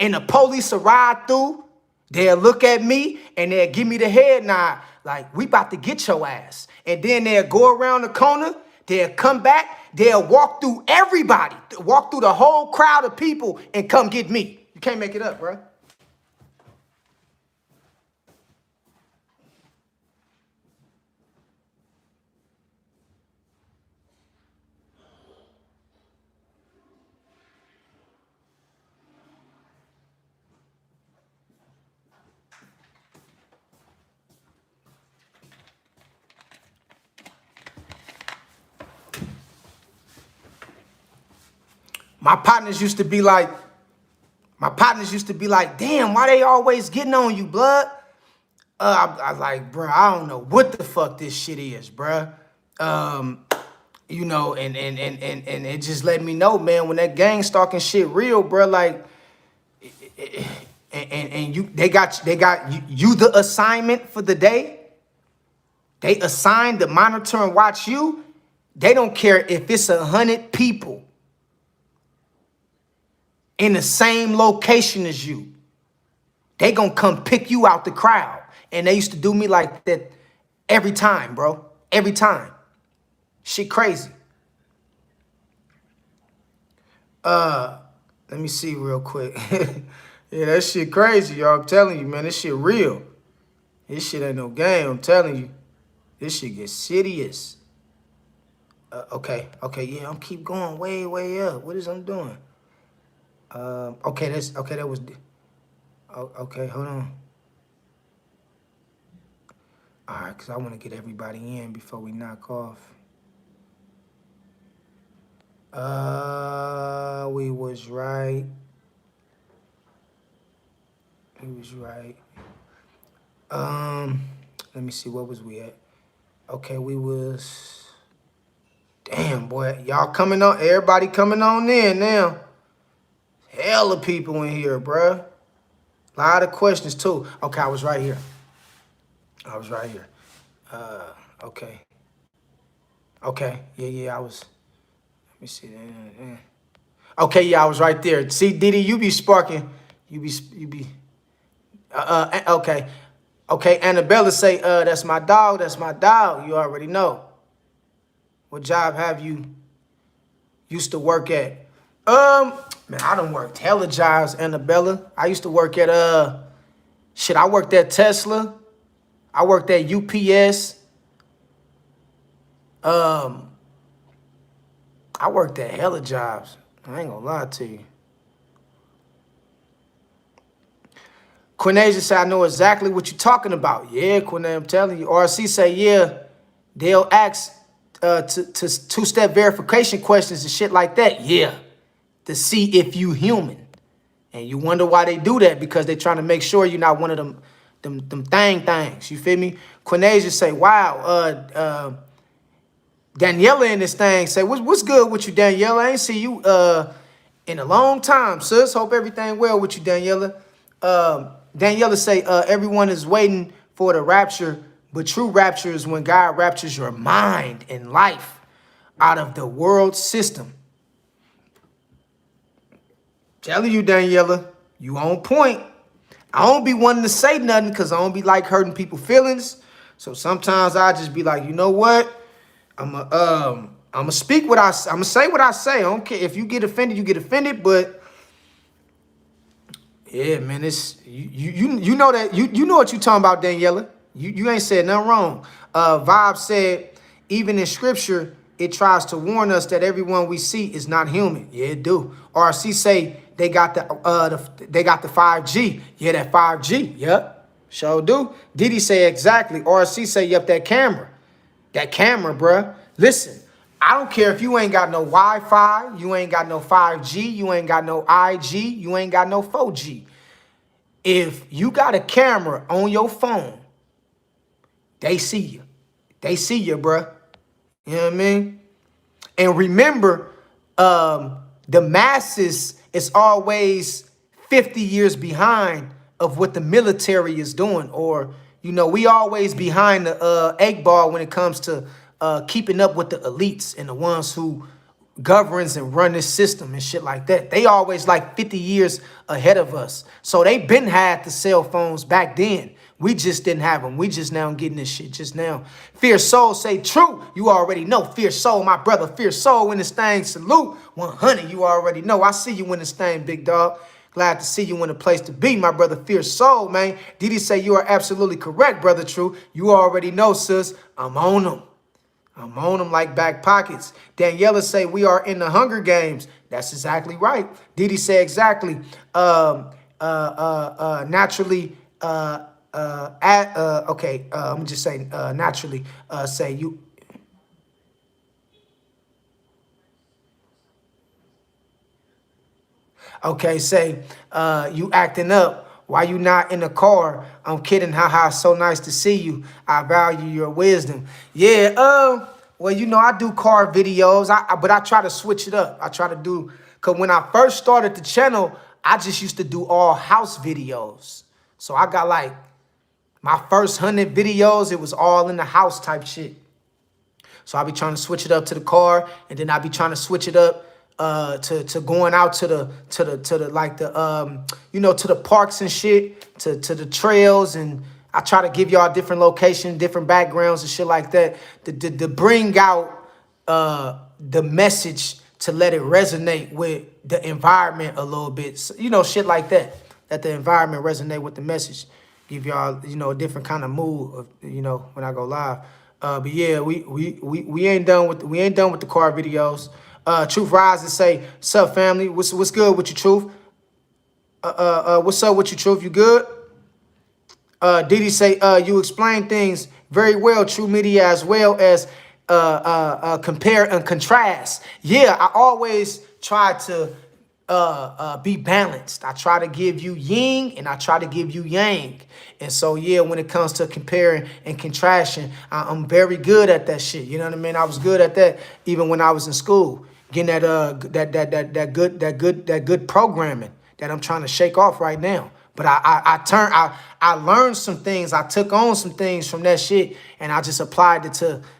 And the police will ride through. They'll look at me and they'll give me the head nod. Like, we about to get your ass. And then they'll go around the corner. They'll come back. They'll walk through everybody. Walk through the whole crowd of people and come get me. You can't make it up, bro. My partners used to be like, damn, why they always getting on you, blood? I like, bro, I don't know what the fuck this shit is, bro. You know, and it just let me know, man, when that gang stalking shit real, bro, like, and they got you the assignment for the day. They assigned to monitor and watch you. They don't care if it's 100 people in the same location as you. They gonna come pick you out the crowd. And they used to do me like that every time, bro. Every time. Shit crazy. Let me see real quick. Yeah, that shit crazy, y'all. I'm telling you, man, this shit real. This shit ain't no game, I'm telling you. This shit gets serious. Okay, yeah, I'm keep going way up. What is I'm doing? Okay, that was, okay, hold on. All right, because I want to get everybody in before we knock off. We was right. He was right. Let me see, what was we at? Okay, we was, damn, boy, y'all coming on, everybody coming on in now. Hella people in here, bruh. A lot of questions, too. Okay, I was right here. Okay. Okay, yeah, I was. me see. Okay, yeah, I was right there. See, Diddy, you be sparking. You be. Okay. Okay, Annabella say, that's my dog. That's my dog. You already know. What job have you used to work at? Man, I done worked hella jobs, Annabella. I used to work at shit. I worked at Tesla. I worked at UPS. I worked at hella jobs. I ain't gonna lie to you. Quinasia say, I know exactly what you're talking about. Yeah, Quinasia, I'm telling you. RC say, yeah, they'll ask to two-step verification questions and shit like that. Yeah, to see if you human. And you wonder why they do that, because they're trying to make sure you're not one of them things. You feel me? Quinasia say, wow, Daniela in this thing say, what's good with you, Daniela? I ain't see you in a long time, sis. Hope everything well with you, Daniela. Daniela say, everyone is waiting for the rapture, but true rapture is when God raptures your mind and life out of the world system. Telling you, Daniela, you on point. I don't be wanting to say nothing because I don't be like hurting people's feelings. So sometimes I just be like, you know what? I'ma speak what I'ma say what I say. I don't care if you get offended, you get offended. But yeah, man, it's you know that you know what you talking about, Daniela. You ain't said nothing wrong. Vibe said, even in scripture, it tries to warn us that everyone we see is not human. Yeah, it do. RC say they got the 5G. Yeah, that 5G. Yep, sure do. Diddy say exactly. RC say, yep, that camera. That camera, bruh. Listen, I don't care if you ain't got no Wi-Fi, you ain't got no 5G, you ain't got no IG, you ain't got no 4G. If you got a camera on your phone, they see you. They see you, bruh. You know what I mean? And remember, the masses is always 50 years behind of what the military is doing. Or, you know, we always behind the 8 ball when it comes to keeping up with the elites and the ones who governs and run this system and shit like that. They always like 50 years ahead of us. So they been had the cell phones back then. We just didn't have them. We just now getting this shit just now. Fierce Soul say true. You already know. Fierce Soul, my brother. Fierce Soul in this thing. Salute. 100. You already know. I see you in this thing, big dog. Glad to see you in a place to be, my brother. Fierce Soul, man. Diddy say you are absolutely correct, brother. True. You already know, sis. I'm on them. I'm on them like back pockets. Daniela say we are in the Hunger Games. That's exactly right. Diddy say exactly. Naturally. Okay. I'm just saying. Naturally. Say you. Okay. Say you acting up. Why you not in the car? I'm kidding. Haha. So nice to see you. I value your wisdom. Yeah. Well, you know, I do car videos, but I try to switch it up. I try to do, because when I first started the channel, I just used to do all house videos. So I got like my first 100 videos, it was all in the house type shit. So I be trying to switch it up to the car, and then I be trying to switch it up to going out to the like the you know, to the parks and shit, to the trails, and I try to give y'all different locations, different backgrounds and shit like that to bring out the message, to let it resonate with the environment a little bit. So, you know, shit like that. Let the environment resonate with the message. Give y'all, you know, a different kind of mood of, you know, when I go live. But yeah, we ain't done with the car videos. Truth Rise and say, "Sup, family? What's good with you, Truth? What's up with you, Truth? You good?" Diddy say, "You explain things very well, True Media, as well as compare and contrast." Yeah, I always try to be balanced. I try to give you yin and I try to give you yang. And so, yeah, when it comes to comparing and contrasting, I'm very good at that shit. You know what I mean? I was good at that even when I was in school, getting that good programming that I'm trying to shake off right now. But I learned some things. I took on some things from that shit, and I just applied it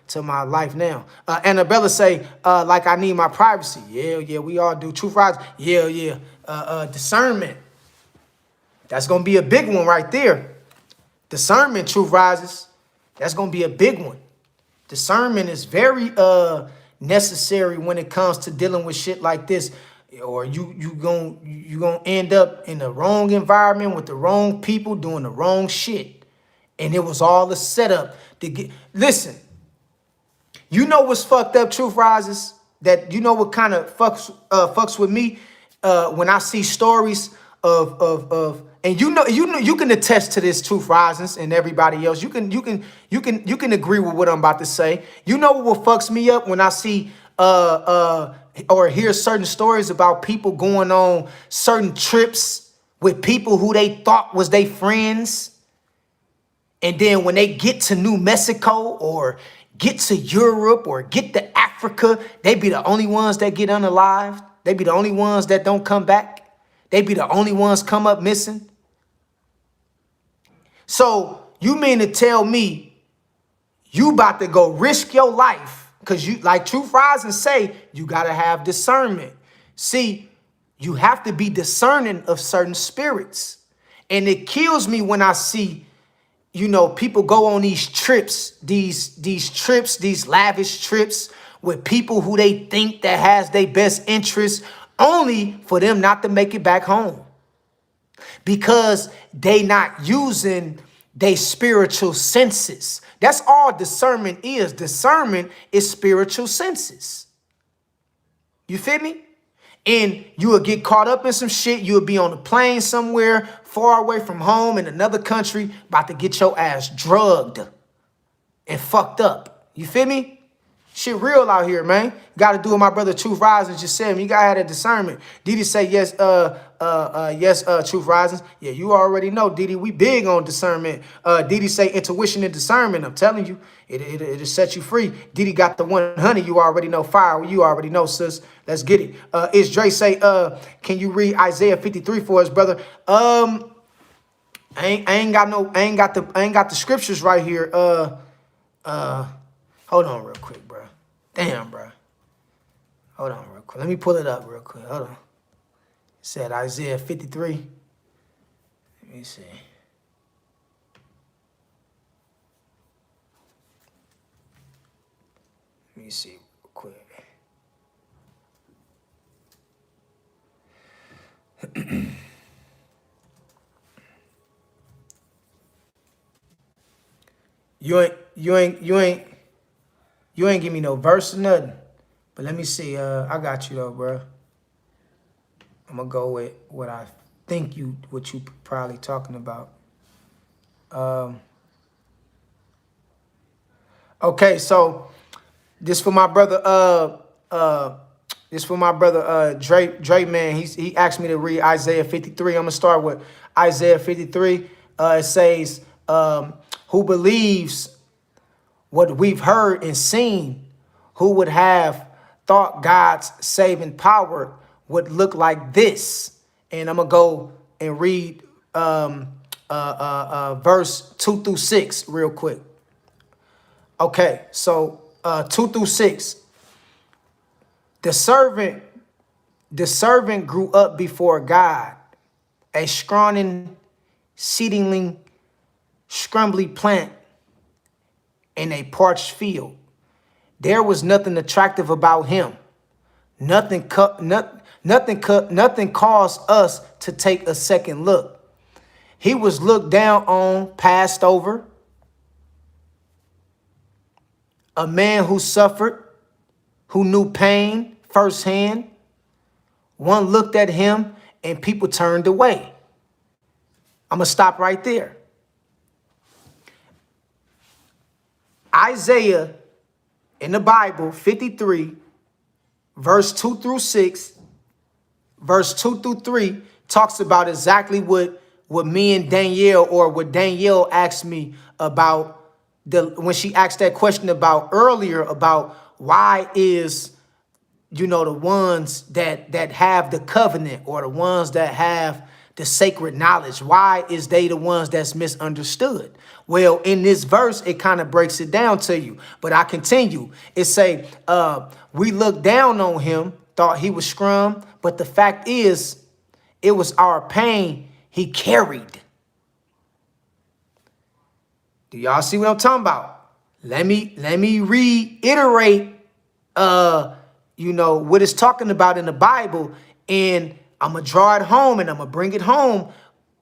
to my life now. Annabella say, like I need my privacy. Yeah, we all do. Truth Rises. Yeah. Discernment. That's gonna be a big one right there. Discernment, Truth Rises. That's gonna be a big one. Discernment is very necessary when it comes to dealing with shit like this. Or you gonna end up in the wrong environment with the wrong people doing the wrong shit. And it was all a setup to get. Listen, you know what's fucked up, Truth Rises? That you know what kind of fucks with me when I see stories of and you know you can attest to this, Truth Rises, and everybody else. You can agree with what I'm about to say. You know what fucks me up when I see or hear certain stories about people going on certain trips with people who they thought was their friends. And then when they get to New Mexico or get to Europe or get to Africa, they be the only ones that get unalived. They be the only ones that don't come back. They be the only ones come up missing. So you mean to tell me you about to go risk your life? Because you, like Truth Rise and say, you got to have discernment. See, you have to be discerning of certain spirits. And it kills me when I see, you know, people go on these trips, these lavish trips with people who they think that has their best interests, only for them not to make it back home. Because they not using their spiritual senses. That's all discernment is. Discernment is spiritual senses. You feel me? And you will get caught up in some shit. You will be on a plane somewhere far away from home in another country about to get your ass drugged and fucked up. You feel me? Shit real out here, man. Got to do what my brother Truth Rising just said. You got to have that discernment. Didi say yes, Truth Rising. Yeah, you already know, Didi. We big on discernment. Didi say intuition and discernment. I'm telling you, it'll set you free. Didi got the 100. You already know fire. You already know, sis. Let's get it. Is Dre say, can you read Isaiah 53 for us, brother? I ain't got the scriptures right here. Hold on real quick, bro. Damn, bro. Hold on real quick. Let me pull it up real quick. Hold on. It said Isaiah 53. Let me see. Let me see real quick. You ain't give me no verse or nothing. But let me see. I got you though, bro. I'm gonna go with what I think what you probably talking about. Okay, so this for my brother. Dre man. He asked me to read Isaiah 53. I'm gonna start with Isaiah 53. It says, "Who believes what we've heard and seen? Who would have thought God's saving power would look like this?" And I'm gonna go and read verse 2 through 6 real quick. Okay, so 2 through 6. The servant grew up before God, a scrawny, seedling, scrumbly plant in a parched field. There was nothing attractive about him. Nothing caused us to take a second look. He was looked down on, passed over. A man who suffered, who knew pain firsthand. One looked at him and people turned away. I'm going to stop right there. Isaiah in the Bible, 53, verse 2 through 6, verse 2 through 3, talks about exactly what me and Danielle, or what Danielle asked me about when she asked that question about earlier about why is, you know, the ones that have the covenant, or the ones that have the sacred knowledge? Why is they the ones that's misunderstood? Well, in this verse, it kind of breaks it down to you. But I continue. It say, we looked down on him, thought he was scrum, but the fact is, it was our pain he carried. Do y'all see what I'm talking about? Let me reiterate, what it's talking about in the Bible, and I'm going to draw it home, and I'm going to bring it home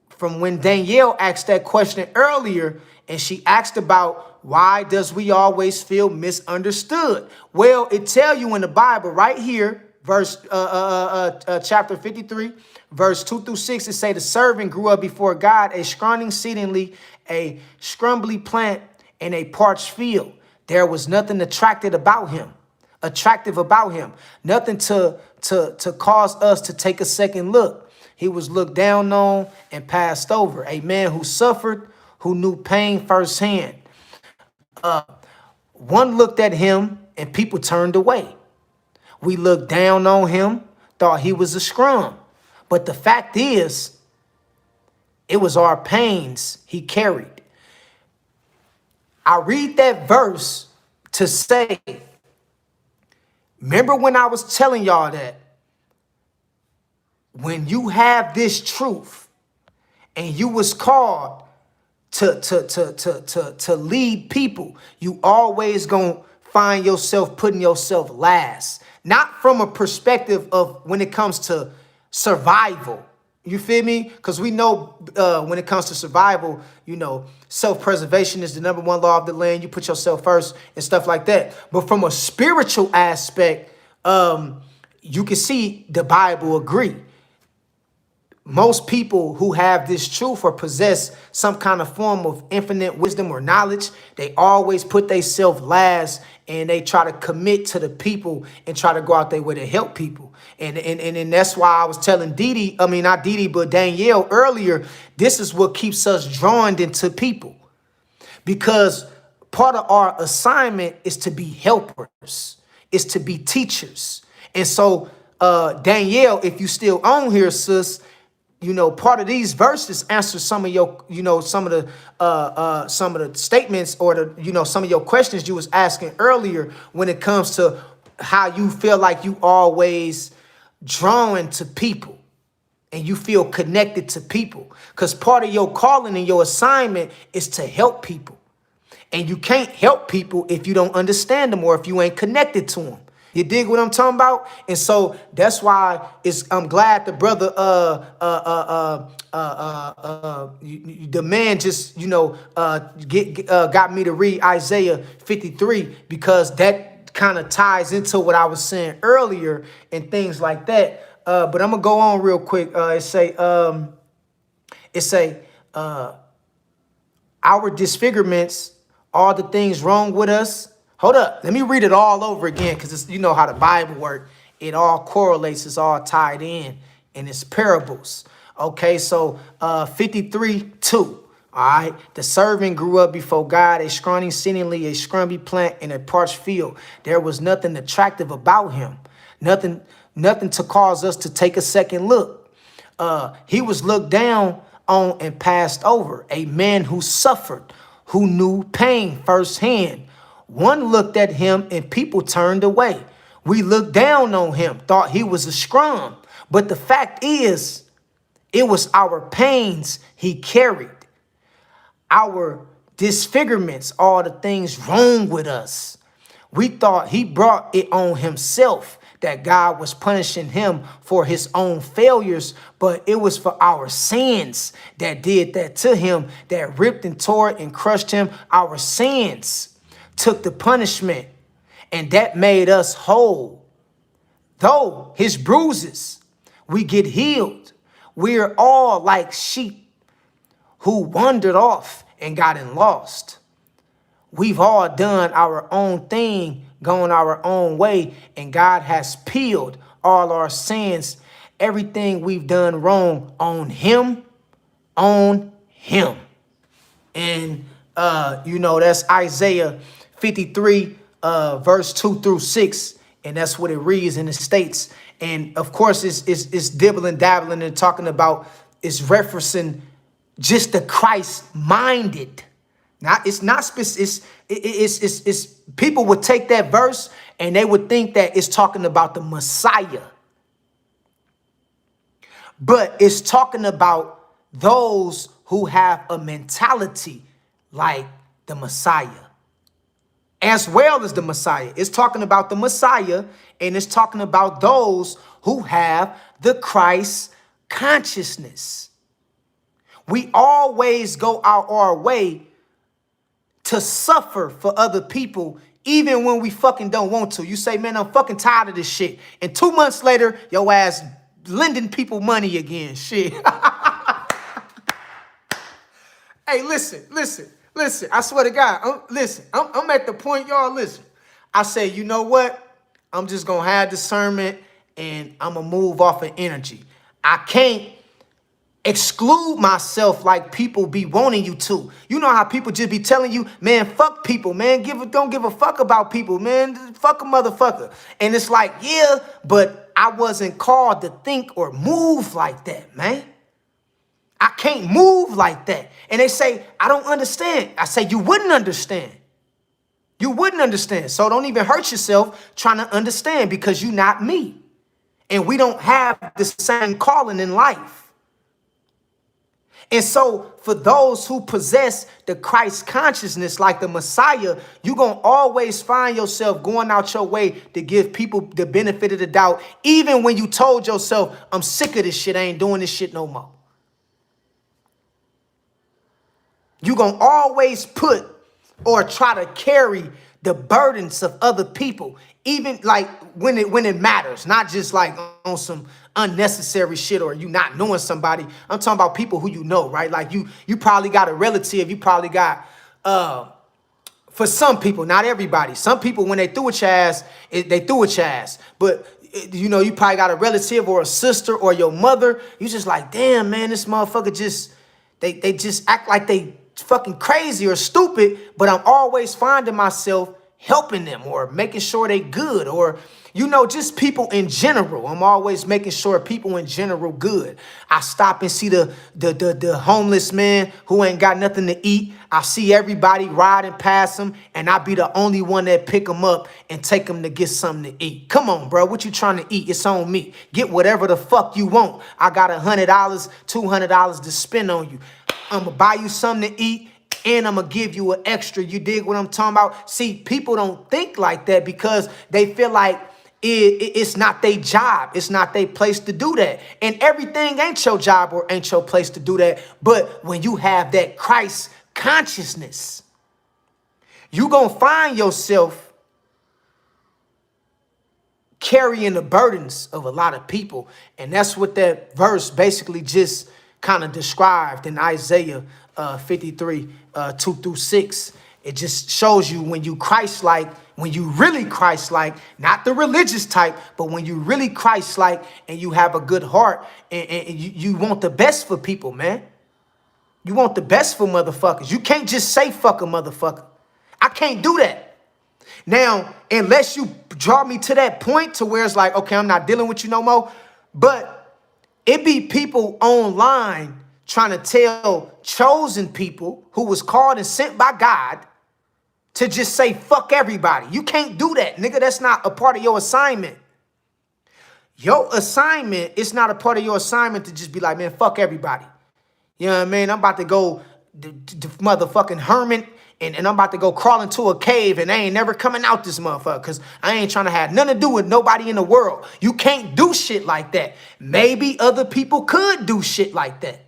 from when Danielle asked that question earlier, and she asked about why does we always feel misunderstood? Well, it tell you in the Bible right here, verse chapter 53, verse 2 through 6, it say the servant grew up before God, a scrawny exceedingly, a scrumbly plant in a parched field. There was nothing attractive about him, nothing to cause us to take a second look. He was looked down on and passed over, a man who suffered, who knew pain firsthand. One looked at him and people turned away. We looked down on him, thought he was a scrum. But the fact is, it was our pains he carried. I read that verse to say, remember when I was telling y'all that when you have this truth and you was called to lead people, you always gonna find yourself putting yourself last. Not from a perspective of when it comes to survival. You feel me? Because we know when it comes to survival, self-preservation is the number one law of the land. You put yourself first and stuff like that. But from a spiritual aspect, you can see the Bible agree. Most people who have this truth or possess some kind of form of infinite wisdom or knowledge, they always put themselves last, and they try to commit to the people and try to go out their way to help people. And that's why I was telling not Didi, but Danielle earlier, this is what keeps us drawn into people. Because part of our assignment is to be helpers, is to be teachers. And so, Danielle, if you still on here, sis, part of these verses answer some of your, some of the statements or some of your questions you was asking earlier when it comes to how you feel like you always drawn to people and you feel connected to people. Because part of your calling and your assignment is to help people. And you can't help people if you don't understand them or if you ain't connected to them. You dig what I'm talking about? And so that's why I'm glad the brother, the man just, got me to read Isaiah 53, because that kind of ties into what I was saying earlier and things like that. But I'm gonna go on real quick. It say, our disfigurements, all the things wrong with us. Hold up, let me read it all over again, because you know how the Bible works. It all correlates, it's all tied in, and it's parables. Okay, so 53:2. All right, the servant grew up before God, a scrawny, seemingly a scrumby plant in a parched field. There was nothing attractive about him, nothing to cause us to take a second look. He was looked down on and passed over, a man who suffered, who knew pain firsthand. One looked at him and people turned away. We looked down on him, thought he was a scrum. But the fact is, it was our pains he carried, our disfigurements, all the things wrong with us. We thought he brought it on himself, that God was punishing him for his own failures, but it was for our sins that did that to him, that ripped and tore and crushed him. Our sins took the punishment, and that made us whole. Though his bruises, we get healed. We're all like sheep who wandered off and gotten lost. We've all done our own thing, gone our own way, and God has peeled all our sins, everything we've done wrong on him. And, that's Isaiah 53, verse 2 through 6. And that's what it reads and it states. And of course, it's dibbling, dabbling and talking about is referencing just the Christ-minded. Now, it's not specific. It's people would take that verse and they would think that it's talking about the Messiah. But it's talking about those who have a mentality like the Messiah, as well as the Messiah. It's talking about the Messiah, and it's talking about those who have the Christ consciousness. We always go out our way to suffer for other people, even when we fucking don't want to. You say, man, I'm fucking tired of this shit. And 2 months later, your ass lending people money again. Shit. Hey, listen. I swear to God, I'm at the point, y'all, listen. I say, you know what? I'm just going to have discernment and I'm going to move off of energy. I can't exclude myself like people be wanting you to. You know how people just be telling you, man, fuck people, man. Don't give a fuck about people, man. Fuck a motherfucker. And it's like, yeah, but I wasn't called to think or move like that, man. I can't move like that. And they say, I don't understand. I say, you wouldn't understand. You wouldn't understand. So don't even hurt yourself trying to understand, because you're not me. And we don't have the same calling in life. And so for those who possess the Christ consciousness like the Messiah, you're going to always find yourself going out your way to give people the benefit of the doubt, even when you told yourself, I'm sick of this shit. I ain't doing this shit no more. You're going to always put or try to carry the burdens of other people, even like when it matters, not just like on some unnecessary shit or you not knowing somebody. I'm talking about people who you know, right? Like you probably got a relative, you probably got, for some people, not everybody. Some people, when they threw at your ass, they threw at your ass. But, you know, you probably got a relative or a sister or your mother. You just like, damn, man, this motherfucker just, they just act like they fucking crazy or stupid, but I'm always finding myself helping them or making sure they good, or, you know, just people in general. I'm always making sure people in general good. I stop and see the homeless man who ain't got nothing to eat. I see everybody riding past him, and I be the only one that pick them up and take them to get something to eat. Come on, bro. What you trying to eat? It's on me. Get whatever the fuck you want. I got $100, $200 to spend on you. I'm going to buy you something to eat, and I'm going to give you an extra. You dig what I'm talking about? See, people don't think like that because they feel like it's not their job. It's not their place to do that. And everything ain't your job or ain't your place to do that. But when you have that Christ consciousness, you going to find yourself carrying the burdens of a lot of people. And that's what that verse basically just kind of described in Isaiah 53, 2 through 6. It just shows you when you Christ-like, when you really Christ-like, not the religious type, but when you really Christ-like and you have a good heart and you want the best for people, man. You want the best for motherfuckers. You can't just say fuck a motherfucker. I can't do that. Now, unless you draw me to that point to where it's like, okay, I'm not dealing with you no more, but it be people online trying to tell chosen people who was called and sent by God to just say, fuck everybody. You can't do that, nigga. That's not a part of your assignment. Your assignment, it's not a part of your assignment to just be like, man, fuck everybody. You know what I mean? I'm about to go to motherfucking hermit and I'm about to go crawl into a cave and I ain't never coming out this motherfucker because I ain't trying to have nothing to do with nobody in the world. You can't do shit like that. Maybe other people could do shit like that.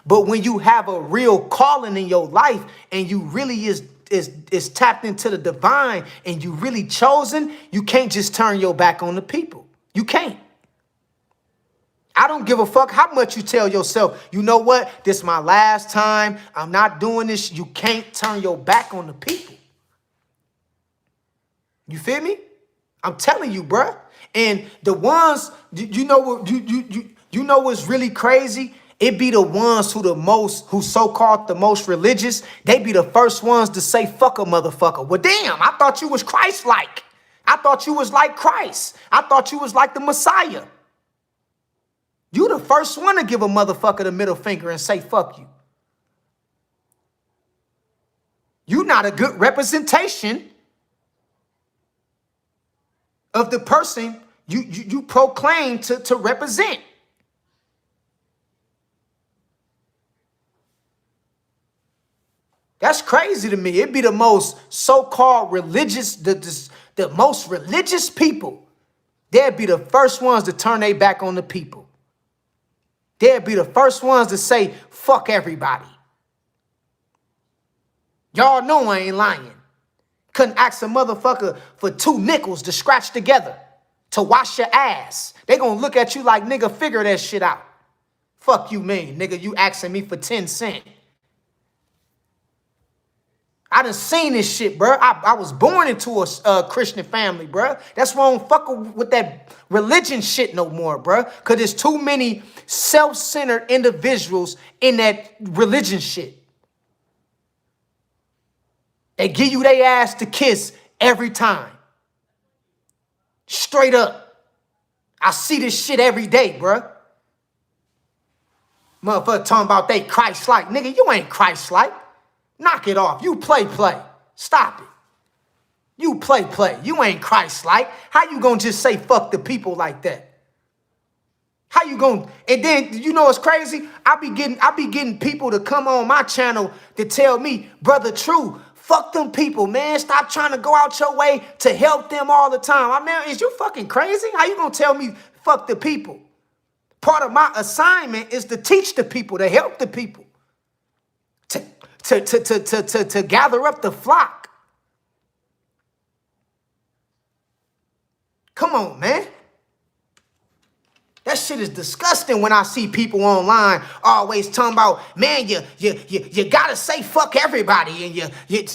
But when you have a real calling in your life and you really is tapped into the divine and you really chosen, you can't just turn your back on the people. You can't. I don't give a fuck how much you tell yourself, you know what, this is my last time, I'm not doing this. You can't turn your back on the people. You feel me? I'm telling you, bruh. And the ones, you know what, you know what's really crazy? It be the ones who so-called the most religious, they be the first ones to say fuck a motherfucker. Well, damn, I thought you was Christ-like. I thought you was like Christ. I thought you was like the Messiah. You the first one to give a motherfucker the middle finger and say, fuck you. You not a good representation of the person you proclaim to represent. That's crazy to me. It'd be the most so-called religious, the most religious people. They'd be the first ones to turn their back on the people. They'd be the first ones to say, fuck everybody. Y'all know I ain't lying. Couldn't ask a motherfucker for 2 nickels to scratch together to wash your ass. They gonna look at you like, nigga, figure that shit out. Fuck you mean, nigga, you asking me for 10 cents. I done seen this shit, bro. I was born into a Christian family, bro. That's why I don't fuck with that religion shit no more, bro. Because there's too many self-centered individuals in that religion shit. They give you their ass to kiss every time. Straight up. I see this shit every day, bro. Motherfucker talking about they Christ-like. Nigga, you ain't Christ-like. Knock it off. You play. Stop it. You play. You ain't Christ-like. How you gonna just say fuck the people like that? How you gonna? And then, you know what's crazy? I be getting people to come on my channel to tell me, brother, true, fuck them people, man. Stop trying to go out your way to help them all the time. I mean, is you fucking crazy? How you gonna tell me fuck the people? Part of my assignment is to teach the people, to help the people. To gather up the flock. Come on, man. That shit is disgusting when I see people online always talking about, man, you gotta say fuck everybody, and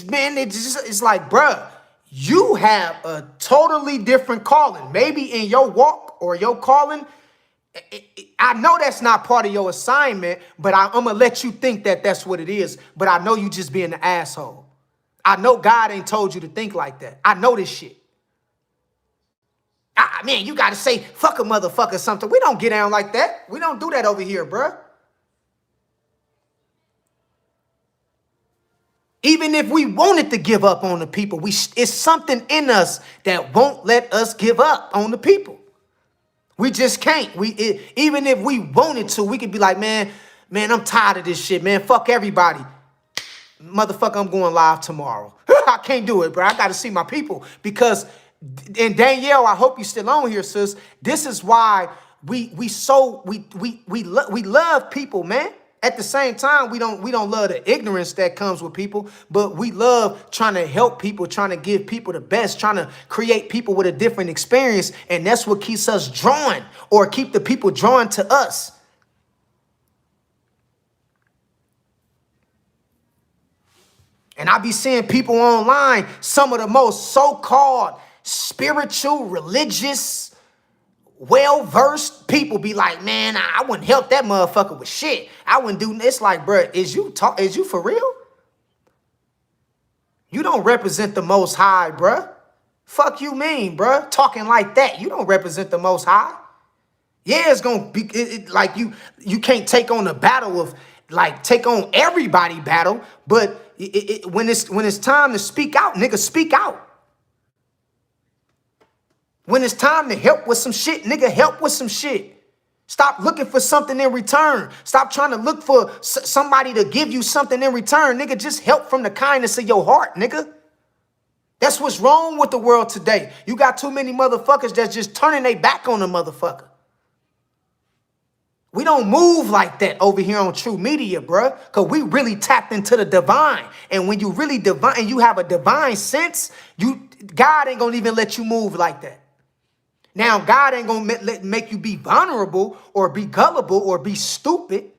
man, it's like, bruh, you have a totally different calling. Maybe in your walk or your calling, I know that's not part of your assignment, but I'm going to let you think that that's what it is. But I know you just being an asshole. I know God ain't told you to think like that. I know this shit. Man, you got to say fuck a motherfucker something. We don't get down like that. We don't do that over here, bruh. Even if we wanted to give up on the people, it's something in us that won't let us give up on the people. We just can't. Even if we wanted to, we could be like, man, I'm tired of this shit, man. Fuck everybody. Motherfucker, I'm going live tomorrow. I can't do it, bro. I got to see my people. Because, and Danielle, I hope you're still on here, sis. This is why we love people, man. At the same time, we don't love the ignorance that comes with people, but we love trying to help people, trying to give people the best, trying to create people with a different experience, and that's what keeps us drawn, or keep the people drawn to us. And I be seeing people online, some of the most so-called spiritual, religious, well-versed people be like, man, I wouldn't help that motherfucker with shit. I wouldn't do this. Like, bro, is you for real? You don't represent the Most High, bruh. Fuck you mean, bruh? Talking like that, you don't represent the Most High. Yeah, it's gonna be like you can't take on the battle of, like, take on everybody battle, but when it's time to speak out, nigga, speak out. When it's time to help with some shit, nigga, help with some shit. Stop looking for something in return. Stop trying to look for somebody to give you something in return. Nigga, just help from the kindness of your heart, nigga. That's what's wrong with the world today. You got too many motherfuckers that's just turning their back on the motherfucker. We don't move like that over here on True Media, bruh, because we really tapped into the divine. And when you really divine, and you have a divine sense, God ain't going to even let you move like that. Now, God ain't going to make you be vulnerable or be gullible or be stupid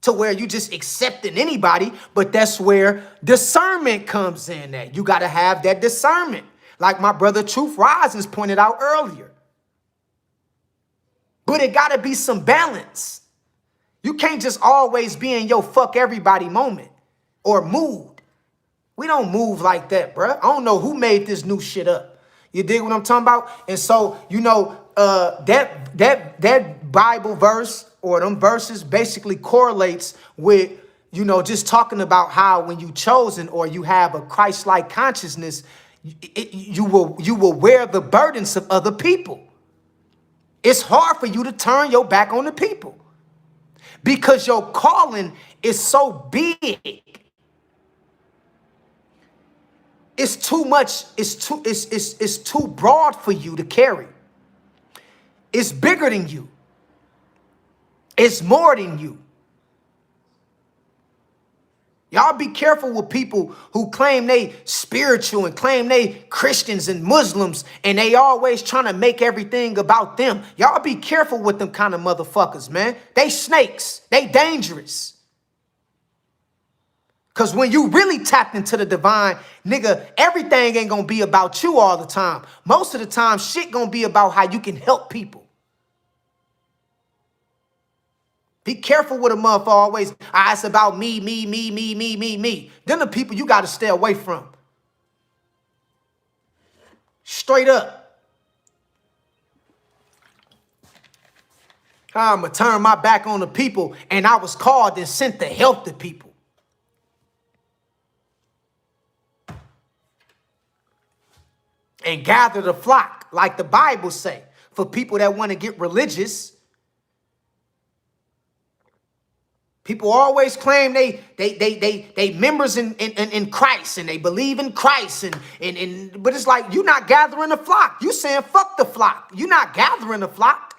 to where you just accepting anybody. But that's where discernment comes in at. You got to have that discernment. Like my brother Truth Risings pointed out earlier. But it got to be some balance. You can't just always be in your fuck everybody moment or mood. We don't move like that, bruh. I don't know who made this new shit up. You dig what I'm talking about? And so, you know, that Bible verse or them verses basically correlates with, you know, just talking about how when you chosen or you have a Christ-like consciousness, you will wear the burdens of other people. It's hard for you to turn your back on the people because your calling is so big. It's too much. It's too broad for you to carry. It's bigger than you. It's more than you. Y'all be careful with people who claim they spiritual and claim they Christians and Muslims and they always trying to make everything about them. Y'all be careful with them kind of motherfuckers, man. They snakes. They dangerous. Because when you really tapped into the divine, nigga, everything ain't going to be about you all the time. Most of the time, shit going to be about how you can help people. Be careful with a motherfucker always. It's about me. Them the people you got to stay away from. Straight up. I'm going to turn my back on the people, and I was called and sent to help the people. And gather the flock, like the Bible say, for people that want to get religious. People always claim they members in Christ and they believe in Christ but it's like you're not gathering the flock. You saying fuck the flock. You're not gathering the flock.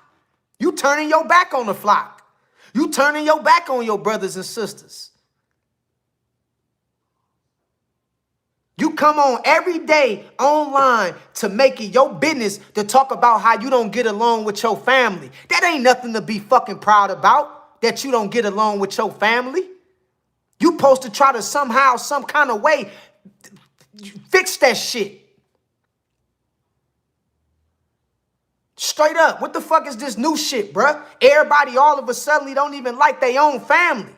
You turning your back on the flock. You turning your back on your brothers and sisters. You come on every day online to make it your business to talk about how you don't get along with your family. That ain't nothing to be fucking proud about, that you don't get along with your family. You supposed to try to somehow, some kind of way, fix that shit. Straight up, what the fuck is this new shit, bruh? Everybody all of a sudden don't even like their own family.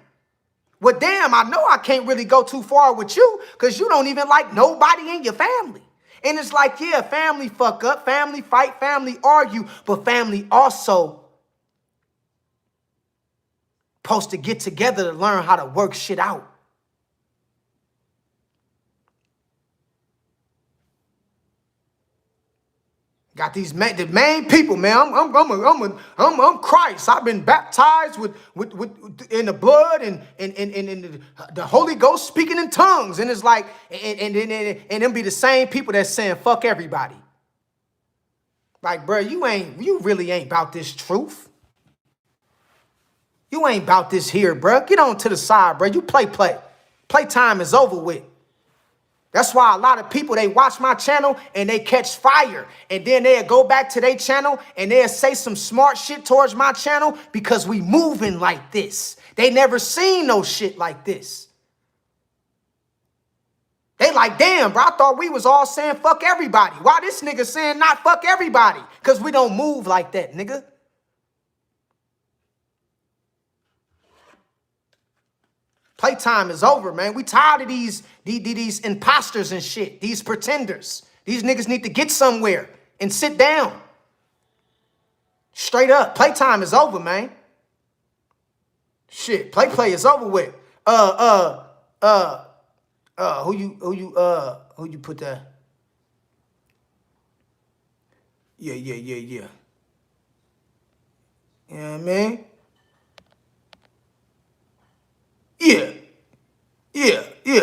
Well, damn, I know I can't really go too far with you because you don't even like nobody in your family. And it's like, yeah, family fuck up, family fight, family argue, but family also supposed to get together to learn how to work shit out. Got these the main people, man. I'm Christ. I've been baptized with in the blood and the Holy Ghost speaking in tongues. And it's like, and them be the same people that's saying fuck everybody. Like, bro, you really ain't about this truth. You ain't about this here, bro. Get on to the side, bro. You play. Playtime is over with. That's why a lot of people, they watch my channel and they catch fire. And then they'll go back to their channel and they'll say some smart shit towards my channel because we moving like this. They never seen no shit like this. They like, damn, bro, I thought we was all saying fuck everybody. Why this nigga saying not fuck everybody? Because we don't move like that, nigga. Playtime is over, man. We tired of these imposters and shit, these pretenders. These niggas need to get somewhere and sit down. Straight up, playtime is over, man. Shit, play is over with. Who you put that? Yeah. You know what I mean? Yeah.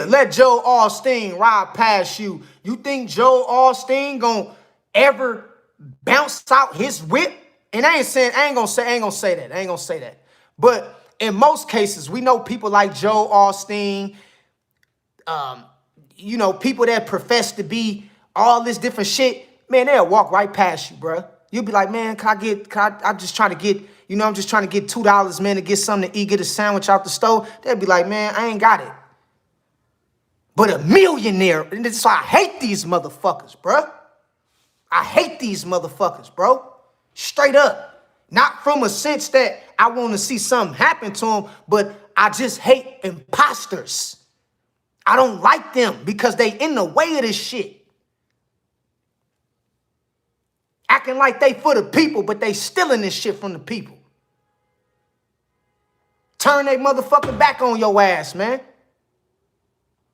Let Joe Osteen ride past you. You think Joe Osteen gonna ever bounce out his whip? And I ain't gonna say that. But in most cases, we know people like Joe Osteen, you know, people that profess to be all this different shit, man, they'll walk right past you, bro. You'll be like, man, I'm just trying to get $2, man, to get something to eat, get a sandwich out the stove. They'll be like, man, I ain't got it. But a millionaire, and so I hate these motherfuckers, bro. I hate these motherfuckers, bro. Straight up. Not from a sense that I want to see something happen to them, but I just hate imposters. I don't like them because they in the way of this shit. acting like they for the people, but they stealing this shit from the people. Turn they motherfucking back on your ass, man.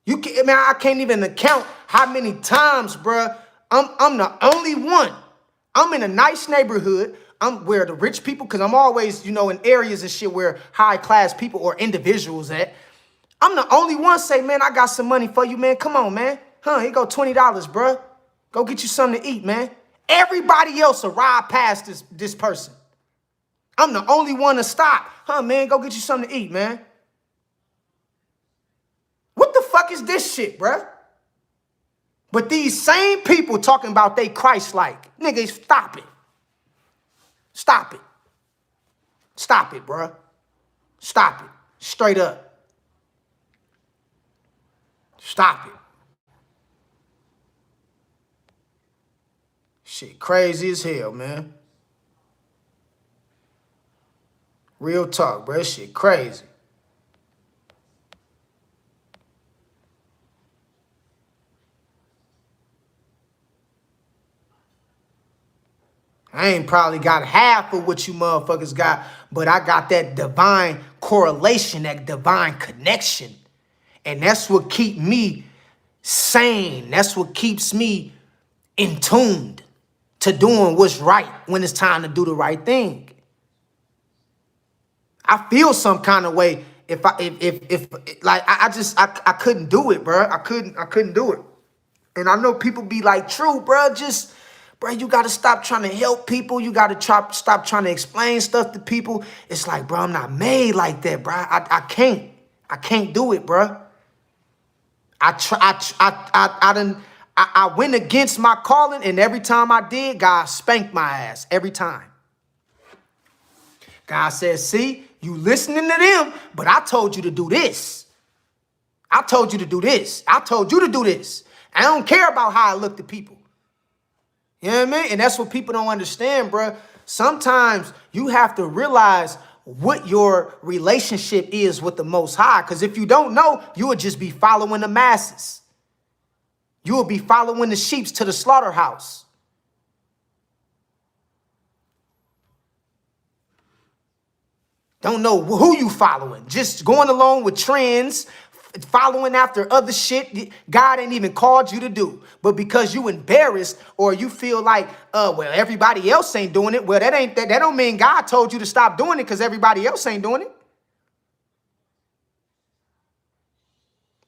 You can, man, I can't even account how many times, bruh, I'm the only one. I'm in a nice neighborhood. I'm where the rich people, because I'm always, you know, in areas and shit where high class people or individuals at. I'm the only one say, man, I got some money for you, man. Come on, man. Huh, here go $20, bruh. Go get you something to eat, man. Everybody else will ride past this person. I'm the only one to stop. Huh, man, go get you something to eat, man. What the fuck is this shit, bruh? But these same people talking about they Christ-like. Nigga, stop it. Stop it. Stop it, bruh. Stop it. Straight up. Stop it. Shit crazy as hell, man. Real talk, bruh. Shit crazy. I ain't probably got half of what you motherfuckers got, but I got that divine correlation, that divine connection. And that's what keep me sane. That's what keeps me in tuned to doing what's right when it's time to do the right thing. I feel some kind of way if I couldn't do it, bro. I couldn't do it. And I know people be like, true, bro, bro, you got to stop trying to help people. You got to stop trying to explain stuff to people. It's like, bro, I'm not made like that, bro. I can't do it, bro. I went against my calling, and every time I did, God spanked my ass. Every time. God said, see, you listening to them, but I told you to do this. I told you to do this. I told you to do this. I don't care about how I look to people. You know what I mean? And that's what people don't understand, bro. Sometimes you have to realize what your relationship is with the Most High. Because if you don't know, you would just be following the masses. You will be following the sheep to the slaughterhouse. Don't know who you following. Just going along with trends, following after other shit God ain't even called you to do. But because you embarrassed or you feel like, well, everybody else ain't doing it. Well, that don't mean God told you to stop doing it because everybody else ain't doing it.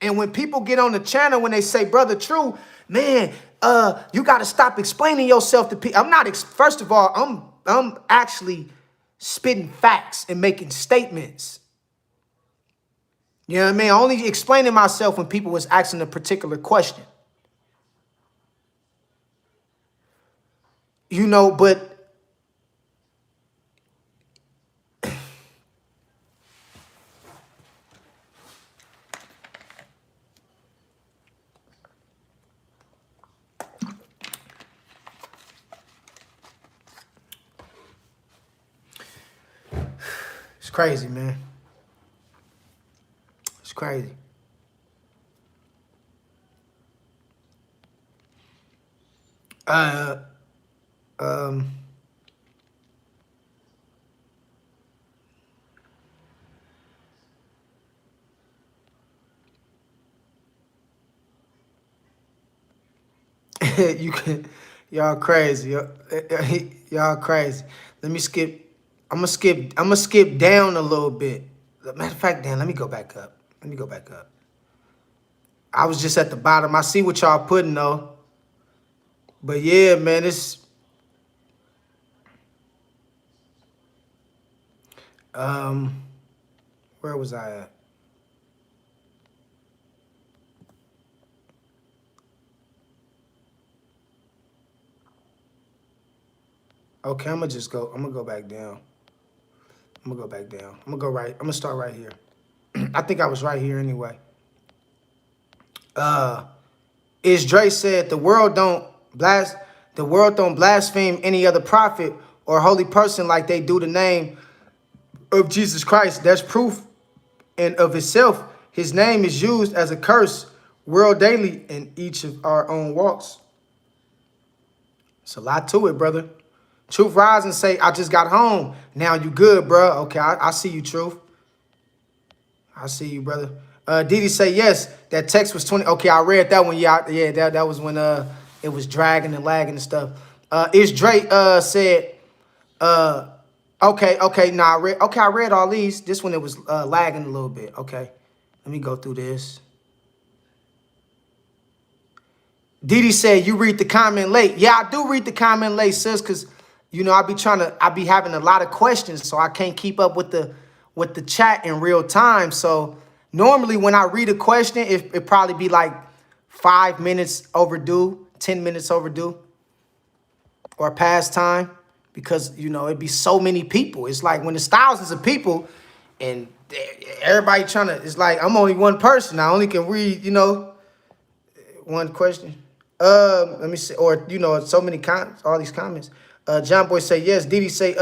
And when people get on the channel, when they say, brother, true, man, you got to stop explaining yourself to people. First of all, I'm actually spitting facts and making statements. You know what I mean? Only explaining myself when people was asking a particular question. You know, but it's crazy, man. It's crazy. Y'all crazy. Y'all crazy. Let me skip. I'm gonna skip down a little bit. Matter of fact, Dan, let me go back up. I was just at the bottom. I see what y'all putting though. But yeah, man, it's where was I at? Okay, I'm gonna go back down. I'm gonna start right here. I think I was right here anyway. Is Dre said the world don't blaspheme any other prophet or holy person like they do the name of Jesus Christ. That's proof and of itself. His name is used as a curse world daily in each of our own walks. It's a lot to it, brother. Truth Rising say, I just got home. Now you good, bro. Okay, I see you, Truth. I see you, brother. Didi say, yes, that text was 20. Okay, I read that one. Yeah, that was when it was dragging and lagging and stuff. Is Drake said, okay, nah, I read all these. This one, it was lagging a little bit. Okay, let me go through this. Didi said, you read the comment late. Yeah, I do read the comment late, sis, because, you know, I be having a lot of questions, so I can't keep up with the chat in real time. So normally when I read a question, it probably be like 5 minutes overdue, 10 minutes overdue, or past time, because, you know, it'd be so many people. It's like when there's thousands of people and everybody trying to, it's like I'm only one person. I only can read, you know, one question. Let me see, or you know, so many comments, all these comments. John Boy say yes. Didi say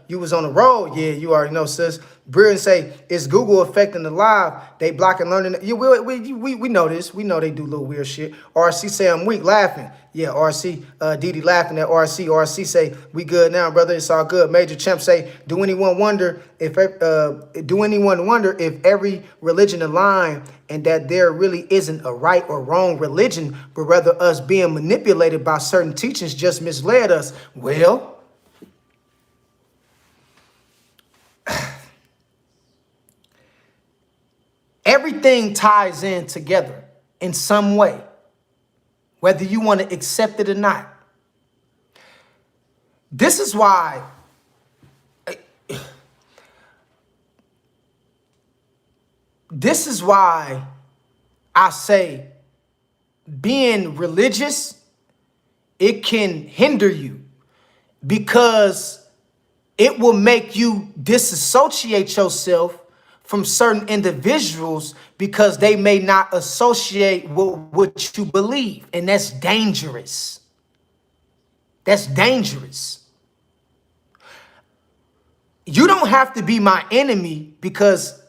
you was on the road. Yeah, you already know, sis. Brian say, is Google affecting the live? They blocking learning. Yeah, we know this. We know they do little weird shit. RC say I'm weak, laughing. Yeah, RC, Didi laughing at RC. RC say we good now, brother. It's all good. Major Champ say, do anyone wonder if every religion align and that there really isn't a right or wrong religion, but rather us being manipulated by certain teachings just misled us? Well, everything ties in together in some way, whether you want to accept it or not. This is why I say being religious, it can hinder you because it will make you disassociate yourself from certain individuals because they may not associate with what you believe. And that's dangerous. That's dangerous. You don't have to be my enemy because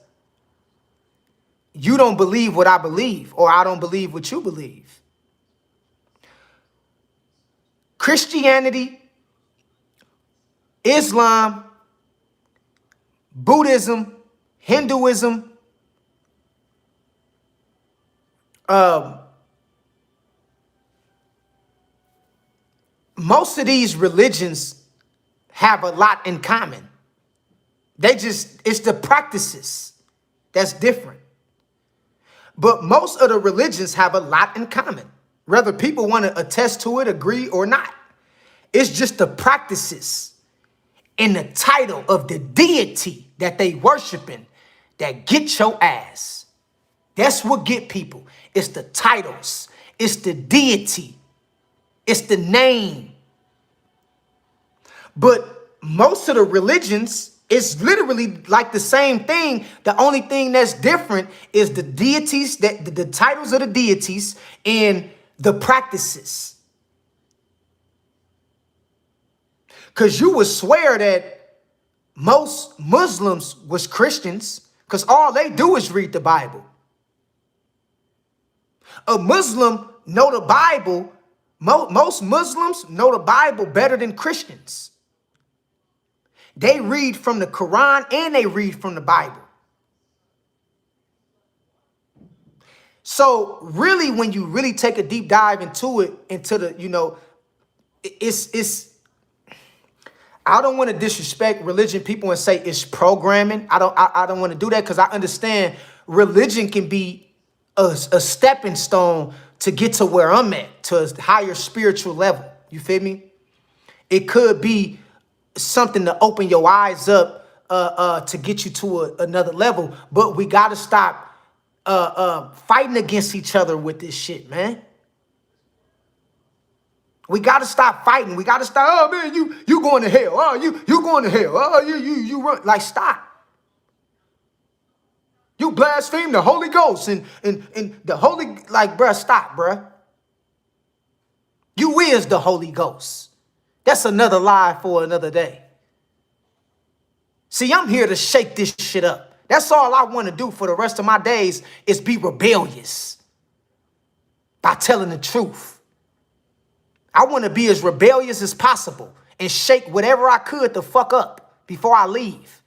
you don't believe what I believe, or I don't believe what you believe. Christianity, Islam, Buddhism, Hinduism, most of these religions have a lot in common. It's the practices that's different. But most of the religions have a lot in common, whether people want to attest to it, agree or not. It's just the practices and the title of the deity that they worshiping that get your ass. That's what get people. It's the titles. It's the deity. It's the name. But most of the religions, it's literally like the same thing. The only thing that's different is the deities, the titles of the deities and the practices. Because you would swear that most Muslims was Christians because all they do is read the Bible. A Muslim know the Bible. Most Muslims know the Bible better than Christians. They read from the Quran and they read from the Bible. So really, when you really take a deep dive into it, into the, you know, I don't want to disrespect religion people and say it's programming. I don't want to do that because I understand religion can be a stepping stone to get to where I'm at, to a higher spiritual level. You feel me? It could be something to open your eyes up to get you to another level. But we got to stop fighting against each other with this shit, man. We got to stop fighting. We got to stop. Oh, man, you going to hell. Oh, you going to hell. Oh, you run. Like, stop. You blaspheme the Holy Ghost and the Holy, like, bruh, stop, bruh. You is the Holy Ghost. That's another lie for another day. See, I'm here to shake this shit up. That's all I want to do for the rest of my days is be rebellious by telling the truth. I want to be as rebellious as possible and shake whatever I could to fuck up before I leave.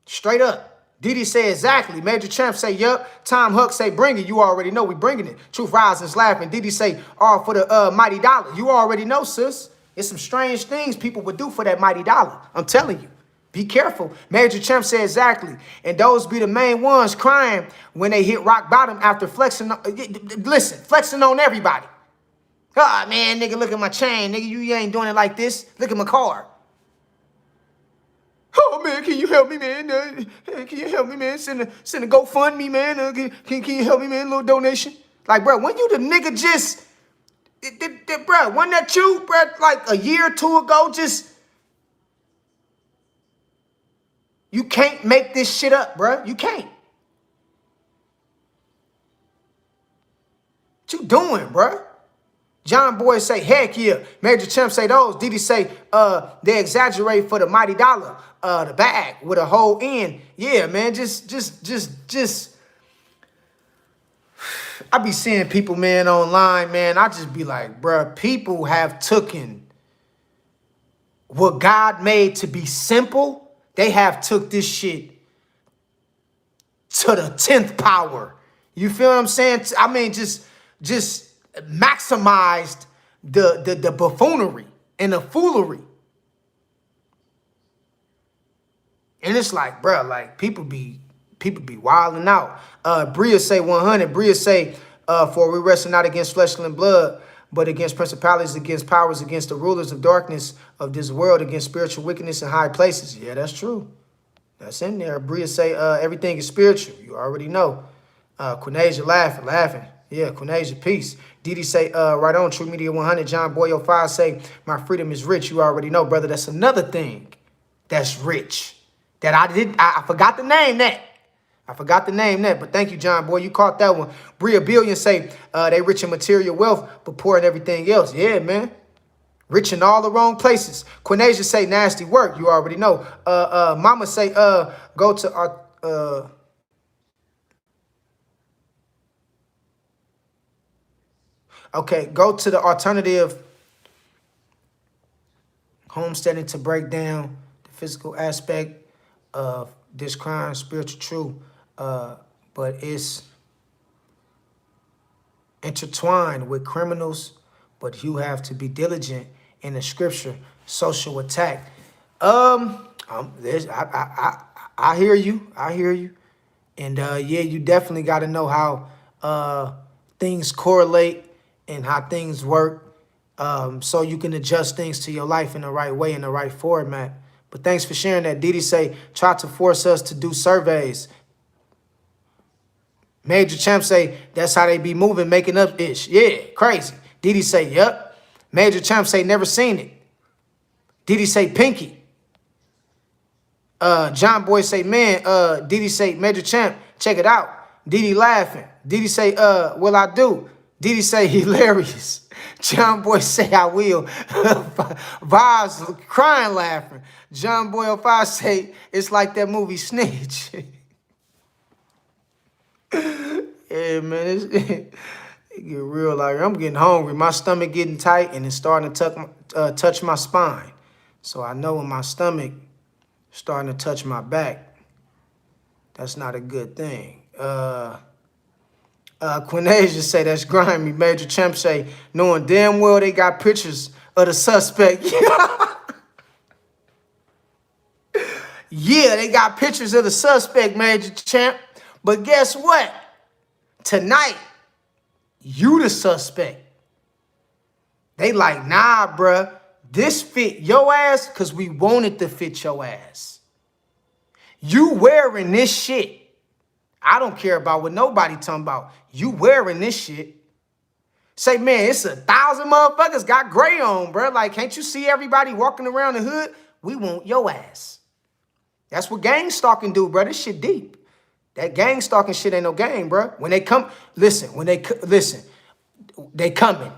Straight up. Diddy say exactly. Major Champ say, yup. Tom Huck say, bring it. You already know we bringing it. Truth Rising's laughing. Diddy say, all for the mighty dollar. You already know, sis. It's some strange things people would do for that mighty dollar. I'm telling you. Be careful. Major Champ said exactly. And those be the main ones crying when they hit rock bottom after flexing. Listen, flexing on everybody. Ah, man, nigga, look at my chain. Nigga, you ain't doing it like this. Look at my car. Oh, man, can you help me, man? Can you help me, man? Send a GoFundMe, man. Can you help me, man? A little donation. Like, bro, when you the nigga just, bro, wasn't that you, bro, like a year or two ago, just, you can't make this shit up, bro. You can't. What you doing, bro? John Boy say, heck yeah. Major Champ say those. Diddy say, they exaggerate for the mighty dollar, the bag with a whole end. Yeah, man, just. I be seeing people, man, online, man. I just be like, bruh, people have taken what God made to be simple. They have took this shit to the 10th power. You feel what I'm saying? I mean, just maximized the buffoonery and the foolery. And it's like, bro, like people be wilding out. Bria say 100. Bria say, for we wrestle not against flesh and blood, but against principalities, against powers, against the rulers of darkness of this world, against spiritual wickedness in high places. Yeah, that's true. That's in there. Bria say, everything is spiritual. You already know. Quinasia laughing. Yeah, Quinasia, peace. Didi say, right on, True Media 100. John Boyo 5 say, my freedom is rich. You already know, brother. That's another thing that's rich. That I forgot to name that. But thank you, John Boy. You caught that one. Bria Billion say, they rich in material wealth, but poor in everything else. Yeah, man. Rich in all the wrong places. Quinasia say, nasty work. You already know. Mama say, go to our... Okay, go to the alternative homesteading to break down the physical aspect of this crime, spiritual truth, but it's intertwined with criminals, but you have to be diligent in the scripture, social attack. I hear you. And yeah, you definitely got to know how things correlate and how things work, so you can adjust things to your life in the right way, in the right format. But thanks for sharing that. Didi say, try to force us to do surveys. Major Champ say, that's how they be moving, making up ish. Yeah, crazy. Didi say, yep. Major Champ say, never seen it. Didi say, pinky. John Boy say, man. Didi say, Major Champ, check it out. Didi laughing. Didi say, will I do? Didi say, hilarious. John Boy say, I will. Vibes crying, laughing. John Boy 05 say, it's like that movie Snitch. Yeah, man, it get real out here. I'm getting hungry. My stomach getting tight, and it's starting to touch my spine. So I know when my stomach starting to touch my back, that's not a good thing. Quinasia say that's grimy. Major Champ say, knowing damn well they got pictures of the suspect. Yeah, they got pictures of the suspect, Major Champ. But guess what? Tonight, you the suspect. They like, nah, bruh. This fit your ass because we wanted to fit your ass. You wearing this shit. I don't care about what nobody talking about. You wearing this shit. Say, man, it's 1,000 motherfuckers got gray on, bro. Like, can't you see everybody walking around the hood? We want your ass. That's what gang stalking do, bro. This shit deep. That gang stalking shit ain't no game, bro. When they come, listen, they coming.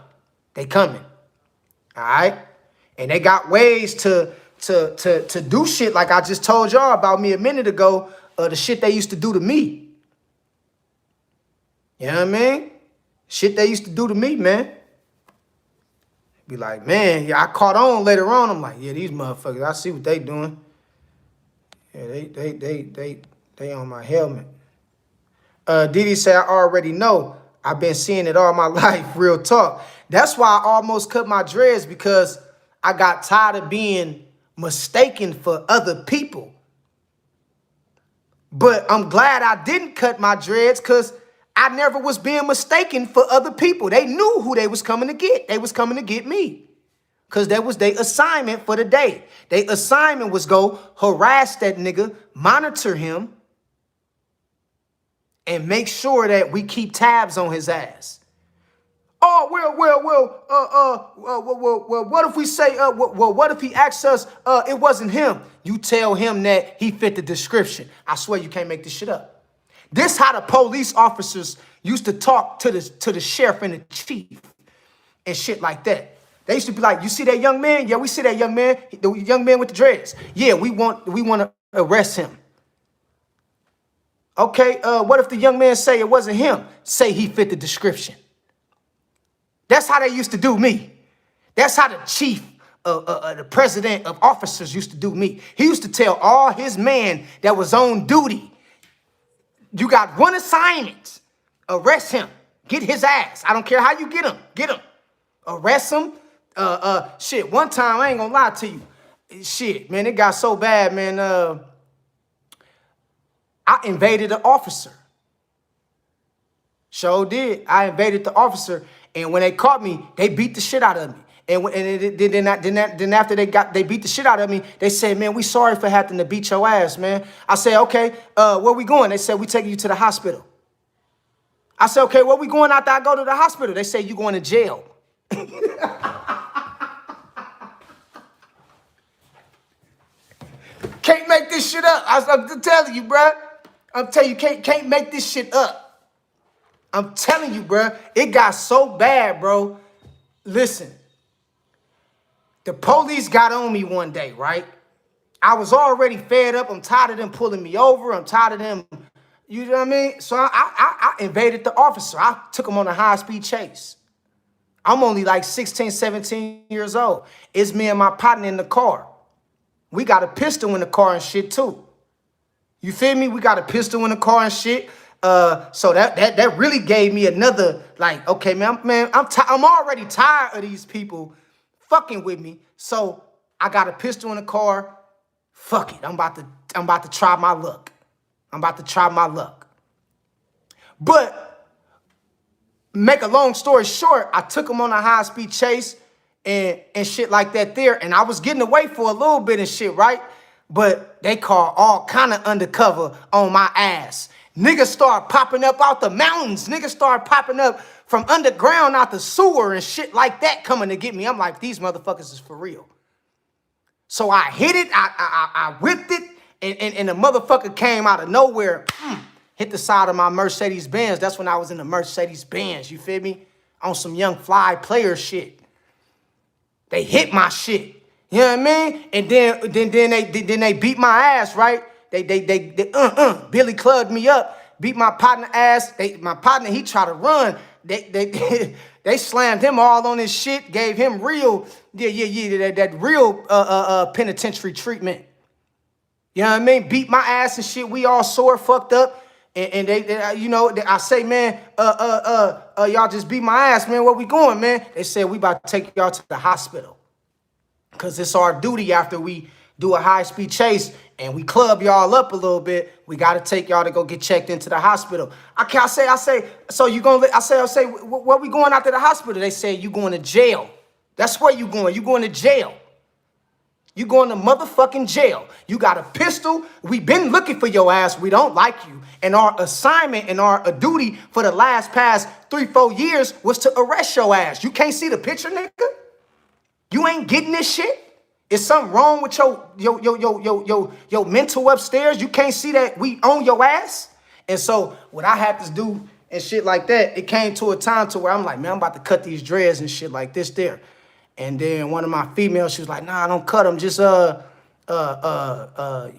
They coming. All right? And they got ways to do shit like I just told y'all about me a minute ago, the shit they used to do to me. You know what I mean? Shit they used to do to me, man. Be like, man, yeah, I caught on later on. I'm like, yeah, these motherfuckers, I see what they doing. Yeah, they on my helmet. Didi said, I already know. I've been seeing it all my life, real talk. That's why I almost cut my dreads, because I got tired of being mistaken for other people. But I'm glad I didn't cut my dreads, because I never was being mistaken for other people. They knew who they was coming to get. They was coming to get me, because that was their assignment for the day. Their assignment was go harass that nigga, monitor him, and make sure that we keep tabs on his ass. Oh, well, what if we say, what if he asks us, it wasn't him? You tell him that he fit the description. I swear you can't make this shit up. This how the police officers used to talk to the sheriff and the chief and shit like that. They used to be like, you see that young man? Yeah, we see that young man, the young man with the dreads. Yeah, we want to arrest him. Okay, what if the young man say it wasn't him? Say he fit the description. That's how they used to do me. That's how the chief, the president of officers used to do me. He used to tell all his men that was on duty, you got one assignment. Arrest him. Get his ass. I don't care how you get him. Get him. Arrest him. Shit, one time, I ain't gonna lie to you. Shit, man, it got so bad, man. I invaded an officer. Sure did. I invaded the officer, and when they caught me, they beat the shit out of me. Then after they beat the shit out of me, they said, man, we sorry for having to beat your ass, man. I said, okay, where we going? They said, we taking you to the hospital. I said, okay, where we going after I go to the hospital? They said, you going to jail. Can't make this shit up. I'm telling you, bruh. I'm telling you, can't make this shit up. I'm telling you, bruh. It got so bad, bro. Listen. The police got on me one day, right? I was already fed up. I'm tired of them pulling me over. I'm tired of them, you know what I mean? So I invaded the officer. I took him on a high-speed chase. I'm only like 16, 17 years old. It's me and my partner in the car. We got a pistol in the car and shit too. You feel me? We got a pistol in the car and shit. So that really gave me another, like, okay, man, I'm already tired of these people fucking with me. So I got a pistol in the car. Fuck it. I'm about to try my luck. I'm about to try my luck. But make a long story short, I took him on a high-speed chase and shit like that there. And I was getting away for a little bit and shit, right? But they called all kind of undercover on my ass. Niggas start popping up out the mountains. Niggas start popping up from underground out the sewer and shit like that coming to get me. I'm like, these motherfuckers is for real. So I hit it. I whipped it. And the motherfucker came out of nowhere. Hit the side of my Mercedes-Benz. That's when I was in the Mercedes-Benz. You feel me? On some young fly player shit. They hit my shit. You know what I mean? And then they beat my ass, right? They Billy clubbed me up, beat my partner ass. My partner, he tried to run. They slammed him all on his shit, gave him real, that real penitentiary treatment. You know what I mean? Beat my ass and shit. We all sore, fucked up. And they you know, I say, man, y'all just beat my ass, man. Where we going, man? They said, we about to take y'all to the hospital. Because it's our duty after we do a high-speed chase and we club y'all up a little bit. We got to take y'all to go get checked into the hospital. I say, so you going to, I say, where we going after the hospital? They say, you going to jail. That's where you going. You going to jail. You going to motherfucking jail. You got a pistol. We've been looking for your ass. We don't like you. And our assignment and our duty for the past 3-4 years was to arrest your ass. You can't see the picture, nigga? You ain't getting this shit? Is something wrong with your mental upstairs? You can't see that we own your ass? And so what I had to do and shit like that, it came to a time to where I'm like, man, I'm about to cut these dreads and shit like this there. And then one of my females, she was like, nah, don't cut them. Just you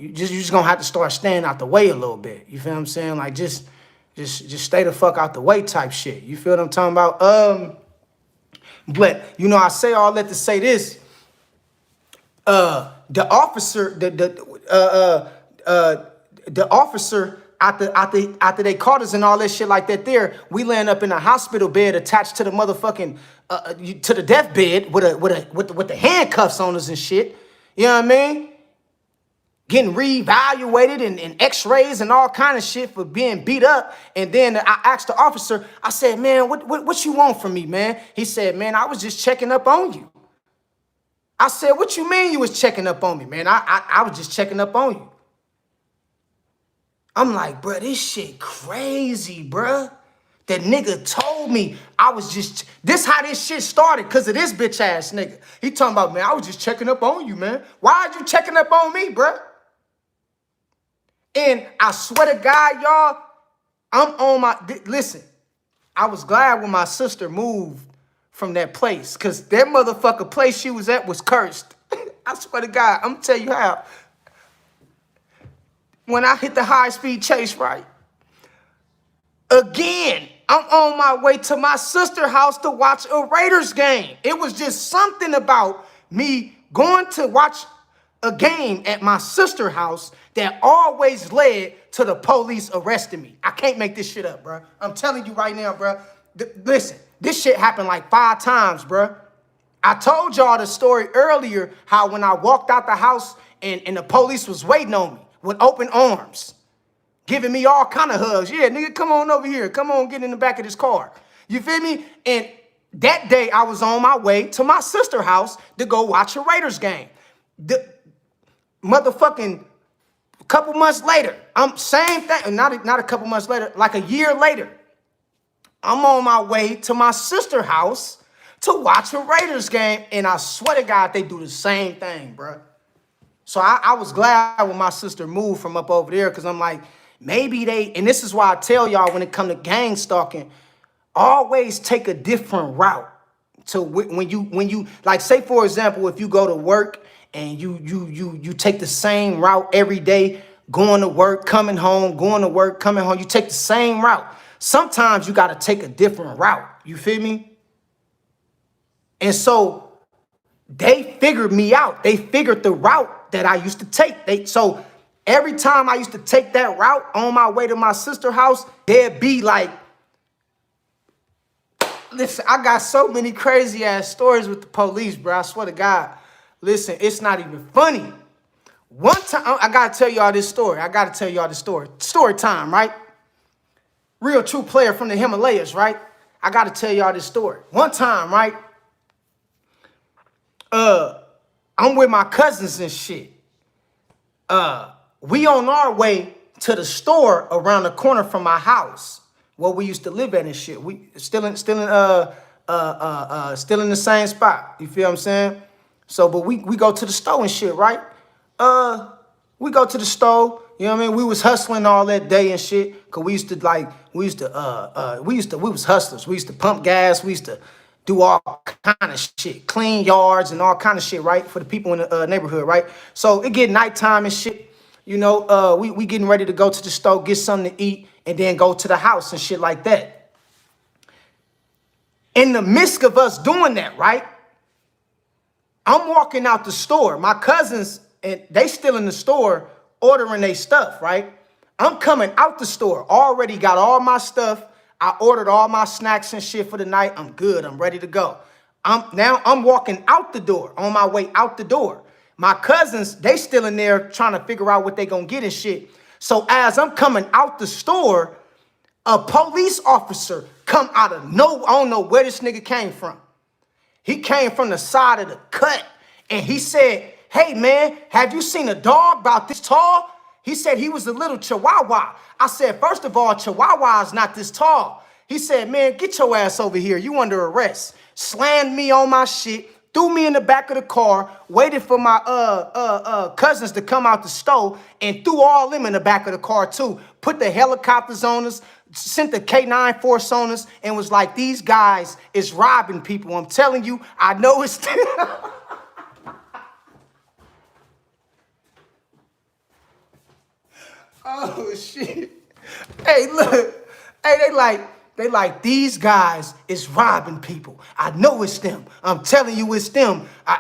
just gonna have to start staying out the way a little bit. You feel what I'm saying? Like just stay the fuck out the way type shit. You feel what I'm talking about? But you know, I say all that to say this. The officer, the officer after they caught us and all that shit like that, there we laying up in a hospital bed attached to the motherfucking to the deathbed with the handcuffs on us and shit. You know what I mean? Getting reevaluated and x-rays and all kind of shit for being beat up. And then I asked the officer, I said, man, what you want from me, man? He said, man, I was just checking up on you. I said, what you mean you was checking up on me, man? I was just checking up on you. I'm like, bruh, this shit crazy, bruh. That nigga told me I was just, this how this shit started, because of this bitch ass nigga. He talking about, man, I was just checking up on you, man. Why are you checking up on me, bruh? And I swear to God, y'all, I'm on my, listen, I was glad when my sister moved from that place, because that motherfucker place she was at was cursed. I swear to God, I'm gonna tell you how. When I hit the high-speed chase, right? Again, I'm on my way to my sister's house to watch a Raiders game. It was just something about me going to watch a game at my sister's house that always led to the police arresting me. I can't make this shit up, bro. I'm telling you right now, bro. Listen, this shit happened like 5 times, bro. I told y'all the story earlier, how when I walked out the house and the police was waiting on me with open arms, giving me all kind of hugs. Yeah, nigga, come on over here. Come on, get in the back of this car. You feel me? And that day, I was on my way to my sister's house to go watch a Raiders game. The motherfucking couple months later, same thing. Not a couple months later, like a year later, I'm on my way to my sister's house to watch a Raiders game. And I swear to God, they do the same thing, bro. So I was glad when my sister moved from up over there, because I'm like, maybe they, and this is why I tell y'all when it come to gang stalking, always take a different route to when you like, say for example, if you go to work and you take the same route every day, going to work, coming home, going to work, coming home, you take the same route. Sometimes you got to take a different route. You feel me? And so they figured me out. They figured the route that I used to take. So every time I used to take that route on my way to my sister's house, there'd be like, listen, I got so many crazy ass stories with the police, bro. I swear to God. Listen, it's not even funny. One time, I gotta tell y'all this story. Story time, right? Real true player from the Himalayas, right? I gotta tell y'all this story. One time, right? I'm with my cousins and shit. We on our way to the store around the corner from my house where we used to live at and shit. We still in the same spot. You feel what I'm saying? So, but we go to the store and shit, right? We go to the store. You know what I mean? We was hustling all that day and shit. Cause we was hustlers. We used to pump gas. We used to do all kind of shit, clean yards and all kind of shit, right? For the people in the neighborhood, right? So it get nighttime and shit. You know, we getting ready to go to the store, get something to eat, and then go to the house and shit like that. In the midst of us doing that, right? I'm walking out the store. My cousins, and they still in the store ordering their stuff, right? I'm coming out the store, already got all my stuff. I ordered all my snacks and shit for the night. I'm good. I'm ready to go. I'm walking out the door, on my way out the door. My cousins, they still in there trying to figure out what they gonna get and shit. So as I'm coming out the store, a police officer come out of I don't know where this nigga came from. He came from the side of the cut and he said, hey man, have you seen a dog about this tall? He said he was a little chihuahua. I said, first of all, chihuahua is not this tall. He said, man, get your ass over here. You under arrest. Slammed me on my shit, threw me in the back of the car, waited for my cousins to come out the store, and threw all them in the back of the car too. Put the helicopters on us, sent the K9 force on us, and was like, these guys is robbing people. I'm telling you, I know it's... Oh, shit. Hey, look. Hey, they like, They like, these guys is robbing people. I know it's them. I'm telling you it's them. I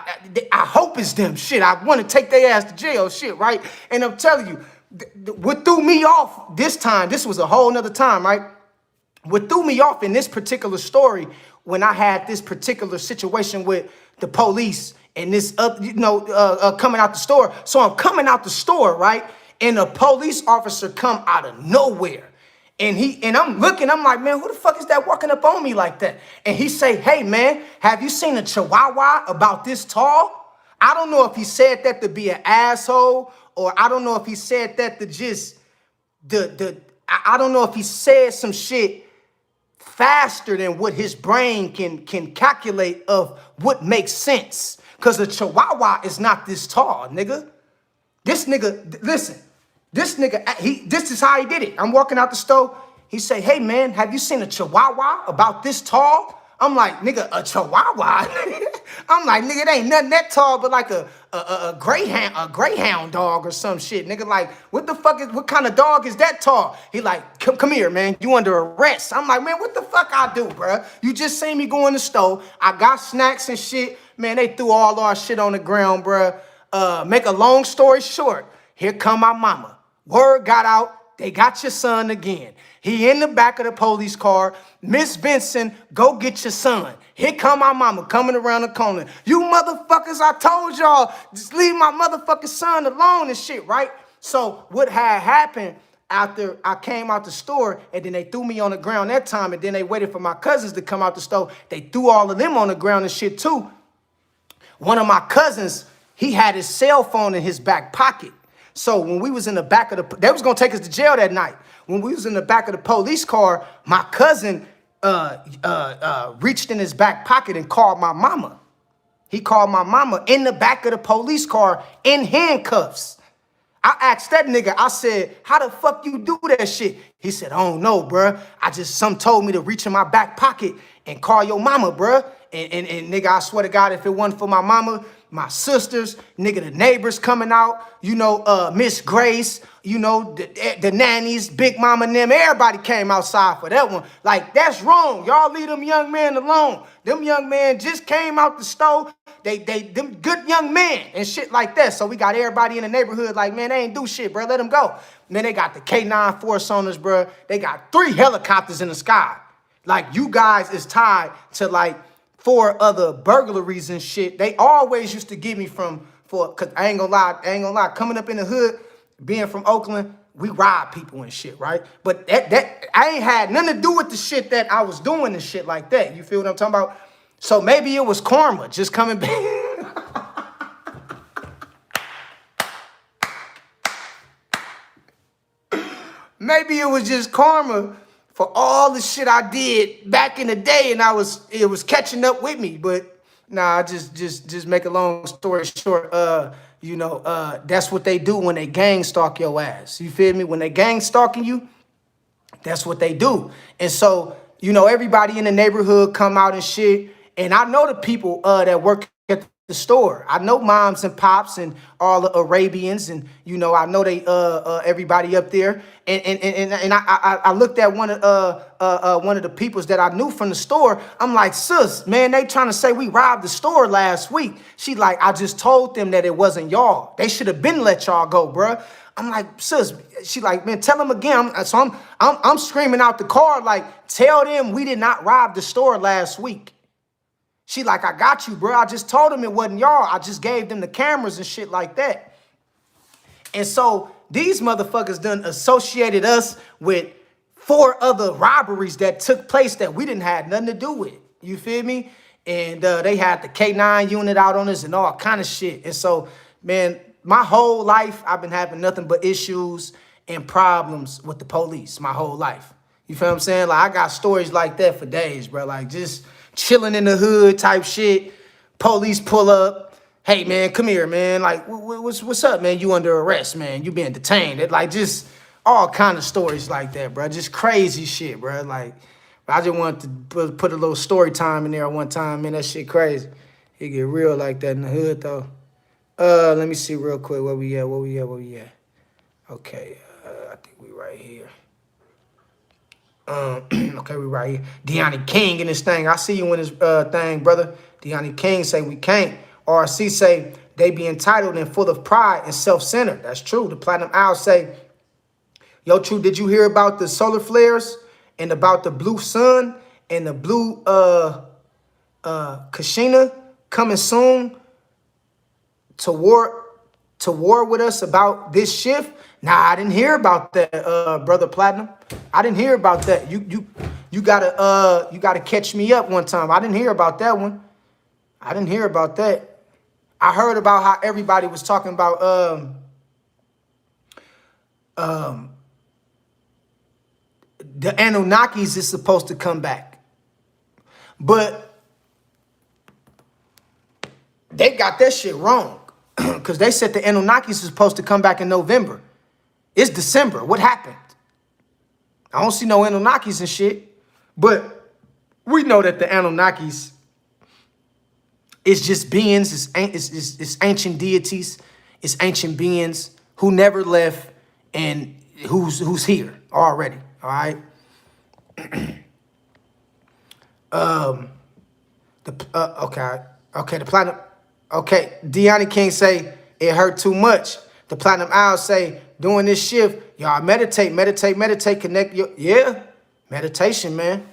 hope it's them. Shit, I want to take their ass to jail. Shit, right? And I'm telling you, what threw me off this time, this was a whole nother time, right? What threw me off in this particular story when I had this particular situation with the police and this, coming out the store. So I'm coming out the store, right? And a police officer come out of nowhere. And I'm looking, I'm like, man, who the fuck is that walking up on me like that? And he say, hey, man, have you seen a chihuahua about this tall? I don't know if he said that to be an asshole, or I don't know if he said that to just, I don't know if he said some shit faster than what his brain can calculate of what makes sense. Because a chihuahua is not this tall, nigga. This nigga, listen. This nigga, this is how he did it. I'm walking out the store. He say, hey, man, have you seen a chihuahua about this tall? I'm like, nigga, a chihuahua? I'm like, nigga, it ain't nothing that tall but like a greyhound dog or some shit. Nigga, like, what kind of dog is that tall? He like, come here, man. You under arrest. I'm like, man, what the fuck I do, bruh? You just seen me go in the store. I got snacks and shit. Man, they threw all our shit on the ground, bruh. Make a long story short, here come my mama. Word got out, they got your son again. He in the back of the police car. Miss Benson, go get your son. Here come my mama coming around the corner. You motherfuckers, I told y'all, just leave my motherfucking son alone and shit, right? So what had happened after I came out the store and then they threw me on the ground that time and then they waited for my cousins to come out the store. They threw all of them on the ground and shit too. One of my cousins, he had his cell phone in his back pocket. So when we was in the back of they was gonna take us to jail that night. When we was in the back of the police car, my cousin reached in his back pocket and called my mama. He called my mama in the back of the police car in handcuffs. I asked that nigga, I said, how the fuck you do that shit? He said, I don't know, bruh. Some told me to reach in my back pocket and call your mama, bruh. And nigga, I swear to God, if it wasn't for my mama, my sisters, nigga, the neighbors coming out, Miss Grace, the nannies, Big Mama and them, everybody came outside for that one. Like, that's wrong. Y'all leave them young men alone. Them young men just came out the store. Them good young men and shit like that. So we got everybody in the neighborhood like, man, they ain't do shit, bro. Let them go. Man, they got the K9 force on us, bro. They got 3 helicopters in the sky. Like, you guys is tied to like 4 other burglaries and shit. They always used to give me cause I ain't gonna lie, coming up in the hood, being from Oakland, we rob people and shit, right? But that I ain't had nothing to do with the shit that I was doing and shit like that. You feel what I'm talking about? So maybe it was karma just coming back. Maybe it was just karma for all the shit I did back in the day, and it was catching up with me. But nah, just make a long story short. That's what they do when they gang stalk your ass. You feel me? When they gang stalking you, that's what they do. And so, everybody in the neighborhood come out and shit. And I know the people that work at the store. I know moms and pops and all the Arabians, and I know they everybody up there. And I looked at one of the peoples that I knew from the store. I'm like, sis, man, they trying to say we robbed the store last week. She like, I just told them that it wasn't y'all. They should have been let y'all go, bruh. I'm like, sis. She like, man, tell them again. So I'm screaming out the car like, tell them we did not rob the store last week. She like, I got you, bro. I just told them it wasn't y'all. I just gave them the cameras and shit like that. And so these motherfuckers done associated us with 4 other robberies that took place that we didn't have nothing to do with. You feel me? And they had the K9 unit out on us and all kind of shit. And so, man, my whole life, I've been having nothing but issues and problems with the police my whole life. You feel what I'm saying? Like, I got stories like that for days, bro. Like, just chilling in the hood type shit. Police pull up. Hey, man, come here, man. Like, what's up, man? You under arrest, man. You being detained. It, like, just all kind of stories like that, bro. Just crazy shit, bro. Like, I just wanted to put a little story time in there one time, man. That shit crazy. It get real like that in the hood, though. Let me see real quick where we at. Okay, I think we right here. Okay, we right here. Deani King in this thing. I see you in this thing, brother. Deani King say we can't. RC say they be entitled and full of pride and self-centered. That's true. The Platinum Owl say, yo, true, did you hear about the solar flares and about the blue sun and the blue Kashina coming soon to war with us about this shift? Nah, I didn't hear about that, brother Platinum. I didn't hear about that. You gotta catch me up one time. I didn't hear about that one. I didn't hear about that. I heard about how everybody was talking about the Anunnakis is supposed to come back. But they got that shit wrong. Because they said the Anunnakis is supposed to come back in November. It's December. What happened? I don't see no Anunnakis and shit. But we know that the Anunnakis is just beings. It's ancient deities. It's ancient beings who never left and who's here already. All right. Okay. The platinum. Okay. Deani King say it hurt too much. The Platinum Owl say doing this shift, y'all meditate, connect your meditation, man.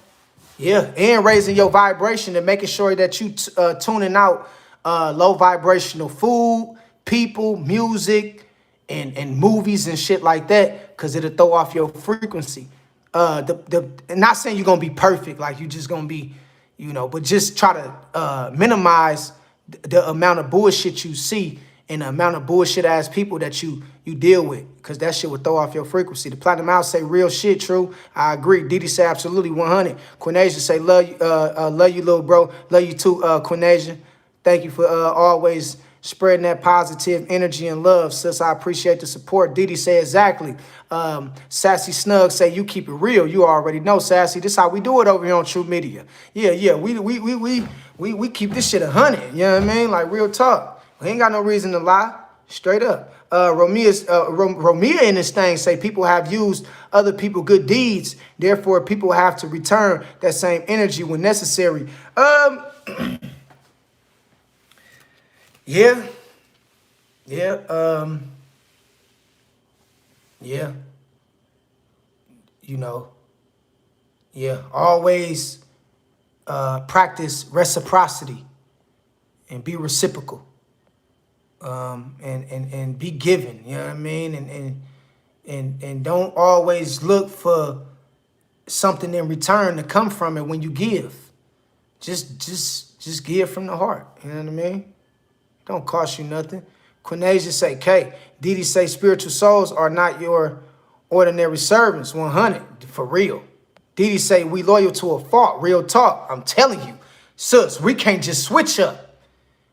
Yeah, and raising your vibration and making sure that you tuning out low vibrational food, people, music, and movies and shit like that, because it'll throw off your frequency. Not saying you're gonna be perfect, like you just gonna be, but just try to minimize the amount of bullshit you see and the amount of bullshit ass people that you deal with, because that shit would throw off your frequency. The Platinum Owl say real shit, true. I agree. Didi say absolutely 100. Quinasia say love you, little bro. Love you too, Quinasia. Thank you for always spreading that positive energy and love, sis. I appreciate the support. Didi say exactly. Sassy Snug say you keep it real. You already know, Sassy. This is how we do it over here on True Media. Yeah. We keep this shit 100. You know what I mean? Like real talk. We ain't got no reason to lie. Straight up. Romia in this thing say people have used other people good deeds. Therefore, people have to return that same energy when necessary. Yeah. Always practice reciprocity and be reciprocal. And be given, you know what I mean? And don't always look for something in return to come from it when you give. Just give from the heart, you know what I mean? Don't cost you nothing. Quinasia say, K. Didi say spiritual souls are not your ordinary servants, 100, for real. Didi say we loyal to a fault, real talk. I'm telling you, sis, we can't just switch up.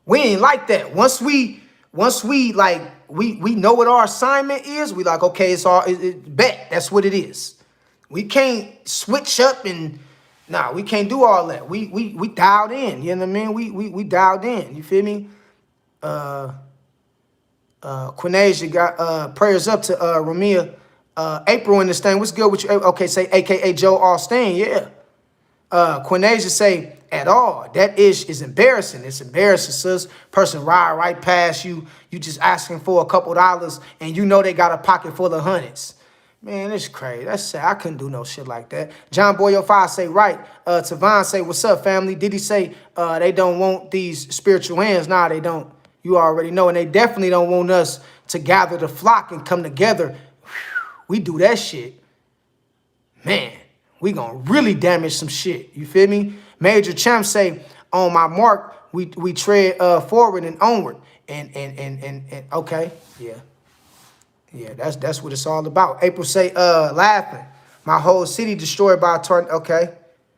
We ain't like that. Once we like, we know what our assignment is, we like, okay, it's bet. That's what it is. We can't switch up and, nah, we can't do all that. We dialed in, you know what I mean? We dialed in, you feel me? Quinasia got prayers up to Ramia. April in this thing. What's good with you? Okay, say AKA Joe Austin, yeah. Quinasia say, at all. That is embarrassing. It's embarrassing, sis. Person ride right past you. You just asking for a couple dollars and you know they got a pocket full of hundreds. Man, it's crazy. That's sad. I couldn't do no shit like that. John Boy 05 say, right. Tavon say, what's up, family? Did he say they don't want these spiritual hands? Nah, they don't. You already know. And they definitely don't want us to gather the flock and come together. We do that shit. Man, we gonna really damage some shit. You feel me? Major Champ say, on my mark, we tread forward and onward. And okay, yeah, that's what it's all about. April say, laughing. My whole city destroyed by a tornado. Okay,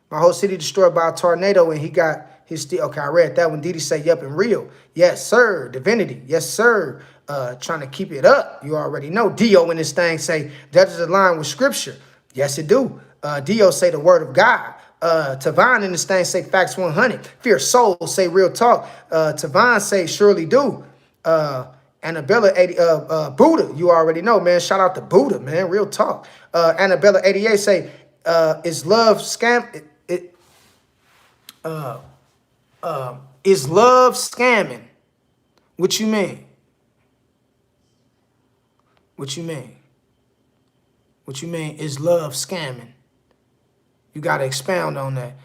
my whole city destroyed by a tornado, and he got his steel. Okay, I read that one. Didi say, yup, and real. Yes, sir. Divinity. Yes, sir. Trying to keep it up. You already know. Dio in this thing say that is aligned with scripture. Yes, it do. Dio say the word of God. Tavon in this thing say facts 100. Fear soul say real talk. Tavon say surely do. Annabella 80, Buddha, you already know, man. Shout out to Buddha, man. Real talk. Annabella 88 say Is love scam? Is love scamming? What you mean? What you mean? What you mean? Is love scamming? You gotta expound on that.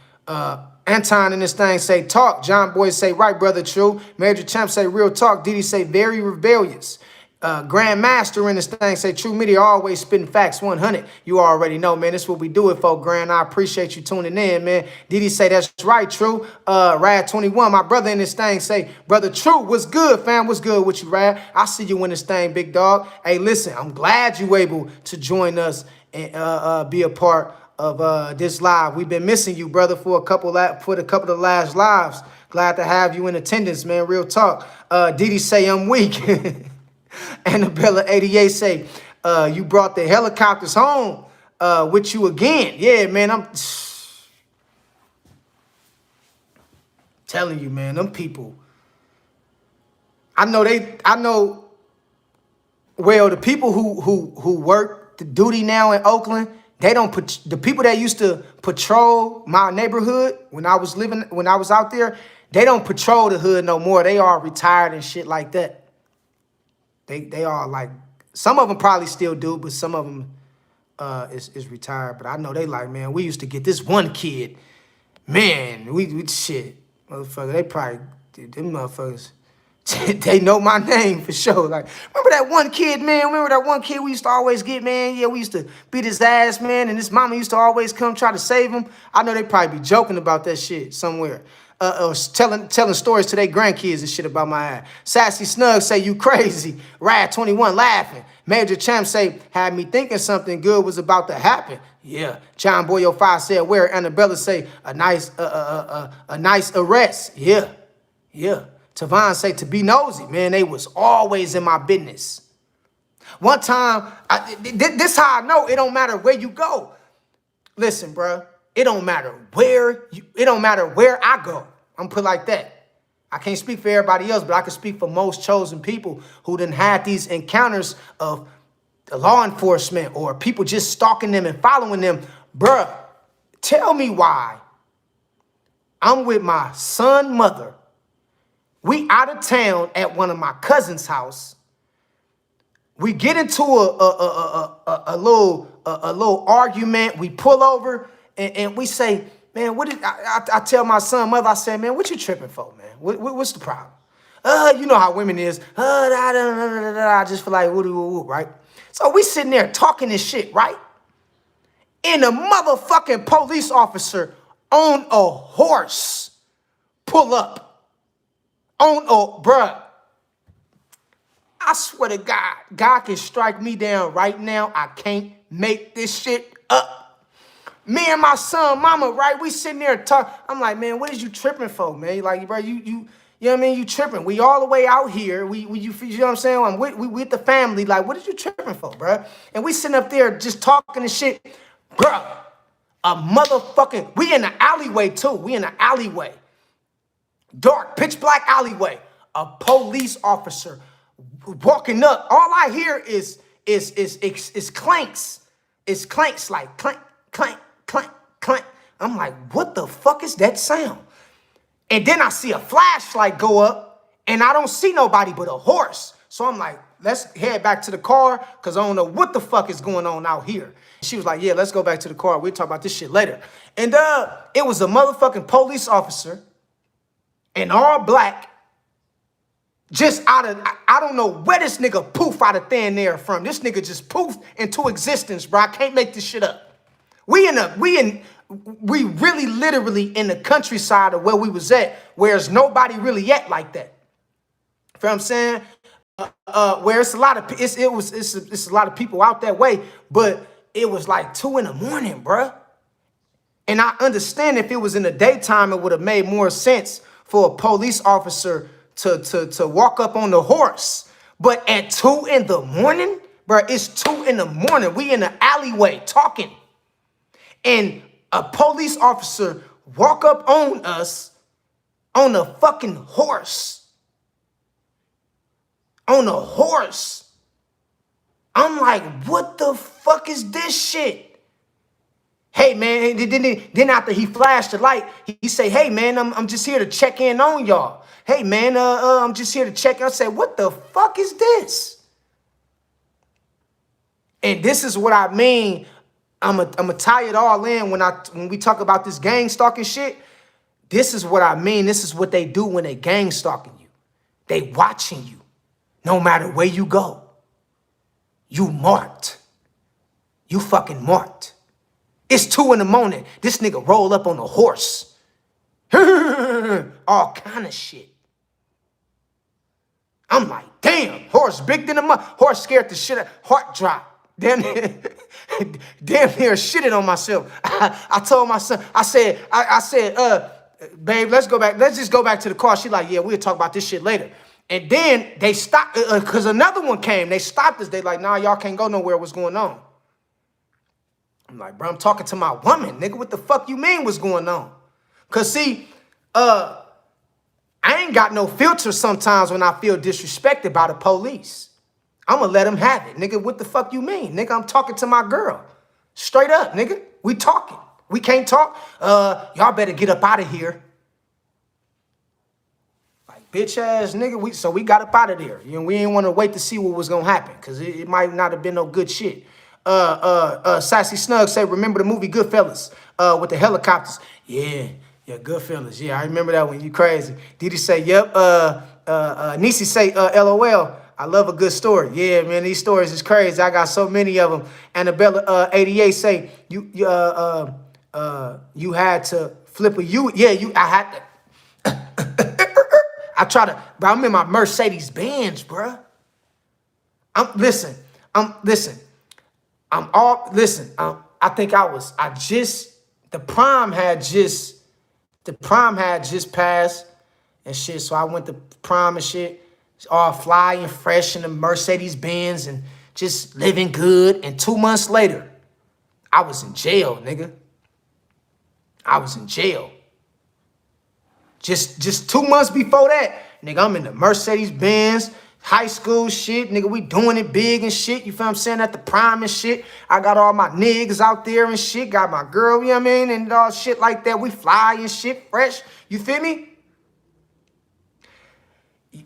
Anton in this thing say talk. John Boy say right, brother, true. Major Champ say real talk. Diddy say very rebellious. Grandmaster in this thing say true media always spitting facts 100. You already know, man. This is what we do it for, Grand. I appreciate you tuning in, man. Diddy say that's right, true. Rad 21, my brother in this thing say, brother, true. What's good, fam? What's good with you, Rad? I see you in this thing, big dog. Hey, listen, I'm glad you able to join us and be a part of this live. We've been missing you, brother, for a couple of the last lives. Glad to have you in attendance, man. Real talk. Diddy say I'm weak. Annabella 88 say, you brought the helicopters home with you again. Yeah, man, I'm telling you, man, them people. I know, well, the people who work the duty now in Oakland, they don't put the people that used to patrol my neighborhood when I was out there, they don't patrol the hood no more. They are retired and shit like that. They are like, some of them probably still do, but some of them is retired. But I know they like, man, we used to get this one kid. Man, we shit. Motherfucker, they probably, them motherfuckers, they know my name for sure. Like, remember that one kid, man? Remember that one kid we used to always get, man? Yeah, we used to beat his ass, man, and his mama used to always come try to save him. I know they probably be joking about that shit somewhere. Or telling stories to their grandkids and shit about my ass. Sassy Snug say, you crazy. Rad 21 laughing. Major Champ say, had me thinking something good was about to happen. Yeah. John Boyo 5 said, where? Annabella say, a nice arrest. Yeah. Yeah. Tavon say, to be nosy. Man, they was always in my business. One time, this how I know it don't matter where you go. Listen, bro. It don't matter where I go. I'm put like that. I can't speak for everybody else, but I can speak for most chosen people who done had these encounters of law enforcement or people just stalking them and following them. Bruh, tell me why. I'm with my son, mother. We out of town at one of my cousin's house. We get into a little argument. We pull over. And we say, man, I tell my son, mother, I say, man, what you tripping for, man? What's the problem? You know how women is. I just feel like woo, right? So we sitting there talking this shit, right? And a motherfucking police officer on a horse pull up. Bruh. I swear to God, God can strike me down right now. I can't make this shit up. Me and my son, mama, right? We sitting there talking. I'm like, man, what is you tripping for, man? Like, bro, you know what I mean? You tripping. We all the way out here. You know what I'm saying? We with the family. Like, what is you tripping for, bro? And we sitting up there just talking and shit. Bro, a motherfucking, we in the alleyway too. We in the alleyway. Dark, pitch black alleyway. A police officer walking up. All I hear is clanks. It's clanks, like clank, clank, clank, clank. I'm like, what the fuck is that sound? And then I see a flashlight go up and I don't see nobody but a horse. So I'm like, let's head back to the car because I don't know what the fuck is going on out here. She was like, yeah, let's go back to the car. We'll talk about this shit later. And it was a motherfucking police officer in all black, just out of, I don't know where this nigga poof out of thin air from. This nigga just poofed into existence, bro. I can't make this shit up. We really literally in the countryside of where we was at, where there's nobody really at like that. You know what I'm saying? Where it's a lot of it's a lot of people out that way, but it was like 2 in the morning, bruh. And I understand if it was in the daytime, it would have made more sense for a police officer to walk up on the horse. But at 2 in the morning, bruh, it's 2 in the morning. We in the alleyway talking. And a police officer walk up on us on a fucking horse. On a horse. I'm like, what the fuck is this shit? Hey man, then after he flashed the light, he say, hey man, I'm just here to check in on y'all. Hey man, I'm just here to check in. I said, what the fuck is this? And this is what I mean. I'ma tie it all in when we talk about this gang stalking shit. This is what I mean. This is what they do when they gang stalking you. They watching you. No matter where you go. You marked. You fucking marked. It's 2 in the morning. This nigga roll up on a horse. All kind of shit. I'm like, damn, horse big than a mother. Horse scared the shit out. Heart drop. Damn near shitted on myself. I told my son, I said, babe, let's go back. Let's just go back to the car. She like, yeah, we'll talk about this shit later. And then they stopped, because another one came. They stopped us. They like, nah, y'all can't go nowhere. What's going on? I'm like, bro, I'm talking to my woman, nigga. What the fuck you mean what's going on? Because, see, I ain't got no filter sometimes when I feel disrespected by the police. I'm going to let them have it. Nigga, what the fuck you mean? Nigga, I'm talking to my girl. Straight up, nigga. We talking. We can't talk. Y'all better get up out of here. Like, bitch ass nigga. So we got up out of there. You know, we ain't want to wait to see what was going to happen because it might not have been no good shit. Sassy Snug said, remember the movie Goodfellas with the helicopters? Yeah, Goodfellas. Yeah, I remember that one. You crazy. Didi say, yep. Nisi say, LOL. I love a good story. Yeah, man, these stories is crazy. I got so many of them. Annabella 88 say, you had to flip a U. Yeah, I had to. I try to, bro, I'm in my Mercedes Benz, bro. Listen. I think the prom had just passed and shit. So I went to prom and shit. It's all fly and fresh in the Mercedes Benz and just living good. And 2 months later, I was in jail, nigga. I was in jail. Just 2 months before that, nigga, I'm in the Mercedes Benz. High school shit, nigga, we doing it big and shit, you feel what I'm saying, at the prime and shit. I got all my niggas out there and shit, got my girl, you know what I mean, and all shit like that. We fly and shit, fresh, you feel me?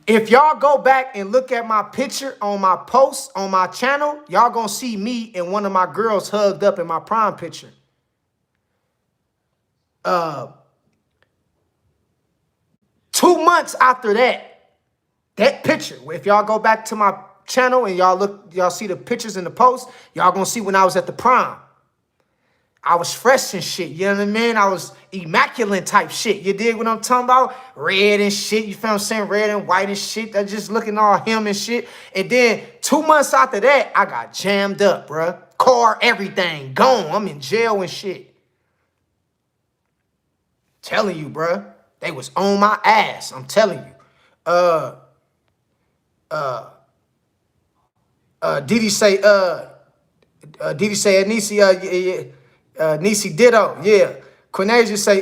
If y'all go back and look at my picture on my post on my channel, y'all gonna see me and one of my girls hugged up in my prime picture. 2 months after that picture, if y'all go back to my channel and y'all see the pictures in the post, y'all gonna see when I was at the prime. I was fresh and shit, you know what I mean? I was immaculate type shit, you dig what I'm talking about? Red and shit, you feel what I'm saying? Red and white and shit, that just looking all him and shit. And then 2 months after that, I got jammed up, bruh. Car, everything, gone. I'm in jail and shit. Telling you, bruh. They was on my ass, I'm telling you. Didi say, Nisi, Nisi ditto, yeah. Quinasia say,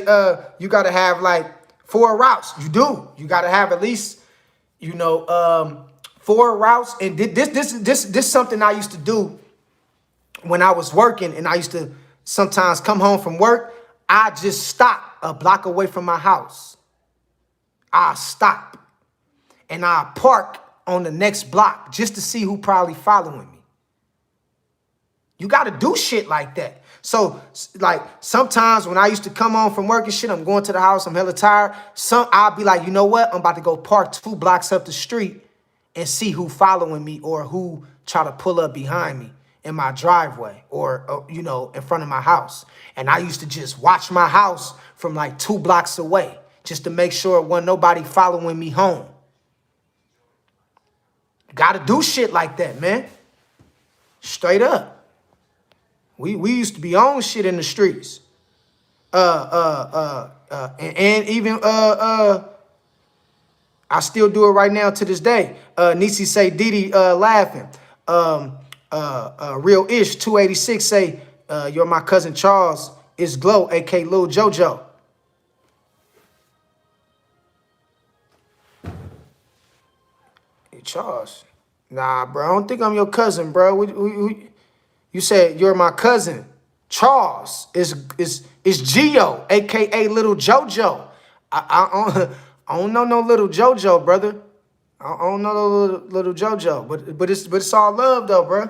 you gotta have like 4 routes. You do. You gotta have at least, 4 routes. And this something I used to do when I was working, and I used to sometimes come home from work. I just stop a block away from my house. I stop and I park on the next block just to see who probably following me. You got to do shit like that. So, like, sometimes when I used to come home from work and shit, I'm going to the house, I'm hella tired. I'll be like, you know what? I'm about to go park 2 blocks up the street and see who following me or who try to pull up behind me in my driveway or in front of my house. And I used to just watch my house from like 2 blocks away just to make sure it wasn't nobody following me home. Got to do shit like that, man. Straight up. We used to be on shit in the streets. And even I still do it right now to this day. Nisi say Didi laughing. Real Ish 286 say you're my cousin Charles is Glow, aka Lil Jojo. Hey, Charles. Nah, bro, I don't think I'm your cousin, bro. You said you're my cousin, Charles is Geo, aka Little JoJo. I don't know no Little JoJo, brother. I don't know no little JoJo, but it's all love though, bro.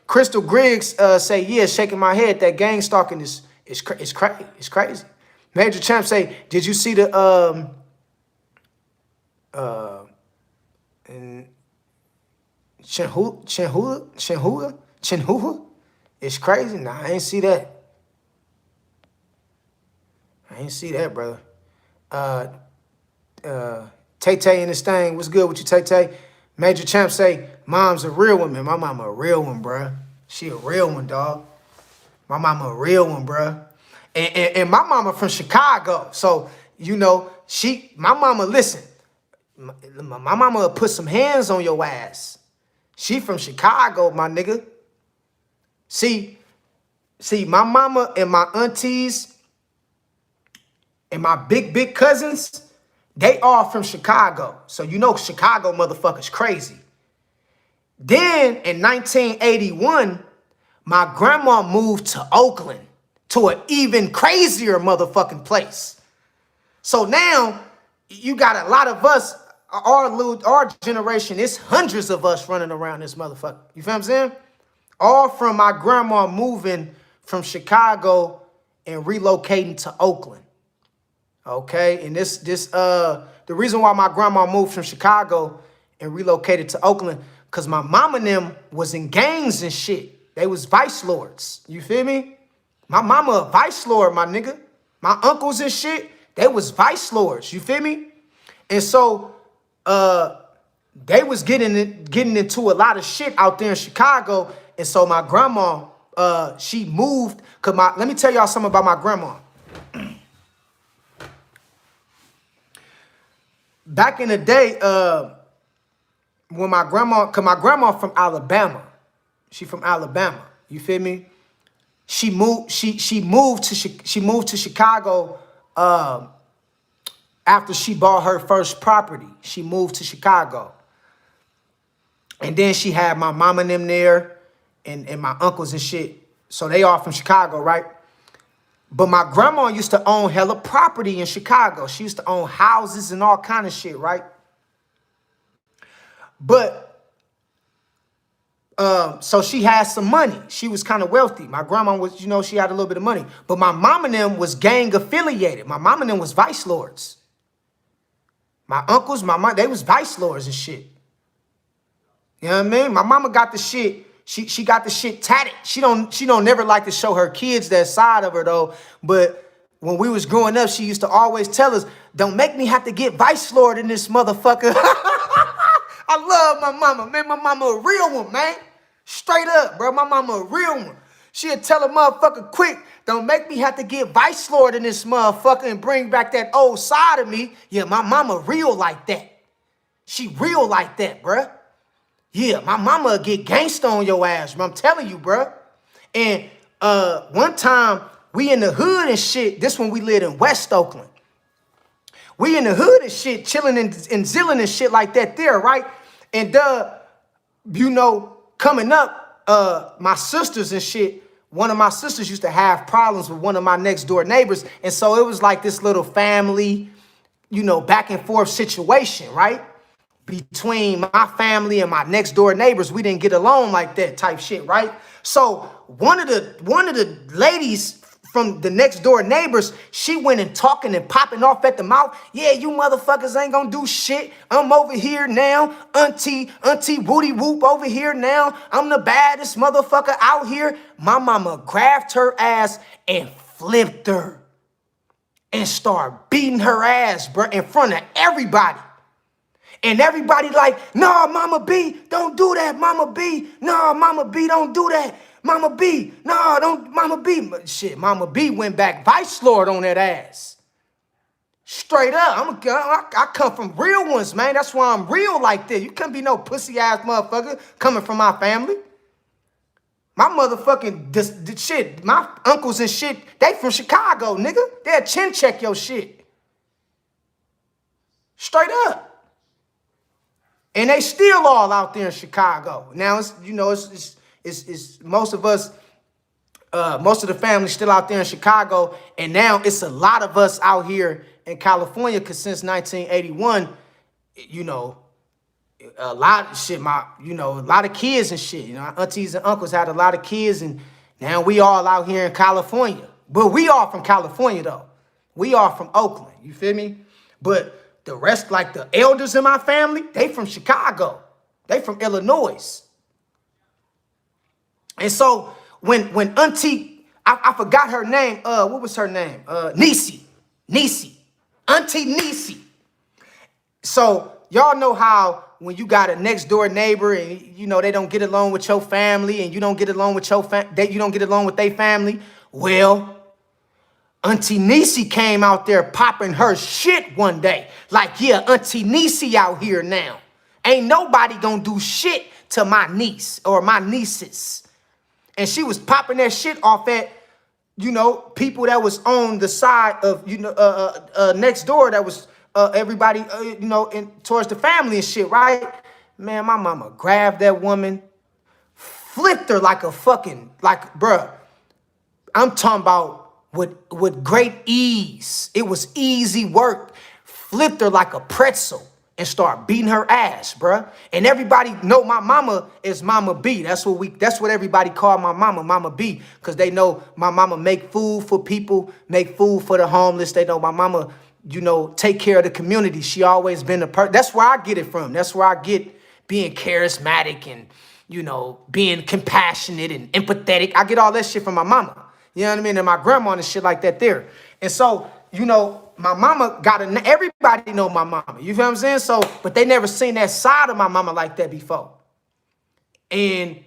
Crystal Griggs say, yeah, shaking my head. That gang stalking is crazy. It's crazy. Major Champ say, did you see the Chinhua? It's crazy. Nah, I ain't see that. I ain't see that, brother. Tay Tay in this thing. What's good with you, Tay Tay? Major Champ say, mom's a real one, man. My mama a real one, bruh. She a real one, dog. My mama a real one, bruh. And my mama from Chicago. So, you know, my mama, listen, my mama will put some hands on your ass. She from Chicago, my nigga. See, my mama and my aunties and my big cousins, they all from Chicago. So you know Chicago motherfuckers crazy. Then in 1981, my grandma moved to Oakland, to an even crazier motherfucking place. So now you got a lot of us, our generation, it's hundreds of us running around this motherfucker. You feel what I'm saying? All from my grandma moving from Chicago and relocating to Oakland. Okay, and the reason why my grandma moved from Chicago and relocated to Oakland, because my mom and them was in gangs and shit. They was vice lords. You feel me? My mama a vice lord, my nigga. My uncles and shit, they was vice lords. You feel me? And so they was getting into a lot of shit out there in Chicago. And so my grandma, she moved. Let me tell y'all something about my grandma. Back in the day, when my grandma from Alabama, she from Alabama. You feel me? She moved to Chicago after she bought her first property. She moved to Chicago, and then she had my mama and them there, and my uncles and shit. So they all from Chicago, right? But my grandma used to own hella property in Chicago. She used to own houses and all kind of shit, right? But so she had some money. She was kind of wealthy. My grandma was, you know, she had a little bit of money. But my mom and them was gang affiliated. My mom and them was vice lords. My uncles, my mom, they was vice lords and shit. You know what I mean? My mama got the shit. She got the shit tatted. She don't never like to show her kids that side of her though. But when we was growing up, she used to always tell us, don't make me have to get vice lord in this motherfucker. I love my mama, man. My mama a real one, man. Straight up, bro. My mama a real one. She'll tell a motherfucker quick, don't make me have to get vice lord in this motherfucker and bring back that old side of me. Yeah, my mama real like that. She real like that, bruh. Yeah, my mama will get gangsta on your ass, bro. I'm telling you, bruh. And one time, we in the hood and shit. This one we lived in West Oakland. We in the hood and shit, chilling and zilling and shit like that there, right? And you know, coming up, my sisters and shit, one of my sisters used to have problems with one of my next door neighbors. And so it was like this little family, you know, back and forth situation, right? Between my family and my next door neighbors, we didn't get along like that type shit, right? So one of the ladies from the next door neighbors, she went and talking and popping off at the mouth. Yeah, you motherfuckers ain't gonna do shit. I'm over here now. Auntie Woody Whoop over here now. I'm the baddest motherfucker out here. My mama grabbed her ass and flipped her and started beating her ass, bro, in front of everybody. And everybody like, nah, Mama B, don't do that, Mama B. Nah, Mama B, don't do that. Mama B, nah, don't, Mama B. Shit, Mama B went back vice lord on that ass. Straight up, I come from real ones, man. That's why I'm real like this. You couldn't be no pussy ass motherfucker coming from my family. My motherfucking shit, my uncles and shit, they from Chicago, nigga. They'll chin check your shit. Straight up. And they still all out there in Chicago. Now, it's, you know, it's most of us Most of the family's still out there in Chicago, and now it's a lot of us out here in California, because since 1981, you know, a lot of shit, a lot of kids and shit. You know, our aunties and uncles had a lot of kids, and now we all out here in California. But we all from California, though. We all from Oakland, you feel me? But the rest, like the elders in my family, they from Chicago. They from Illinois. And so when Auntie, I forgot her name. What was her name? Niecy. Auntie Niecy. So y'all know how when you got a next door neighbor and you know they don't get along with your family and you don't get along with you don't get along with their family. Well, Auntie Niecy came out there popping her shit one day. Like, yeah, Auntie Niecy out here now. Ain't nobody gonna do shit to my niece or my nieces. And she was popping that shit off at, people that was on the side of, next door that was everybody, towards the family and shit, right? Man, my mama grabbed that woman, flipped her like a fucking, bruh, I'm talking about with great ease. It was easy work. Flipped her like a pretzel and start beating her ass, bruh. And everybody know my mama is Mama B. That's what everybody call my mama, Mama B, because they know my mama make food for people, make food for the homeless. They know my mama, take care of the community. She always been a person. That's where I get it from. That's where I get being charismatic and, being compassionate and empathetic. I get all that shit from my mama. You know what I mean? And my grandma and shit like that there. And so, my mama everybody know my mama. You feel what I'm saying? So, but they never seen that side of my mama like that before. And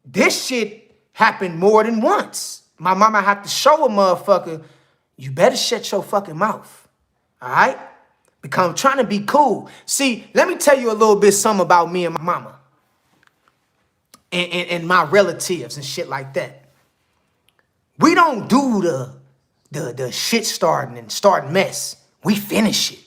this shit happened more than once. My mama had to show a motherfucker, you better shut your fucking mouth. All right? Because I'm trying to be cool. See, let me tell you a little bit something about me and my mama. And my relatives and shit like that. We don't do the shit starting and starting mess. We finish it.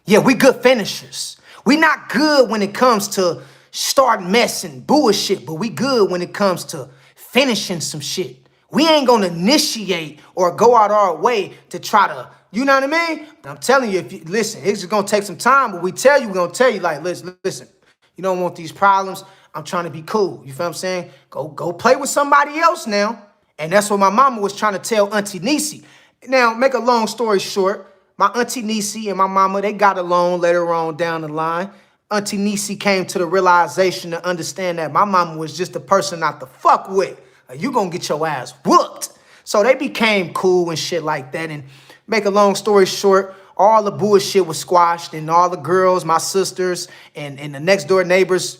Yeah, we good finishers. We not good when it comes to starting mess and bullshit, but we good when it comes to finishing some shit. We ain't gonna initiate or go out our way to try to, you know what I mean? I'm telling you, listen, it's just gonna take some time, but we're gonna tell you like, listen, you don't want these problems. I'm trying to be cool. You feel what I'm saying? Go play with somebody else now. And that's what my mama was trying to tell Auntie Niecy. Now, make a long story short, my Auntie Niecy and my mama, they got along later on down the line. Auntie Niecy came to the realization to understand that my mama was just a person not to fuck with. You gonna get your ass whooped. So they became cool and shit like that. And make a long story short, all the bullshit was squashed and all the girls, my sisters and the next door neighbors,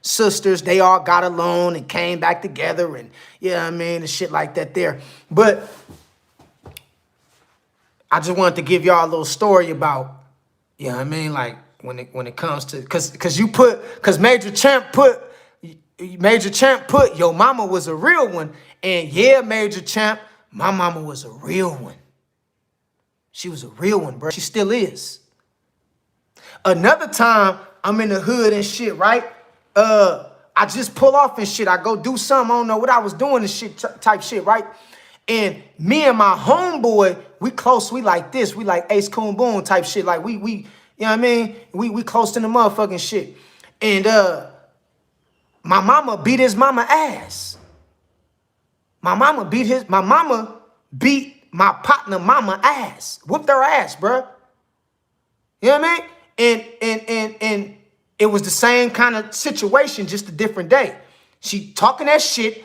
sisters, they all got along and came back together and, and shit like that there. But I just wanted to give y'all a little story about, like when it comes to, cause Major Champ put, your mama was a real one. And yeah, Major Champ, my mama was a real one. She was a real one, bro. She still is. Another time I'm in the hood and shit, right? I just pull off and shit. I go do something. I don't know what I was doing and shit type shit, right? And me and my homeboy, we close. We like this. We like Ace Coon Boom type shit. Like we, you know what I mean? We close to the motherfucking shit. And my mama beat his mama ass. My mama beat my partner mama ass. Whooped her ass, bruh. You know what I mean? And it was the same kind of situation, just a different day. She talking that shit.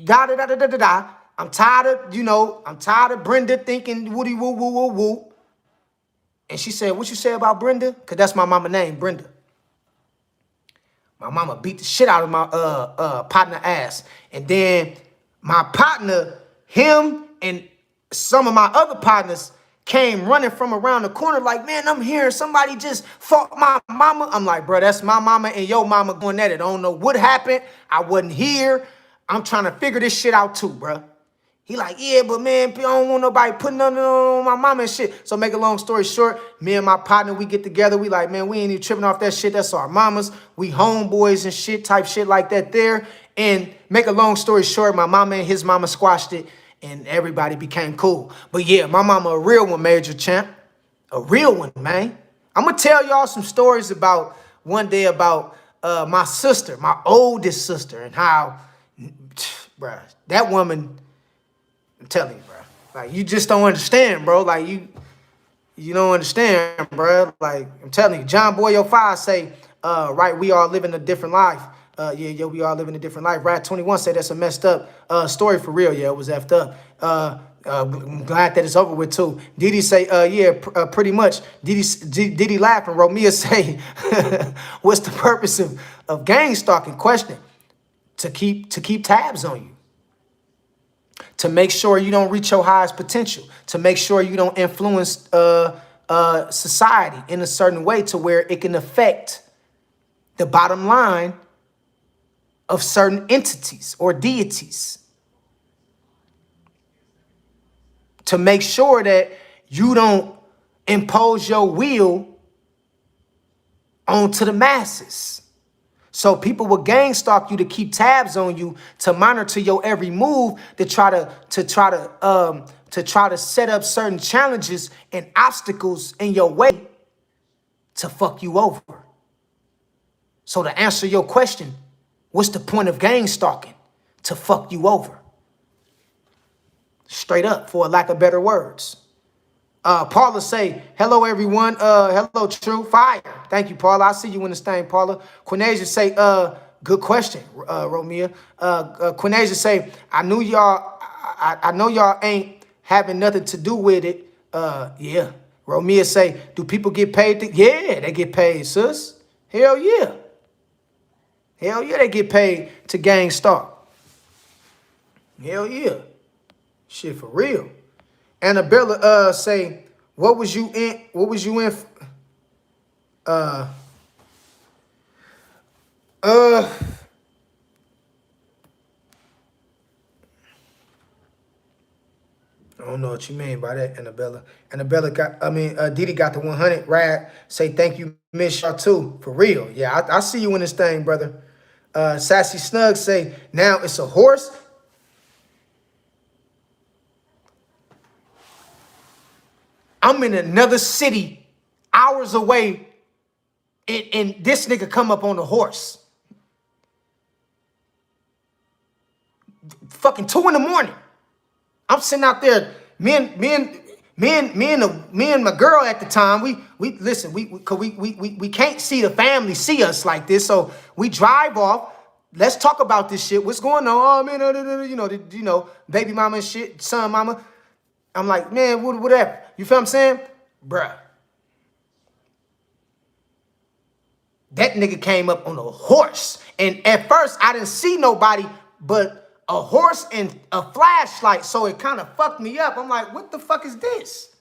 Da-da-da-da-da-da. I'm tired of Brenda thinking woody woo woo woo woo. And she said, what you say about Brenda? Because that's my mama name, Brenda. My mama beat the shit out of my partner ass. And then my partner, him and some of my other partners came running from around the corner like, man, I'm here. Somebody just fought my mama. I'm like, bro, that's my mama and your mama going at it. I don't know what happened. I wasn't here. I'm trying to figure this shit out too, bro. He like, yeah, but man, I don't want nobody putting nothing on my mama and shit. So make a long story short, me and my partner, we get together. We like, man, we ain't even tripping off that shit. That's our mamas. We homeboys and shit, type shit like that there. And make a long story short, my mama and his mama squashed it and everybody became cool. But yeah, my mama a real one, Major Champ. A real one, man. I'm going to tell y'all some stories about one day about my sister, my oldest sister, and how, bruh, that woman... I'm telling you, bro. Like, you just don't understand, bro. Like, you don't understand, bro. Like, I'm telling you, John Boyle 5 say, right, we all living a different life. Yeah, we all living a different life. Rat 21 say that's a messed up story for real. Yeah, it was effed up. I'm glad that it's over with, too. Didi say, yeah, pretty much. Didi laughing. Romeo say, what's the purpose of gang stalking? Question. To keep tabs on you. To make sure you don't reach your highest potential, to make sure you don't influence society in a certain way to where it can affect the bottom line of certain entities or deities. To make sure that you don't impose your will onto the masses. So people will gang stalk you to keep tabs on you, to monitor your every move, to try to set up certain challenges and obstacles in your way to fuck you over. So to answer your question, what's the point of gang stalking? To fuck you over. Straight up, for a lack of better words. Paula say, hello, everyone. Hello, True Fire. Thank you, Paula. I see you in this thing, Paula. Quinasia say, good question, Romeo. Quinasia say, I know y'all ain't having nothing to do with it. Yeah. Romeo say, do people get paid? Yeah, they get paid, sis. Hell yeah. Hell yeah, they get paid to gang stalk. Hell yeah. Shit, for real. Annabella say, what was you in? I don't know what you mean by that, Annabella. Didi got the 100. Rad say thank you, miss y'all too. For real. Yeah, I see you in this thing, brother. Sassy Snug say, now it's a horse. I'm in another city, hours away, and this nigga come up on a horse. Fucking 2 in the morning. I'm sitting out there, me and my girl at the time. We listen, we can't see the family see us like this, so we drive off. Let's talk about this shit. What's going on? Oh man, you know, baby mama and shit, son mama. I'm like, man, whatever. You feel what I'm saying? Bruh. That nigga came up on a horse. And at first, I didn't see nobody but a horse and a flashlight. So it kind of fucked me up. I'm like, what the fuck is this?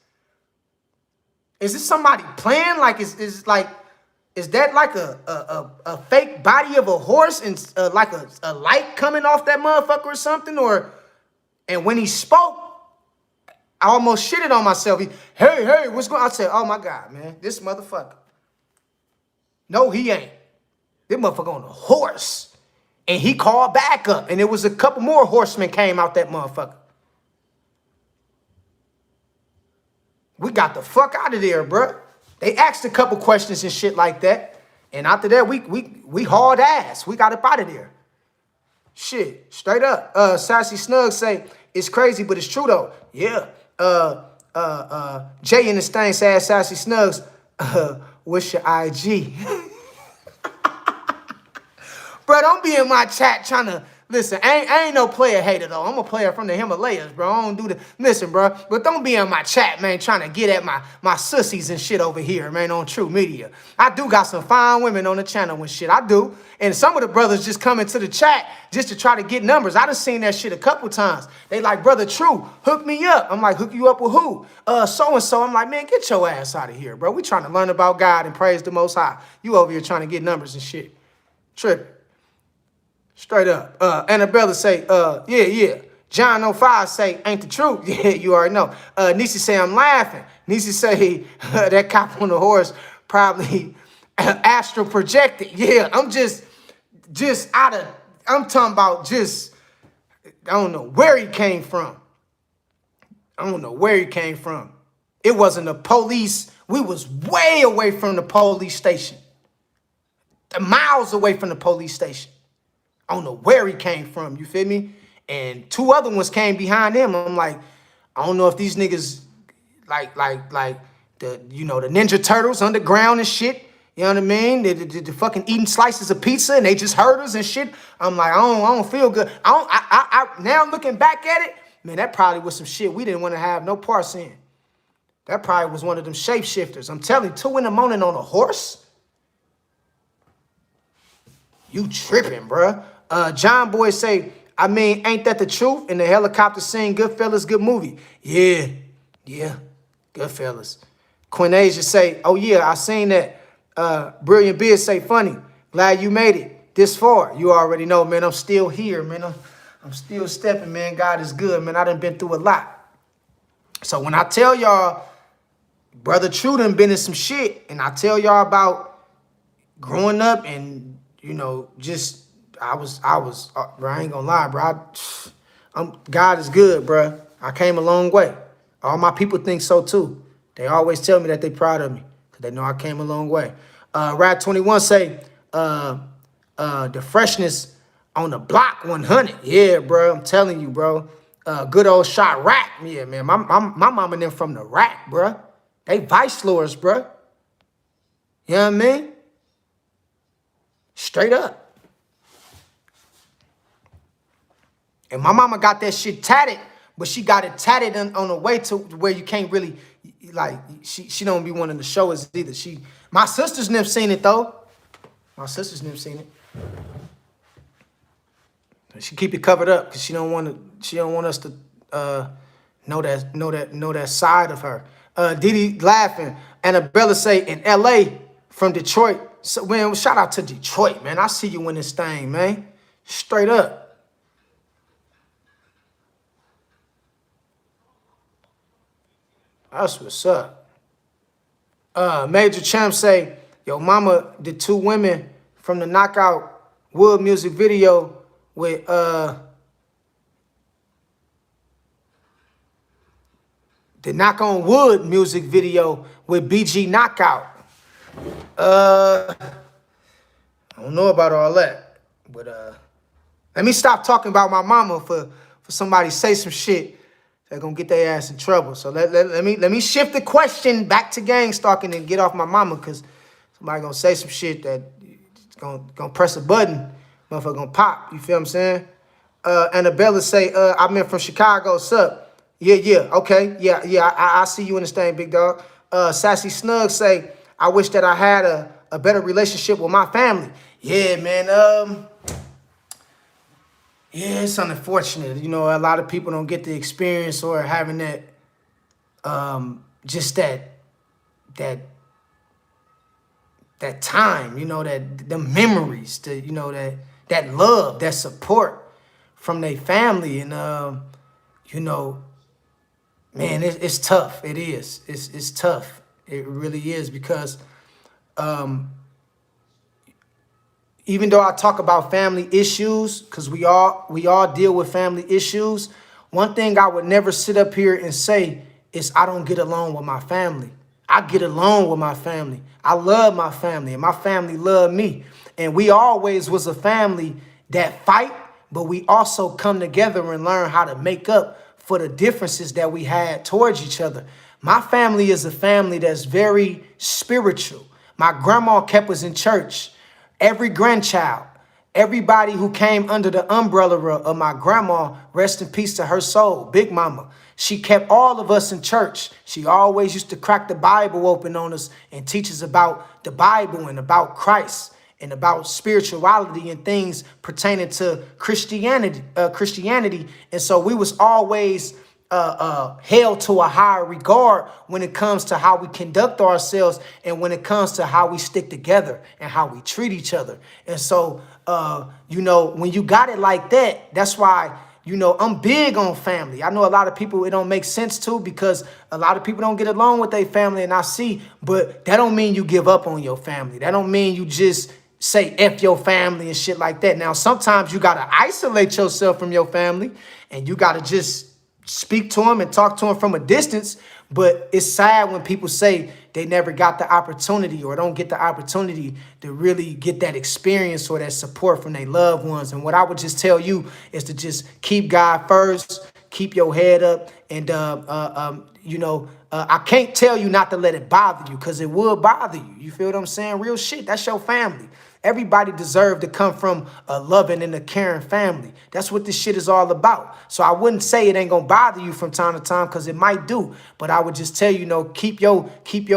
Is this somebody playing? Like, is that like a fake body of a horse and like a light coming off that motherfucker or something? And when he spoke, I almost shitted on myself. Hey, what's going on? I said, oh my God, man, this motherfucker. No, he ain't. This motherfucker on a horse. And he called back up. And there was a couple more horsemen came out that motherfucker. We got the fuck out of there, bro. They asked a couple questions and shit like that. And after that, we hauled ass. We got up out of there. Shit, straight up. Sassy Snug say, it's crazy, but it's true though. Yeah. Jay in this thing said, Sassy Snugs, what's your IG? Bro, don't be in my chat trying to, listen, I ain't no player hater though. I'm a player from the Himalayas, bro. I don't do the, listen, bro. But don't be in my chat, man, trying to get at my sissies and shit over here, man, on True Media. I do got some fine women on the channel and shit, I do. And some of the brothers just come into the chat just to try to get numbers. I done seen that shit a couple times. They like, brother True, hook me up. I'm like, hook you up with who? So-and-so. I'm like, man, get your ass out of here, bro. We trying to learn about God and praise the Most High. You over here trying to get numbers and shit. Tripping. Straight up. Annabella say, yeah. John 05 say, ain't the truth. Yeah, you already know. Nisi say, I'm laughing. Nisi say, that cop on the horse probably astral projected. Yeah, I'm just out of, I'm talking about just, I don't know where he came from. I don't know where he came from. It wasn't the police. We was way away from the police station. Miles away from the police station. I don't know where he came from, you feel me? And 2 other ones came behind him. I'm like, I don't know if these niggas like the, you know, the Ninja Turtles underground and shit. You know what I mean? The fucking eating slices of pizza and they just hurt us and shit. I'm like, I don't feel good. Now looking back at it, man, that probably was some shit we didn't want to have no parts in. That probably was one of them shapeshifters. I'm telling you, 2 in the morning on a horse? You tripping, bruh. John Boy say, I mean, ain't that the truth? In the helicopter scene, Goodfellas, good movie. Yeah, Goodfellas. Quinn Asia say, oh yeah, I seen that. Brilliant Beard say, funny. Glad you made it this far. You already know, man, I'm still here, man. I'm still stepping, man. God is good, man. I done been through a lot. So when I tell y'all, Brother True done been in some shit, and I tell y'all about growing up and, you know, just, I ain't gonna lie, bro. God is good, bro. I came a long way. All my people think so too. They always tell me that they proud of me because they know I came a long way. Rad 21 say, the freshness on the block 100. Yeah, bro. I'm telling you, bro. Good old shot rack. Yeah, man. My mama and them from the rack, bro. They vice lords, bro. You know what I mean? Straight up. And my mama got that shit tatted, but she got it tatted on the way to where you can't really, like, she don't be wanting to show us either. My sisters never seen it though. My sisters never seen it. She keep it covered up because she don't want us to know that side of her. Didi laughing. Annabella say in LA from Detroit. So man, shout out to Detroit, man. I see you in this thing, man. Straight up. That's what's up. Major Champ say, yo, mama, the 2 women from the Knockout Wood music video with the Knock on Wood music video with BG Knockout. I don't know about all that, but let me stop talking about my mama for somebody to say some shit. They're gonna get their ass in trouble. So let me shift the question back to gang stalking and get off my mama, because somebody gonna say some shit that gonna press a button, motherfucker gonna pop. You feel what I'm saying? Annabella say, I'm in from Chicago. What's up? Yeah, okay. Yeah, I see you in this thing, big dog. Sassy Snug say, I wish that I had a better relationship with my family. Yeah, man. Yeah, it's unfortunate. You know, a lot of people don't get the experience or having that, just that time, you know, the memories, you know, that love, that support from their family. And, you know, man, it's tough. It is. It's tough. It really is, because even though I talk about family issues, because we all deal with family issues, one thing I would never sit up here and say is I don't get along with my family. I get along with my family. I love my family, and my family love me. And we always was a family that fight, but we also come together and learn how to make up for the differences that we had towards each other. My family is a family that's very spiritual. My grandma kept us in church. Every grandchild, everybody who came under the umbrella of my grandma, rest in peace to her soul, Big Mama. She kept all of us in church. She always used to crack the Bible open on us and teach us about the Bible and about Christ and about spirituality and things pertaining to Christianity. And so we was always held to a higher regard when it comes to how we conduct ourselves and when it comes to how we stick together and how we treat each other. And so, you know, when you got it like that, that's why, I'm big on family. I know a lot of people it don't make sense to because a lot of people don't get along with their family, and I see, but that don't mean you give up on your family. That don't mean you just say F your family and shit like that. Now, sometimes you gotta isolate yourself from your family and you gotta just speak to them and talk to them from a distance. But it's sad when people say they never got the opportunity or don't get the opportunity to really get that experience or that support from their loved ones. And what I would just tell you is to just keep God first, keep your head up. And, I can't tell you not to let it bother you because it will bother you. You feel what I'm saying? Real shit. That's your family. Everybody deserves to come from a loving and a caring family. That's what this shit is all about. So I wouldn't say it ain't gonna bother you from time to time because it might do. But I would just tell you, keep your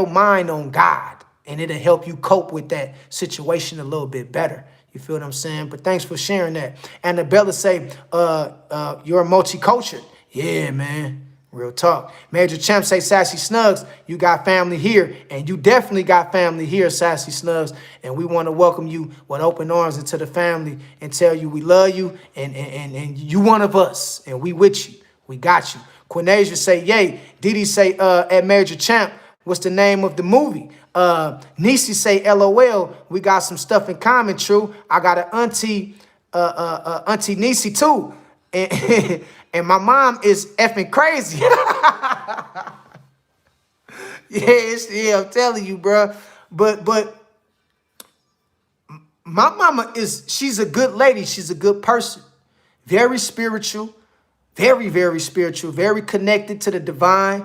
mind on God, and it'll help you cope with that situation a little bit better. You feel what I'm saying? But thanks for sharing that. Annabella say, you're multicultural. Yeah, man. Real talk. Major Champ say, Sassy Snugs, you got family here, and you definitely got family here, Sassy Snugs, and we want to welcome you with open arms into the family and tell you we love you, and you one of us, and we with you. We got you. Quinasia say, yay. Didi say, at Major Champ, what's the name of the movie? Nisi say, LOL, we got some stuff in common, true. I got an auntie Nisi too. And my mom is effing crazy. Yeah, I'm telling you, bro. But my mama she's a good lady. She's a good person. Very spiritual. Very, very spiritual. Very connected to the divine.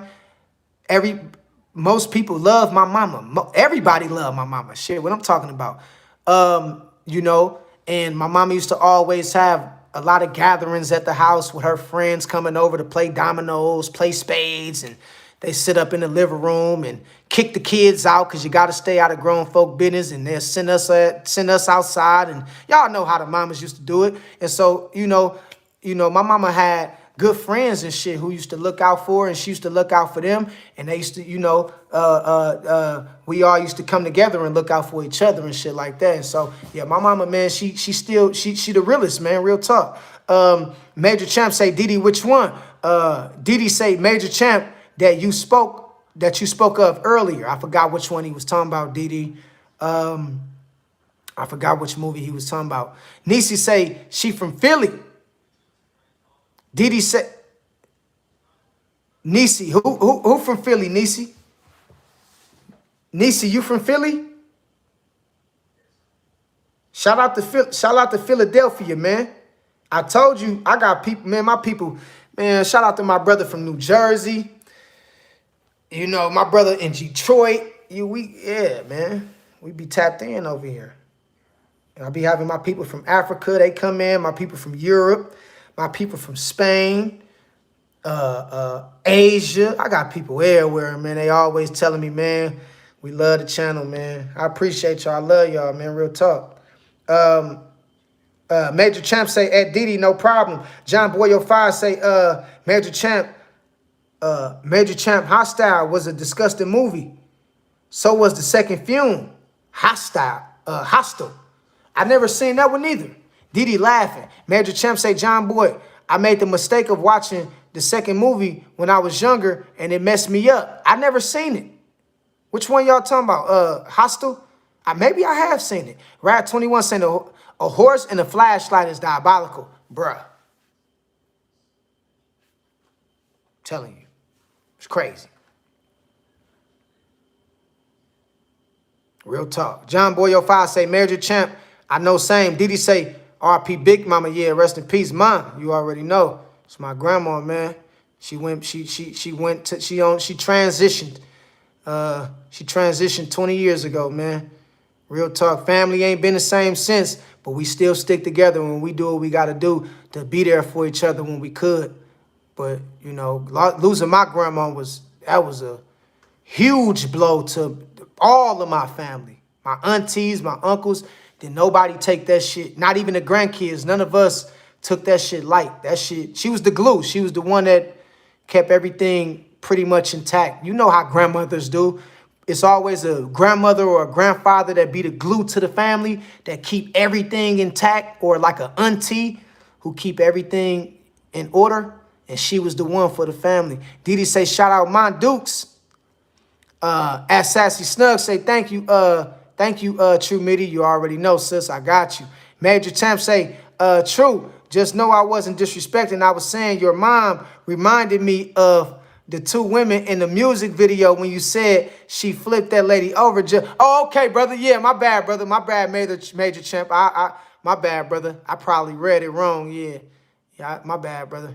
Most people love my mama. Everybody love my mama. Shit, what I'm talking about. And my mama used to always have a lot of gatherings at the house with her friends coming over to play dominoes, play spades, and they sit up in the living room and kick the kids out because you got to stay out of grown folk business, and they'll send us outside, and y'all know how the mamas used to do it. And so, my mama had good friends and shit who used to look out for her, and she used to look out for them, and they used to, we all used to come together and look out for each other and shit like that. And so, yeah, my mama, man, she the realest, man, real talk. Major Champ say, Didi, which one? Didi say, Major Champ, that you spoke of earlier. I forgot which one he was talking about, Didi. I forgot which movie he was talking about. Nisi say, she from Philly. Didi said, Nisi, who from Philly, Nisi? Nisi, you from Philly? Shout out to Philadelphia, man. I told you, I got people, man, my people, man, shout out to my brother from New Jersey. My brother in Detroit. Man, we be tapped in over here. I be having my people from Africa, they come in, my people from Europe, my people from Spain, Asia. I got people everywhere, man. They always telling me, man, we love the channel, man. I appreciate y'all. I love y'all, man. Real talk. Major Champ say, at Didi, no problem. John Boyo 5 say, Major Champ, Hostile was a disgusting movie. So was the second film, Hostile. I never seen that one either. Didi laughing. Major Champ say, John Boy, I made the mistake of watching the second movie when I was younger, and it messed me up. I never seen it. Which one y'all talking about? Hostile? Maybe I have seen it. Rad 21 saying a horse and a flashlight is diabolical. Bruh. Telling you. It's crazy. Real talk. John Boyo 5 say, Major Champ, I know same. Didi say, RP Big Mama, yeah, rest in peace, Mom. You already know. It's my grandma, man. She transitioned. She transitioned 20 years ago, man. Real talk. Family ain't been the same since, but we still stick together when we do what we got to do to be there for each other when we could. But, losing my grandma was a huge blow to all of my family. My aunties, my uncles. Did nobody take that shit? Not even the grandkids. None of us took that shit light. That shit, she was the glue. She was the one that kept everything pretty much intact. You know how grandmothers do. It's always a grandmother or a grandfather that be the glue to the family, that keep everything intact, or like an auntie who keep everything in order, and she was the one for the family. Didi say, shout out Mon Dukes. At Sassy Snug say, thank you, True Midi. You already know, sis, I got you. Major Champ say, True, just know I wasn't disrespecting. I was saying your mom reminded me of the two women in the music video when you said she flipped that lady over. Oh, okay, brother. Yeah, my bad, brother. My bad, Major Champ. My bad, brother. I probably read it wrong. Yeah, my bad, brother.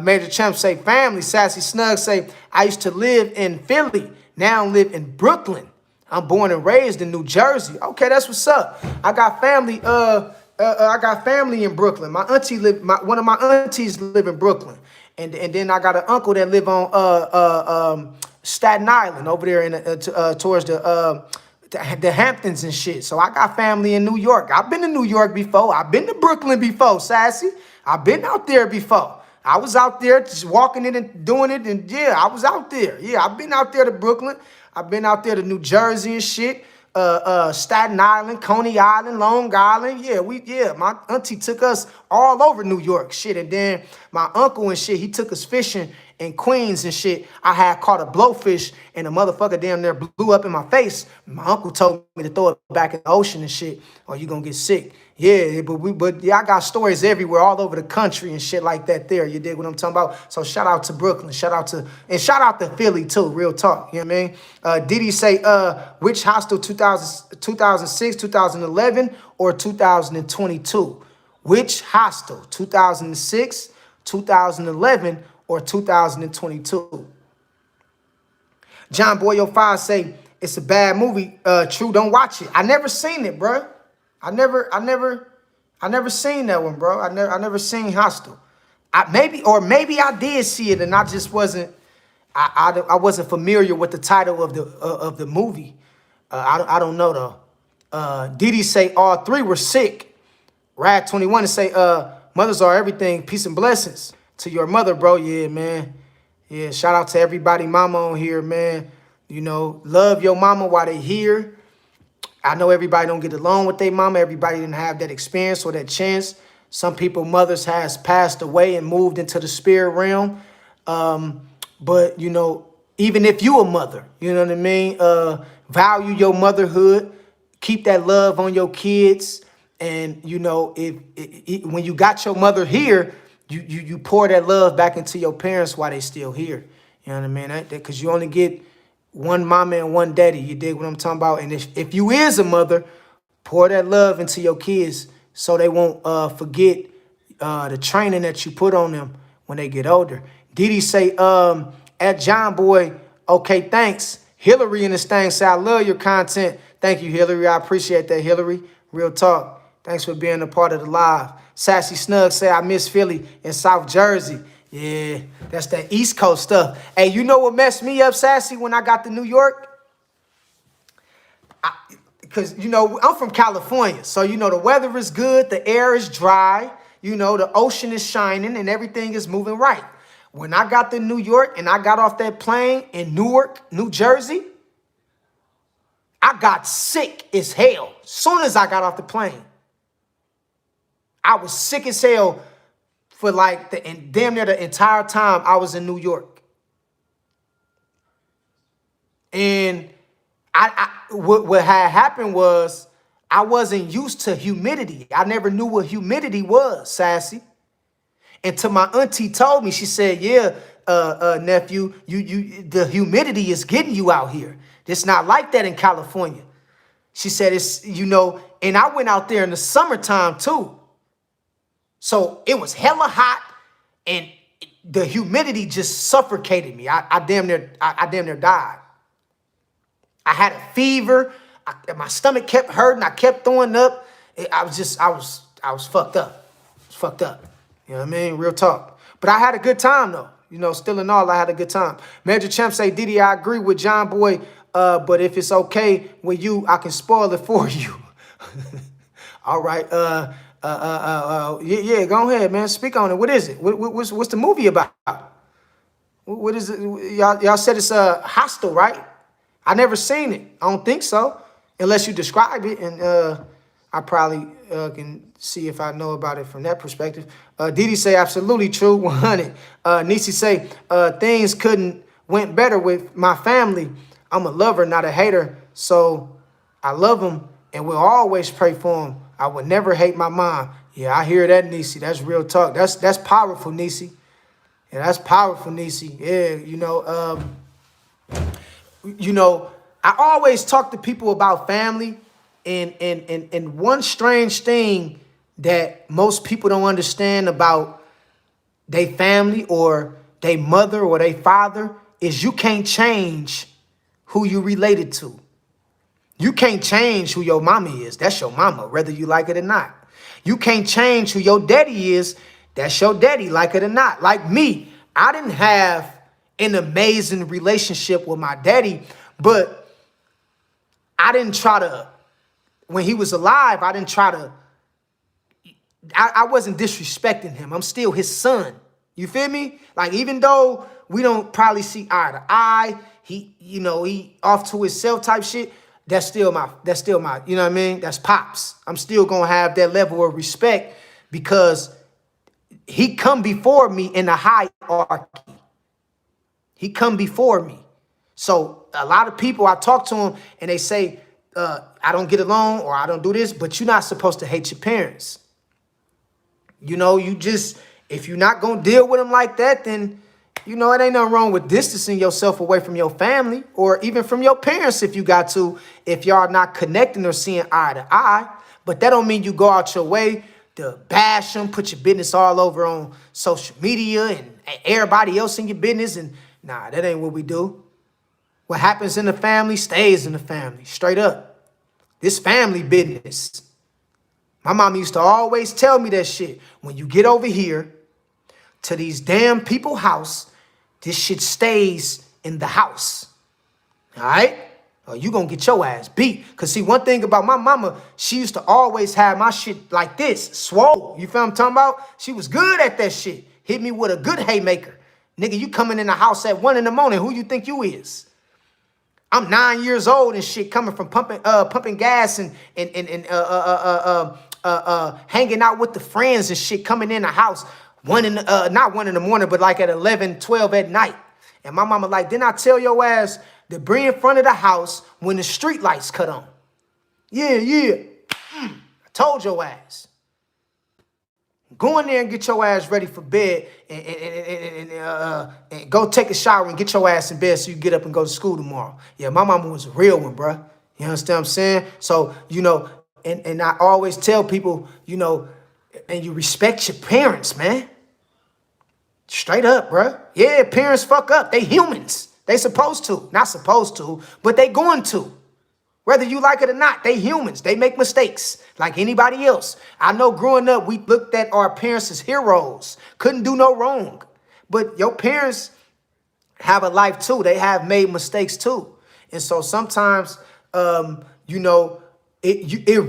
Major Champ say, family. Sassy Snug say, I used to live in Philly. Now I live in Brooklyn. I'm born and raised in New Jersey. Okay, that's what's up. I got family. I got family in Brooklyn. My auntie one of my aunties live in Brooklyn, and then I got an uncle that live on Staten Island over there towards the Hamptons and shit. So I got family in New York. I've been to New York before. I've been to Brooklyn before, Sassy. I've been out there before. I was out there just walking it and doing it, and yeah, I was out there. Yeah, I've been out there to Brooklyn. I've been out there to New Jersey and shit. Staten Island, Coney Island, Long Island. Yeah, my auntie took us all over New York, shit. And then my uncle and shit, he took us fishing in Queens and shit. I had caught a blowfish and the motherfucker damn near blew up in my face. My uncle told me to throw it back in the ocean and shit, or you gonna get sick. Yeah, but yeah, I got stories everywhere, all over the country and shit like that there. You dig what I'm talking about? So shout out to Brooklyn, shout out to Philly too, real talk, you know what I mean? Didi say, which hostel, 2006, 2011, or 2022? Which hostel, 2006, 2011, or 2022? John Boyo 5 say, it's a bad movie. True, don't watch it. I never seen it, bro. I never seen that one, bro. I never seen Hostel. Maybe I did see it and I just wasn't. I wasn't familiar with the title of the movie. I don't know though. Didi say all three were sick. Rad 21 to say mothers are everything. Peace and blessings to your mother, bro. Yeah, man. Yeah, shout out to everybody, mama on here, man. You know, love your mama while they here. I know everybody don't get along with their mama. Everybody didn't have that experience or that chance. Some people, mothers has passed away and moved into the spirit realm. But, you know, even if you a mother, you know what I mean? Value your motherhood. Keep that love on your kids. And, you know, when you got your mother here, you pour that love back into your parents while they still here. You know what I mean? Because you only get one mama and one daddy. You dig what I'm talking about? And if you is a mother, pour that love into your kids so they won't forget the training that you put on them when they get older. Didi say, at John Boy, okay, thanks. Hillary in this thing say, I love your content. Thank you, Hillary. I appreciate that, Hillary. Real talk. Thanks for being a part of the live. Sassy Snug say, I miss Philly and South Jersey. Yeah, that's that East Coast stuff. Hey, you know what messed me up, Sassy, when I got to New York? Because, you know, I'm from California. So, you know, the weather is good. The air is dry. You know, the ocean is shining and everything is moving right. When I got to New York and I got off that plane in Newark, New Jersey, I got sick as hell. As soon as I got off the plane, I was sick as hell for like damn near the entire time I was in New York. And what had happened was I wasn't used to humidity. I never knew what humidity was, Sassy. Until my auntie told me, she said, yeah, nephew, the humidity is getting you out here. It's not like that in California. She said, it's, you know, and I went out there in the summertime too. So it was hella hot and the humidity just suffocated me. I damn near died. I had a fever. My stomach kept hurting. I kept throwing up. I was fucked up. Fucked up. You know what I mean? Real talk. But I had a good time though. You know, still in all, I had a good time. Major Champ say, Didi, I agree with John Boy. But if it's okay with you, I can spoil it for you. All right. Yeah, go ahead, man. Speak on it. What is it? What's the movie about? What is it? Y'all said it's Hostel, right? I never seen it. I don't think so, unless you describe it. And I probably can see if I know about it from that perspective. Didi say, absolutely true, 100. Nisi say, things couldn't went better with my family. I'm a lover, not a hater. So I love them and will always pray for them. I would never hate my mom. Yeah, I hear that, Nisi. That's real talk. That's powerful, Nisi. Yeah, that's powerful, Nisi. Yeah, I always talk to people about family, and one strange thing that most people don't understand about their family or their mother or their father is you can't change who you related to. You can't change who your mama is. That's your mama, whether you like it or not. You can't change who your daddy is. That's your daddy, like it or not. Like me, I didn't have an amazing relationship with my daddy, but I didn't try to, when he was alive, I didn't try to, I wasn't disrespecting him. I'm still his son. You feel me? Like, even though we don't probably see eye to eye, he off to himself type shit, that's still my, you know what I mean? That's pops. I'm still gonna have that level of respect because he come before me in the hierarchy. He come before me. So a lot of people, I talk to them and they say, I don't get along or I don't do this, but you're not supposed to hate your parents. If you're not going to deal with them like that, then, it ain't nothing wrong with distancing yourself away from your family or even from your parents if you got to, if y'all not connecting or seeing eye to eye. But that don't mean you go out your way to bash them, put your business all over on social media and everybody else in your business. And nah, that ain't what we do. What happens in the family stays in the family, straight up. This family business. My mom used to always tell me that shit. When you get over here to these damn people's house, this shit stays in the house. All right? Or you gonna get your ass beat. Because see, one thing about my mama, she used to always have my shit like this, swole. You feel what I'm talking about? She was good at that shit. Hit me with a good haymaker. Nigga, you coming in the house at 1 in the morning. Who you think you is? I'm 9 years old and shit, coming from pumping gas and hanging out with the friends and shit, coming in the house not 1 in the morning, but like at 11, 12 at night. And my mama like, didn't I tell your ass to bring in front of the house when the street lights cut on? Yeah. I told your ass. Go in there and get your ass ready for bed and go take a shower and get your ass in bed so you get up and go to school tomorrow. Yeah, my mama was a real one, bruh. You understand what I'm saying? So, and I always tell people, and you respect your parents, man. Straight up, bruh. Yeah, parents fuck up. They humans. They supposed to. Not supposed to, but they going to. Whether you like it or not, they humans. They make mistakes like anybody else. I know growing up, we looked at our parents as heroes. Couldn't do no wrong. But your parents have a life too. They have made mistakes too. And so sometimes, it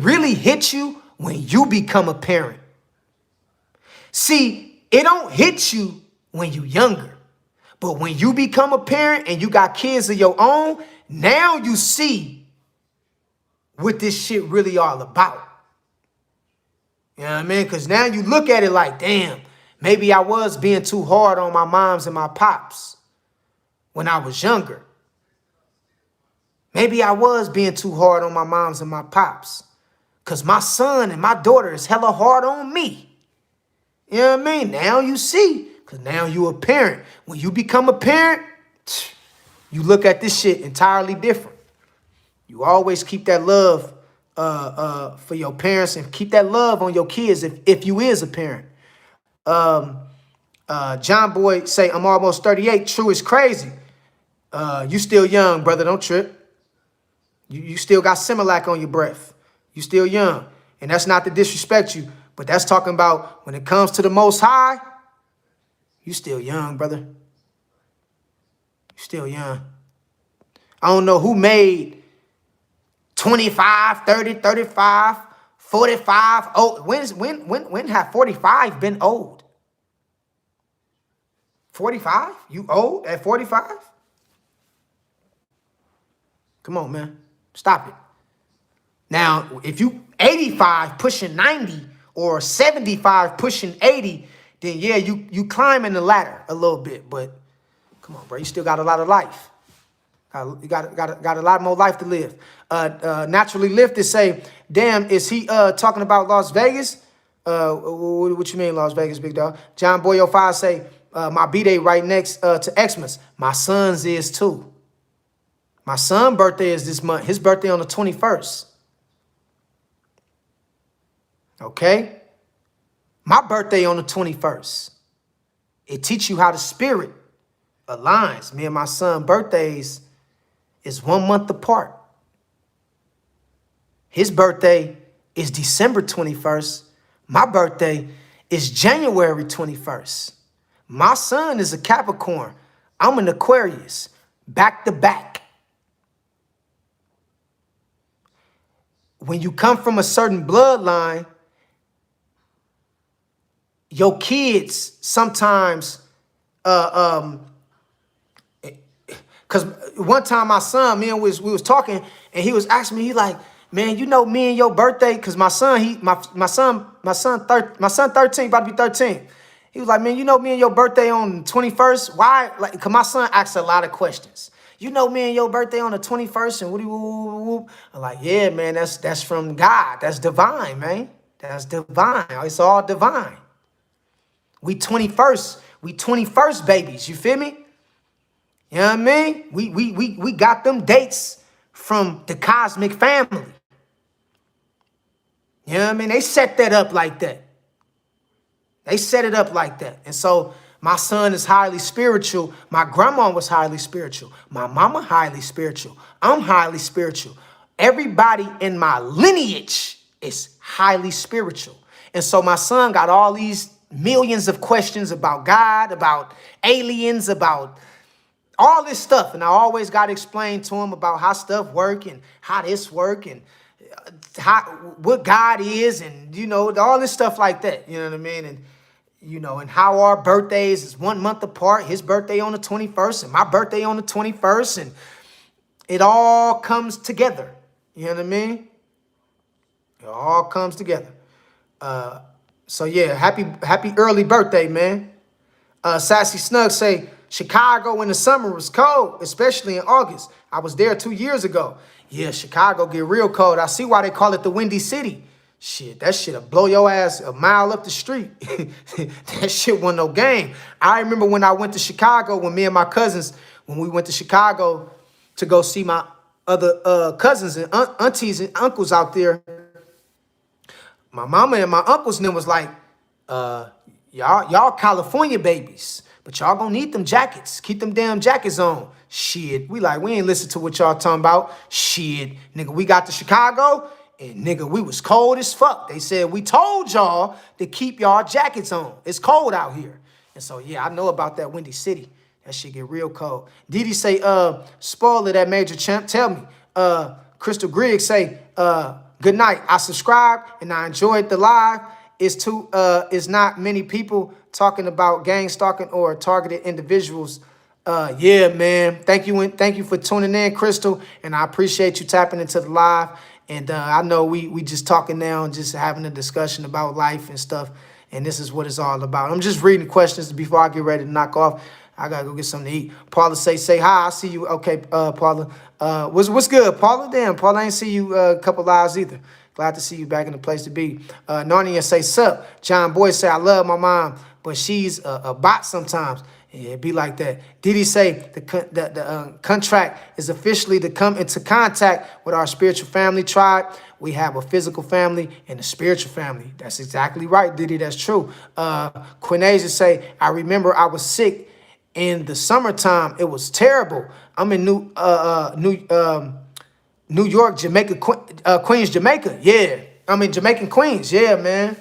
really hits you when you become a parent. See, it don't hit you when you're younger. But when you become a parent and you got kids of your own, now you see what this shit really all about. You know what I mean? Because now you look at it like, damn, maybe I was being too hard on my moms and my pops when I was younger. Maybe I was being too hard on my moms and my pops because my son and my daughter is hella hard on me. You know what I mean? Now you see, because now you a parent. When you become a parent, you look at this shit entirely different. You always keep that love for your parents and keep that love on your kids if you is a parent. John Boy say, I'm almost 38. True is crazy. You still young, brother. Don't trip. You still got Similac on your breath. You still young. And that's not to disrespect you, but that's talking about when it comes to the Most High, you still young, brother. You still young. I don't know who made 25, 30, 35, 45. Oh, when have 45 been old? 45? You old at 45? Come on, man. Stop it. Now, if you 85 pushing 90 or 75 pushing 80, then yeah, you climbing the ladder a little bit. But come on, bro, you still got a lot of life. You got a lot more life to live. Naturally Lifted say, damn, is he talking about Las Vegas? What you mean Las Vegas, big dog? John Boyo 5 say, my B-Day right next to Xmas. My son's is too. My son's birthday is this month. His birthday on the 21st. Okay? My birthday on the 21st. It teaches you how the spirit aligns. Me and my son's birthdays is 1 month apart. His birthday is December 21st. My birthday is January 21st. My son is a Capricorn. I'm an Aquarius. Back to back. When you come from a certain bloodline, your kids sometimes, because one time my son, we was talking, and he was asking me, he like, man, you know me and your birthday, because my son 13, about to be 13. He was like, man, you know me and your birthday on the 21st? Why? Like, because my son asks a lot of questions. You know me and your birthday on the 21st and whoop. I'm like, yeah, man, that's from God. That's divine, man. That's divine. It's all divine. We 21st babies. You feel me? You know what I mean? We got them dates from the cosmic family. You know what I mean? They set that up like that. They set it up like that. And so my son is highly spiritual. My grandma was highly spiritual. My mama highly spiritual. I'm highly spiritual. Everybody in my lineage is highly spiritual. And so my son got all these millions of questions about God, about aliens, about all this stuff. And I always got to explain to him about how stuff work and how this work and what God is and, you know, all this stuff like that. You know what I mean? And, you know, and how our birthdays is 1 month apart. His birthday on the 21st and my birthday on the 21st. And it all comes together. You know what I mean? It all comes together. So, yeah, happy early birthday, man. Sassy Snug say, Chicago in the summer was cold, especially in August. I was there 2 years ago. Yeah, Chicago get real cold. I see why they call it the Windy City. Shit, that shit'll blow your ass a mile up the street. That shit wasn't no game. I remember when I went to Chicago, when me and my cousins, when we went to Chicago to go see my other cousins and aunties and uncles out there, my mama and my uncles and them was like, y'all California babies, but y'all gonna need them jackets. Keep them damn jackets on. Shit, we ain't listen to what y'all talking about. Shit, nigga, we got to Chicago, and nigga, we was cold as fuck. They said, we told y'all to keep y'all jackets on. It's cold out here. And so, yeah, I know about that Windy City. That shit get real cold. Didi say, spoiler that Major Champ, tell me. Crystal Griggs say, good night. I subscribed and I enjoyed the live. It's not many people talking about gang stalking or targeted individuals. Yeah, man. Thank you for tuning in, Crystal. And I appreciate you tapping into the live. And I know we just talking now and just having a discussion about life and stuff. And this is what it's all about. I'm just reading questions before I get ready to knock off. I gotta go get something to eat. Paula say hi. I see you. Okay, Paula. What's good, Paula? Damn, Paula, I ain't see you a couple lives either. Glad to see you back in the place to be. Narnia say sup. John Boy say I love my mom, but she's a bot sometimes. Yeah, it be like that. Didi say the contract is officially to come into contact with our spiritual family tribe. We have a physical family and a spiritual family. That's exactly right, Didi. That's true. Quinasia say, I remember I was sick in the summertime. It was terrible. I'm in New York, Jamaica, Queens, Jamaica. Yeah, I'm in Jamaican Queens. Yeah, man.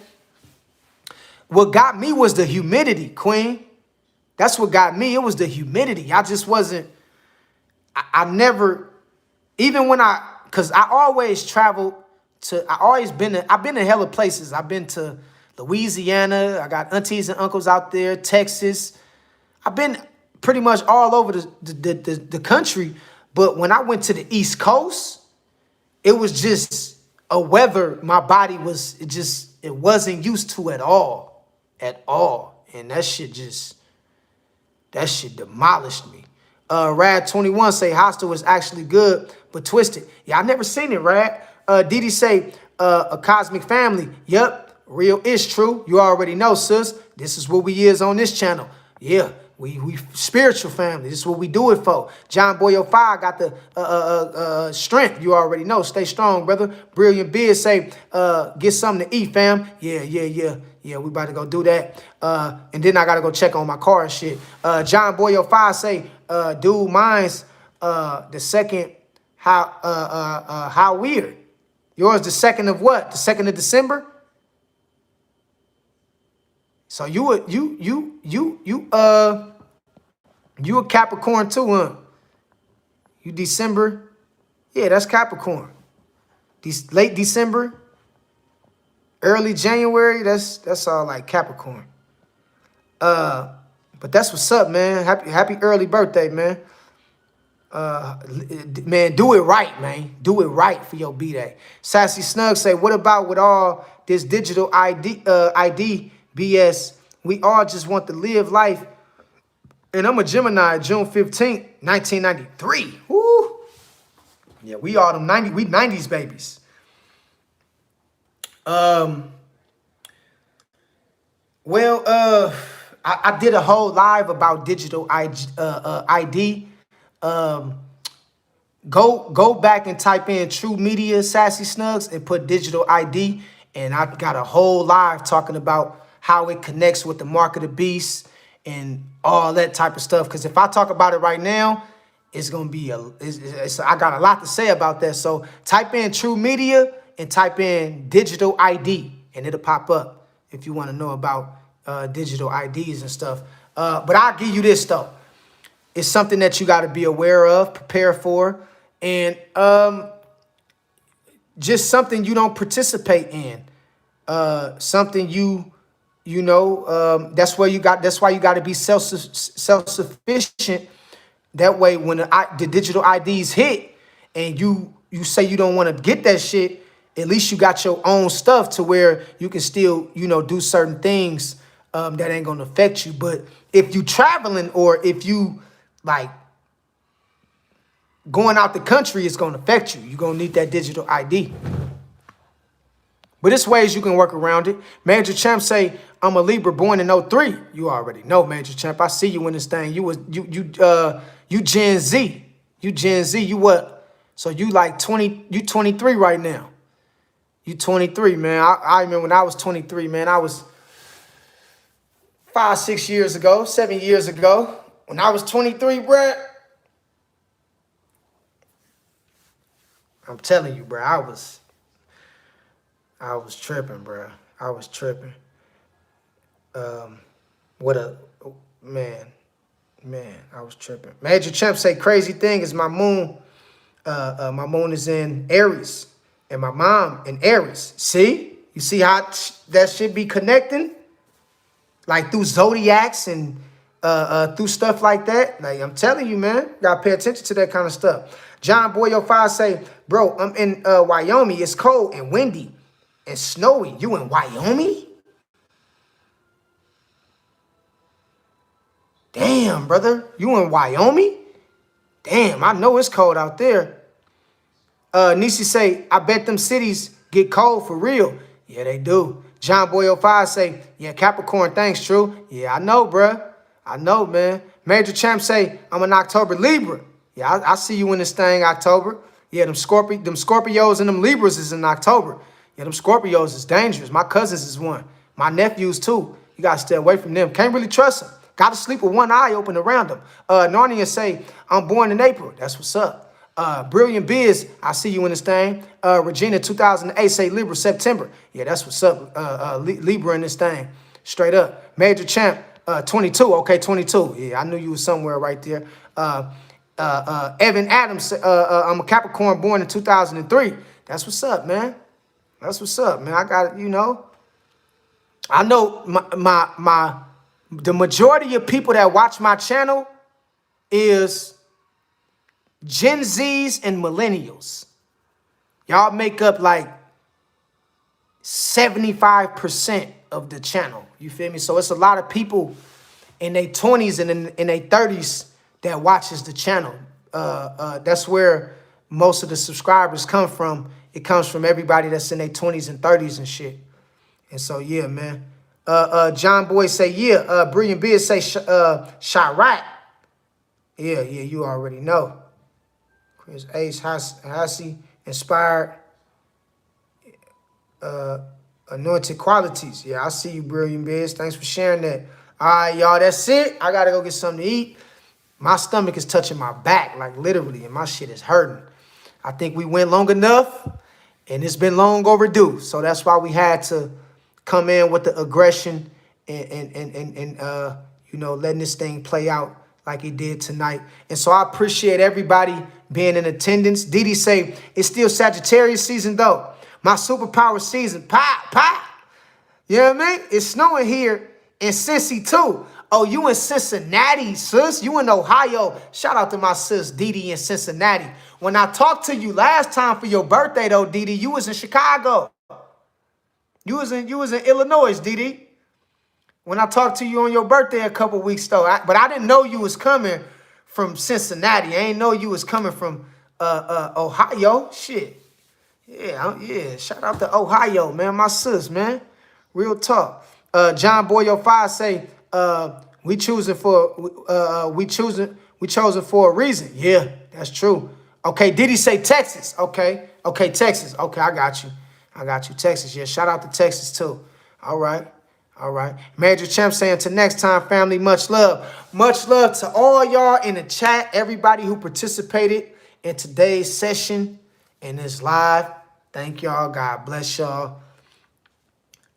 What got me was the humidity, Queen. That's what got me. It was the humidity. I just wasn't, I never, even when because I always traveled to, I've been to hella places. I've been to Louisiana. I got aunties and uncles out there, Texas. I've been pretty much all over the country. But when I went to the East Coast, it was just a weather my body was, it wasn't used to at all. At all. And that shit demolished me. Rad21 say Hostile was actually good, but twisted. Yeah, I never seen it, Rad. Didi say, a cosmic family. Yep, real is true. You already know, sis. This is what we is on this channel. Yeah, we spiritual family. This is what we do it for. John Boy 05 got the strength. You already know. Stay strong, brother. Brilliant Beard say, get something to eat, fam. Yeah, we about to go do that. And then I gotta go check on my car and shit. John Boy 05 say, dude, mine's the second. How weird. Yours the 2nd of what? The 2nd of December? So you a Capricorn too, huh? You December? Yeah, that's Capricorn. Late December, early January, that's all like Capricorn. But that's what's up, man. Happy early birthday, man. Man, do it right, man. Do it right for your B-Day. Sassy Snug say, what about with all this digital ID BS? We all just want to live life. And I'm a Gemini, June 15th, 1993. Woo! Yeah, we all them 90s babies. Well, I did a whole live about digital ID. Go back and type in True Media Sassy Snugs and put digital ID, and I got a whole live talking about how it connects with the mark of the beast and all that type of stuff. Because if I talk about it right now, it's gonna be I got a lot to say about that. So type in True Media and type in digital ID, and it'll pop up if you want to know about digital IDs and stuff. But I'll give you this though. It's something that you got to be aware of, prepare for, and just something you don't participate in. Something that's why you got to be self-sufficient. That way, when the digital IDs hit and you say you don't want to get that shit, at least you got your own stuff to where you can still, do certain things that ain't gonna affect you. But if you traveling or if you like going out the country, it's gonna affect you. You're gonna need that digital ID. But there's ways you can work around it. Major Champ say, I'm a Libra born in 03. You already know, Major Champ. I see you in this thing. You Gen Z. You Gen Z. You what? So you like 20, you 23 right now. You 23, man. I remember when I was 23, man. I was 5, 6 years ago, 7 years ago. When I was 23, bruh. I'm telling you, bruh, I was tripping, bruh. I was tripping. Man, I was tripping. Major Champ say crazy thing is my moon is in Aries and my mom in Aries. See? You see how that should be connecting? Like through zodiacs and through stuff like that. Like I'm telling you, man, gotta pay attention to that kind of stuff. John Boy 05 say, bro, I'm in Wyoming. It's cold and windy and snowy. You in Wyoming? Damn, brother. You in Wyoming? Damn, I know it's cold out there. Nisi say, I bet them cities get cold for real. Yeah, they do. John Boy 05 say, yeah, Capricorn, thanks, True. Yeah, I know, bruh. I know, man. Major Champ say, I'm an October Libra. Yeah, I see you in this thing, October. Yeah, them Scorpios and them Libras is in October. Yeah, them Scorpios is dangerous. My cousins is one. My nephews, too. You got to stay away from them. Can't really trust them. Got to sleep with one eye open around them. Narnia say, I'm born in April. That's what's up. Brilliant Biz, I see you in this thing. Regina 2008 say Libra September. Yeah, that's what's up. Libra in this thing. Straight up. Major Champ 22. Okay, 22. Yeah, I knew you was somewhere right there. Evan Adams, I'm a Capricorn born in 2003. That's what's up, man. That's what's up, man. I got, I know the majority of people that watch my channel is Gen Zs and millennials. Y'all make up like 75% of the channel. You feel me? So it's a lot of people in their 20s and in their 30s that watches the channel. That's where most of the subscribers come from. It comes from everybody that's in their 20s and 30s and shit. And so, yeah, man. John Boy say, yeah. Brilliant Beard say, Chirac. Yeah, you already know. Chris Ace Hassie, inspired, anointed qualities. Yeah, I see you, Brilliant Beards. Thanks for sharing that. All right, y'all, that's it. I got to go get something to eat. My stomach is touching my back, like literally, and my shit is hurting. I think we went long enough, and it's been long overdue. So that's why we had to come in with the aggression and you know, letting this thing play out like it did tonight. And so I appreciate everybody being in attendance. Didi say, it's still Sagittarius season though. My superpower season, pop, pop. You know what I mean? It's snowing here in Cincy too. Oh, you in Cincinnati, sis? You in Ohio? Shout out to my sis, Didi in Cincinnati. When I talked to you last time for your birthday though, Didi, you was in Chicago. You was in Illinois, Didi. When I talked to you on your birthday a couple weeks though, but I didn't know you was coming from Cincinnati. I ain't know you was coming from Ohio. Shit. Yeah. Shout out to Ohio, man. My sis, man. Real talk. John Boyo 5 say, we chosen for a reason. Yeah, that's true. Okay, did he say Texas? Okay, Texas. Okay, I got you, Texas. Yeah, shout out to Texas too. All right. Major Champ saying, till next time, family, much love. Much love to all y'all in the chat, everybody who participated in today's session and this live. Thank y'all. God bless y'all.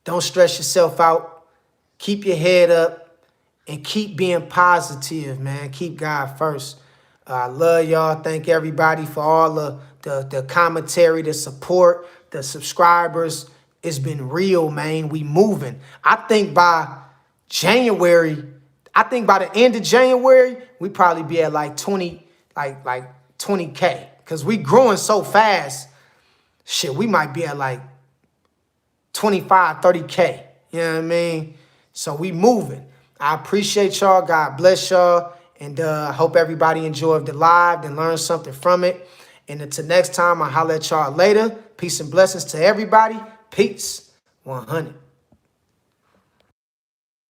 Don't stress yourself out. Keep your head up and keep being positive, man. Keep God first. I love y'all. Thank everybody for all the commentary, the support, the subscribers. It's been real, man. We moving. I think by the end of January, we probably be at like 20, like 20K. Because we growing so fast. Shit, we might be at like 25, 30K. You know what I mean? So we moving. I appreciate y'all. God bless y'all. And I hope everybody enjoyed the live and learned something from it. And until next time, I'll holler at y'all later. Peace and blessings to everybody. Peace. 100.